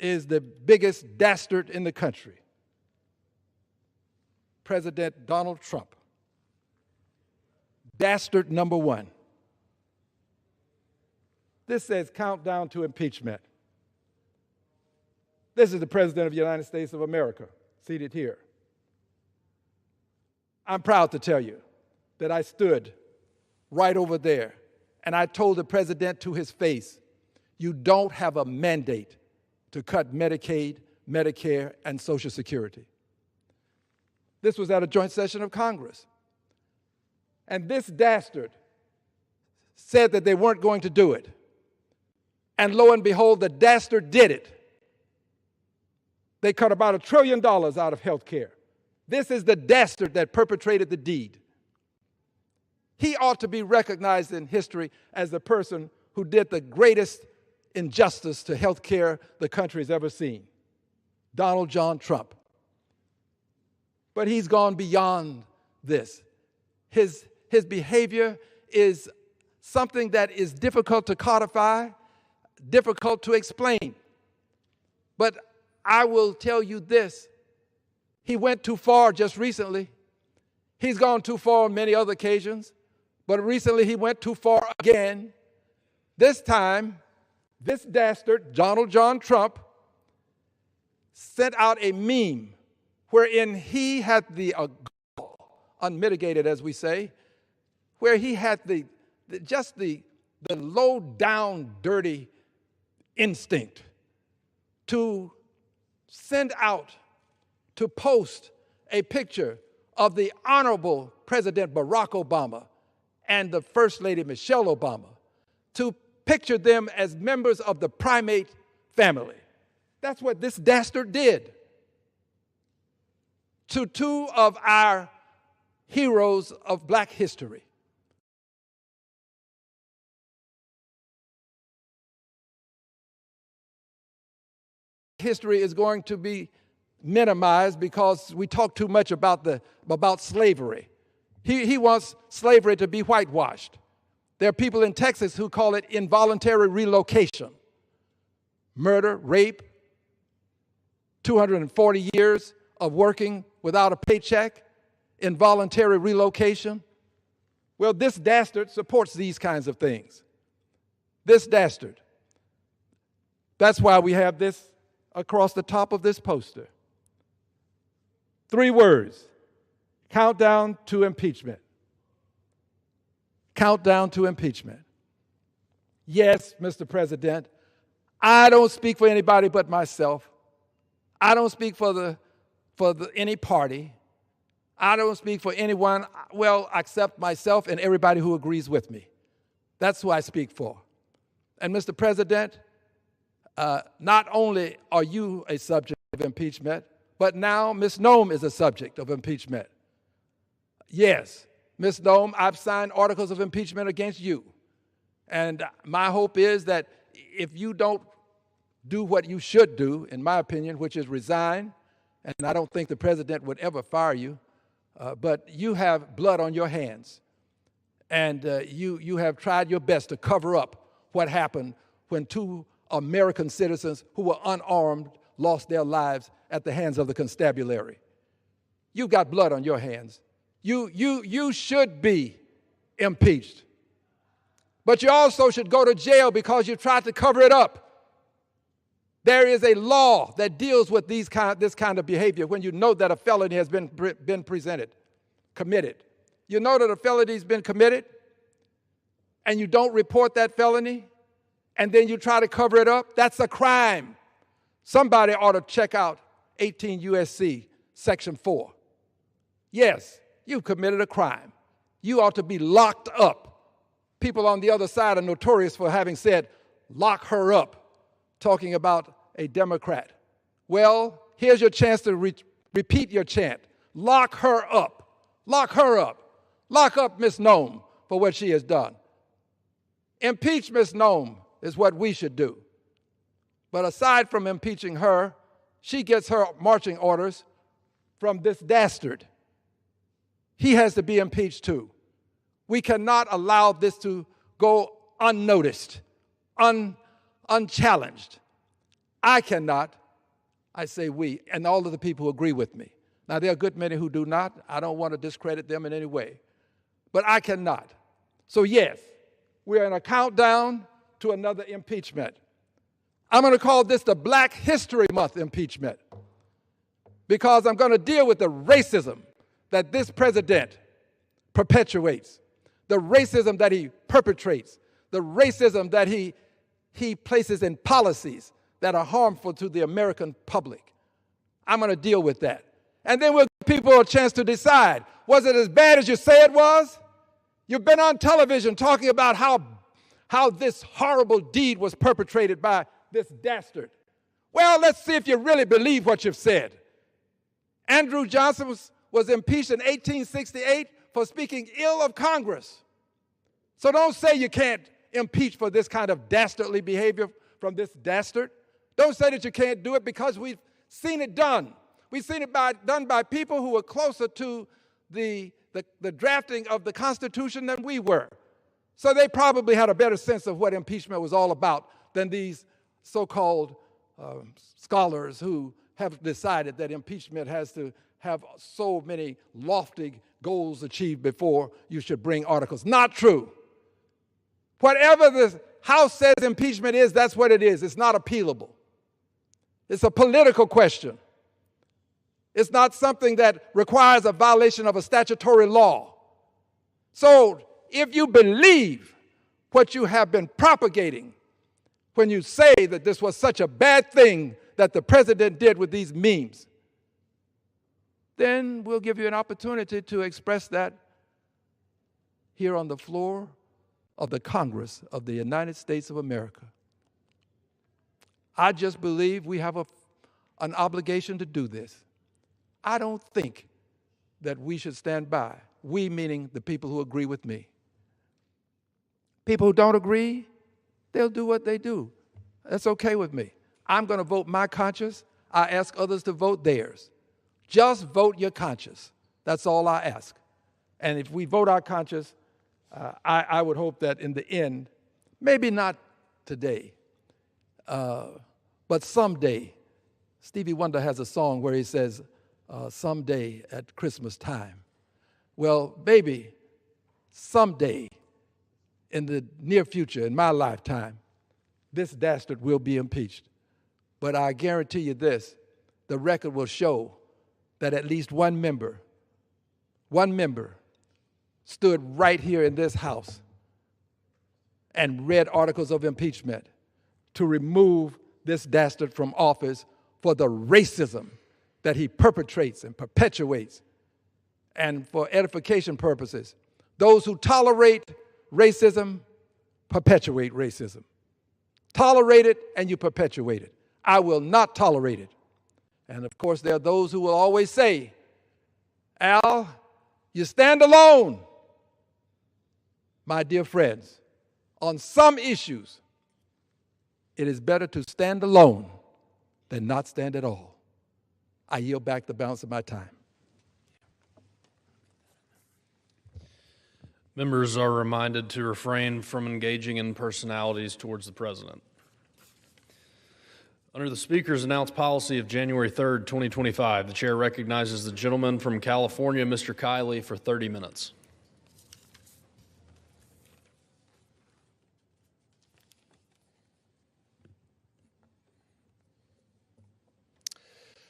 is the biggest dastard in the country, President Donald Trump. Dastard number one. This says countdown to impeachment. This is the President of the United States of America, seated here. I'm proud to tell you that I stood right over there and I told the President to his face, you don't have a mandate to cut Medicaid, Medicare, and Social Security. This was at a joint session of Congress. And this dastard said that they weren't going to do it. And lo and behold, the dastard did it. They cut about $1 trillion out of health care. This is the dastard that perpetrated the deed. He ought to be recognized in history as the person who did the greatest injustice to health care the country has ever seen, Donald John Trump. But he's gone beyond this. His behavior is something that is difficult to codify, difficult to explain. But I will tell you this, he went too far just recently. He's gone too far on many other occasions, but recently he went too far again. This time, this dastard, Donald John Trump, sent out a meme wherein he had the unmitigated, as we say, where he had just the low down, dirty instinct to send out, to post a picture of the Honorable President Barack Obama and the First Lady Michelle Obama, to picture them as members of the primate family. That's what this dastard did to two of our heroes of black history. History is going to be minimized because we talk too much about slavery. He wants slavery to be whitewashed. There are people in Texas who call it involuntary relocation. Murder, rape, 240 years of working without a paycheck, involuntary relocation. Well, this dastard supports these kinds of things. This dastard. That's why we have this across the top of this poster. 3 words, countdown to impeachment. Countdown to impeachment. Yes, Mr. President, I don't speak for anybody but myself. I don't speak for any party. I don't speak for anyone, well, except myself and everybody who agrees with me. That's who I speak for. And Mr. President, not only are you a subject of impeachment, but now Ms. Noem is a subject of impeachment. Yes, Ms. Noem, I've signed articles of impeachment against you. And my hope is that if you don't do what you should do, in my opinion, which is resign, and I don't think the president would ever fire you, but you have blood on your hands. And you have tried your best to cover up what happened when 2 American citizens who were unarmed lost their lives at the hands of the constabulary. You've got blood on your hands. You should be impeached. But you also should go to jail because you tried to cover it up. There is a law that deals with this kind of behavior when you know that a felony has been committed. You know that a felony has been committed, and you don't report that felony, and then you try to cover it up. That's a crime. Somebody ought to check out 18 U.S.C. Section 4. Yes, you've committed a crime. You ought to be locked up. People on the other side are notorious for having said, lock her up, talking about a Democrat. Well, here's your chance to repeat your chant. Lock her up. Lock her up. Lock up Ms. Noem for what she has done. Impeach Ms. Noem is what we should do. But aside from impeaching her, she gets her marching orders from this dastard. He has to be impeached too. We cannot allow this to go unnoticed, unchallenged. I cannot, I say we, and all of the people who agree with me. Now, there are a good many who do not. I don't want to discredit them in any way. But I cannot. So yes, we are in a countdown to another impeachment. I'm going to call this the Black History Month impeachment because I'm going to deal with the racism that this president perpetuates, the racism that he perpetrates, the racism that he places in policies that are harmful to the American public. I'm going to deal with that. And then we'll give people a chance to decide, was it as bad as you say it was? You've been on television talking about how this horrible deed was perpetrated by this dastard. Well, let's see if you really believe what you've said. Andrew Johnson was impeached in 1868 for speaking ill of Congress. So don't say you can't impeach for this kind of dastardly behavior from this dastard. Don't say that you can't do it because we've seen it done. We've seen it done by people who were closer to the drafting of the Constitution than we were. So they probably had a better sense of what impeachment was all about than these so-called scholars who have decided that impeachment has to have so many lofty goals achieved before you should bring articles. Not true. Whatever the House says impeachment is, that's what it is. It's not appealable. It's a political question. It's not something that requires a violation of a statutory law. So if you believe what you have been propagating when you say that this was such a bad thing that the president did with these memes, then we'll give you an opportunity to express that here on the floor of the Congress of the United States of America. I just believe we have an obligation to do this. I don't think that we should stand by, we meaning the people who agree with me. People who don't agree, they'll do what they do. That's okay with me. I'm going to vote my conscience. I ask others to vote theirs. Just vote your conscience. That's all I ask. And if we vote our conscience, I would hope that in the end, maybe not today, but someday. Stevie Wonder has a song where he says, someday at Christmas time. Well, maybe someday in the near future, in my lifetime, this dastard will be impeached. But I guarantee you this, the record will show that at least one member stood right here in this House and read articles of impeachment to remove this dastard from office for the racism that he perpetrates and perpetuates. And for edification purposes, those who tolerate racism perpetuate racism. Tolerate it and you perpetuate it. I will not tolerate it. And of course, there are those who will always say, Al, you stand alone. My dear friends, on some issues, it is better to stand alone than not stand at all. I yield back the balance of my time. Members are reminded to refrain from engaging in personalities towards the president. Under the Speaker's announced policy of January 3rd, 2025, the chair recognizes the gentleman from California, Mr. Kiley, for 30 minutes.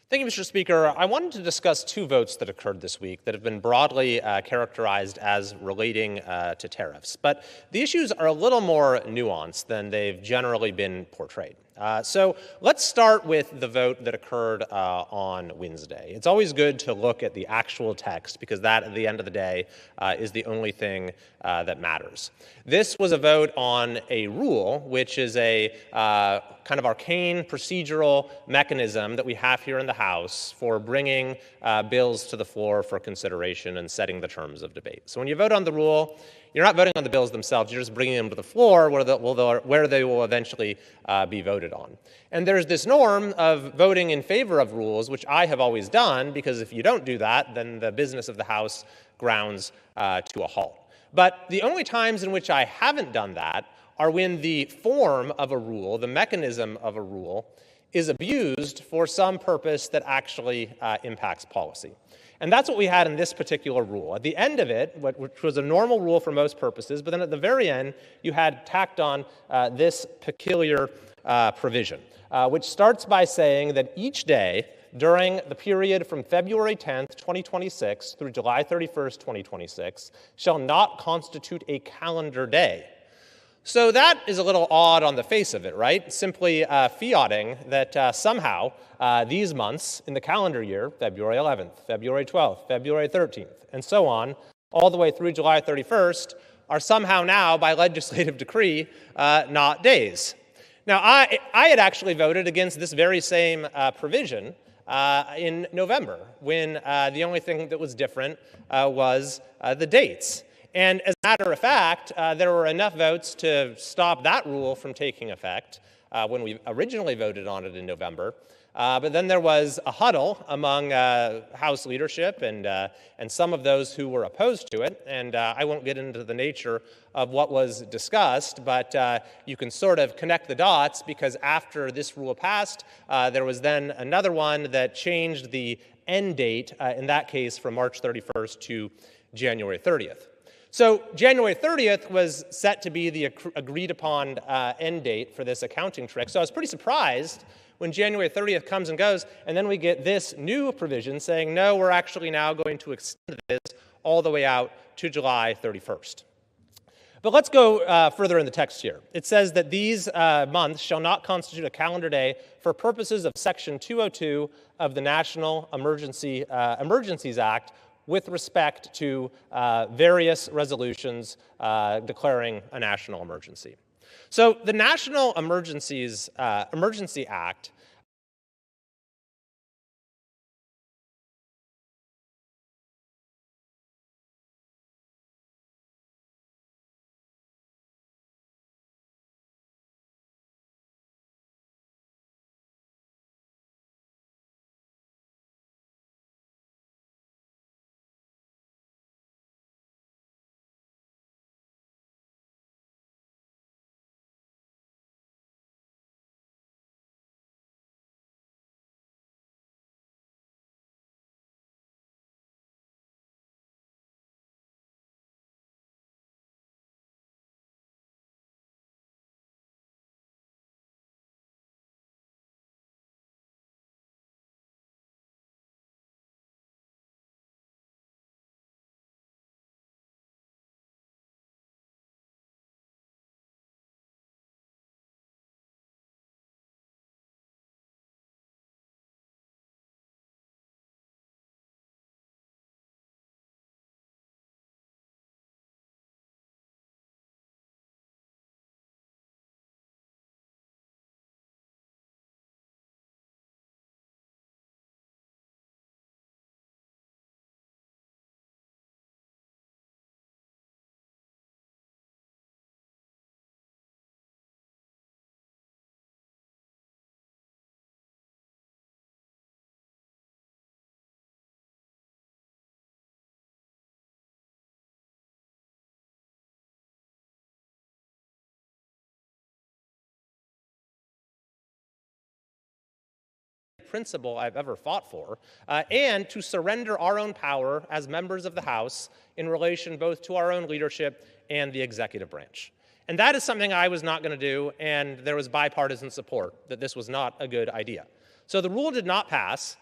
Thank you, Mr. Speaker. I wanted to discuss two votes that occurred this week that have been broadly characterized as relating to tariffs. But the issues are a little more nuanced than they've generally been portrayed. So let's start with the vote that occurred on Wednesday. It's always good to look at the actual text because that, at the end of the day, is the only thing that matters. This was a vote on a rule, which is a kind of arcane procedural mechanism that we have here in the House for bringing bills to the floor for consideration and setting the terms of debate. So when you vote on the rule, you're not voting on the bills themselves, you're just bringing them to the floor where they will eventually be voted on. And there's this norm of voting in favor of rules, which I have always done, because if you don't do that, then the business of the House grounds to a halt. But the only times in which I haven't done that are when the form of a rule, the mechanism of a rule, is abused for some purpose that actually impacts policy. And that's what we had in this particular rule. At the end of it, which was a normal rule for most purposes, but then at the very end, you had tacked on this peculiar provision, which starts by saying that each day during the period from February 10th, 2026 through July 31st, 2026, shall not constitute a calendar day. So that is a little odd on the face of it, right? Simply fiating that somehow these months in the calendar year, February 11th, February 12th, February 13th, and so on, all the way through July 31st, are somehow now, by legislative decree, not days. Now, I had actually voted against this very same provision in November, when the only thing that was different was the dates. And as a matter of fact, there were enough votes to stop that rule from taking effect when we originally voted on it in November. But then there was a huddle among House leadership and some of those who were opposed to it. And I won't get into the nature of what was discussed, but you can sort of connect the dots, because after this rule passed, there was then another one that changed the end date, in that case from March 31st to January 30th. So January 30th was set to be the agreed upon end date for this accounting trick. So I was pretty surprised when January 30th comes and goes, and then we get this new provision saying, no, we're actually now going to extend this all the way out to July 31st. But let's go further in the text here. It says that these months shall not constitute a calendar day for purposes of Section 202 of the National Emergencies Act, with respect to various resolutions declaring a national emergency. So the National Emergency Act principle I've ever fought for, and to surrender our own power as members of the House in relation both to our own leadership and the executive branch. And that is something I was not going to do, and there was bipartisan support that this was not a good idea. So the rule did not pass,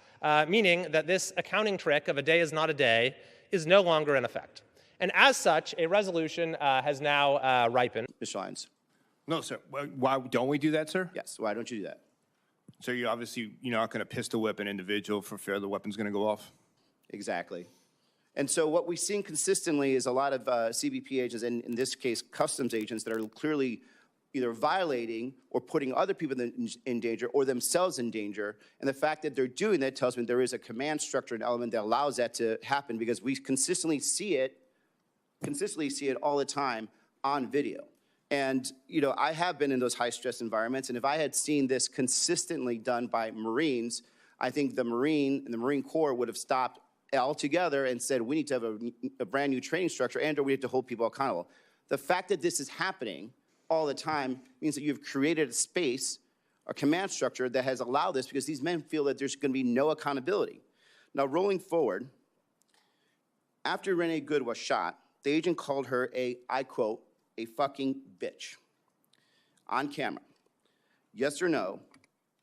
meaning that this accounting trick of a day is not a day is no longer in effect. And as such, a resolution has now ripened. Ms. Lyons. No, sir. Why don't we do that, sir? Yes, why don't you do that? So you're obviously, you're not going to pistol whip an individual for fear the weapon's going to go off? Exactly. And so what we've seen consistently is a lot of CBP agents, and in this case, customs agents, that are clearly either violating or putting other people in danger or themselves in danger. And the fact that they're doing that tells me there is a command structure and element that allows that to happen, because we consistently see it all the time on video. And, you know, I have been in those high-stress environments, and if I had seen this consistently done by Marines, I think the Marine Corps would have stopped altogether and said, we need to have a brand new training structure, and or we have to hold people accountable. The fact that this is happening all the time means that you've created a space a command structure that has allowed this because these men feel that there's going to be no accountability. Now, rolling forward, after Renee Good was shot, the agent called her I quote, a fucking bitch on camera. Yes or no?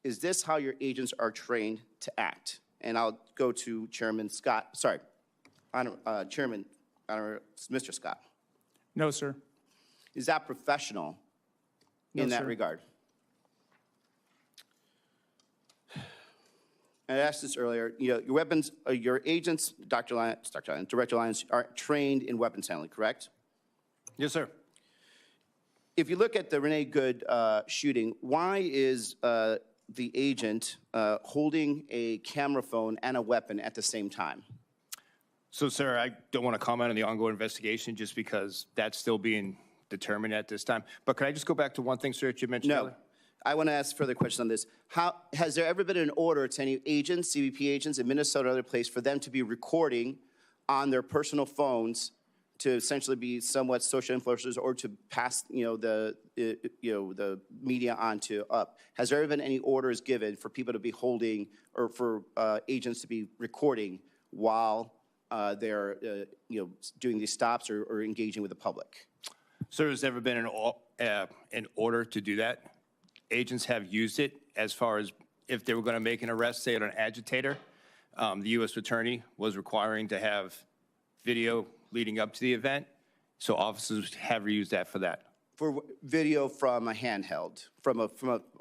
Is this how your agents are trained to act? And I'll go to Chairman Scott, sorry, Chairman, Mr. Scott. No, sir. Is that professional in that regard? I asked this earlier, your weapons, your agents, Director Lyons, are trained in weapons handling, correct? Yes, sir. If you look at the Renee Good shooting, why is the agent holding a camera phone and a weapon at the same time? So, sir, I don't want to comment on the ongoing investigation just because that's still being determined at this time. But could I just go back to one thing, sir, that you mentioned earlier? I want to ask further questions on this. Has there ever been an order to any agents, CBP agents in Minnesota or other place, for them to be recording on their personal phones to essentially be somewhat social influencers or to pass, the media on to up? Has there ever been any orders given for people to be holding or for agents to be recording while they're, doing these stops or engaging with the public? Sir, there's never been an order to do that. Agents have used it as far as if they were going to make an arrest, say, on an agitator. The U.S. Attorney was requiring to have video leading up to the event, so officers have used that for that. For video from a handheld, from a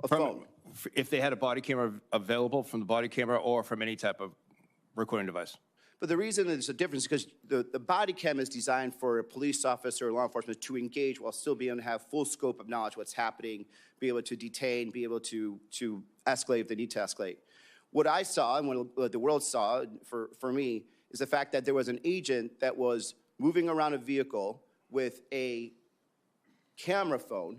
phone? If they had a body camera available, from the body camera or from any type of recording device. But the reason there's a difference is because the body cam is designed for a police officer or law enforcement to engage while still being able to have full scope of knowledge what's happening, be able to detain, be able to escalate if they need to escalate. What I saw and what the world saw for me is the fact that there was an agent that was moving around a vehicle with a camera phone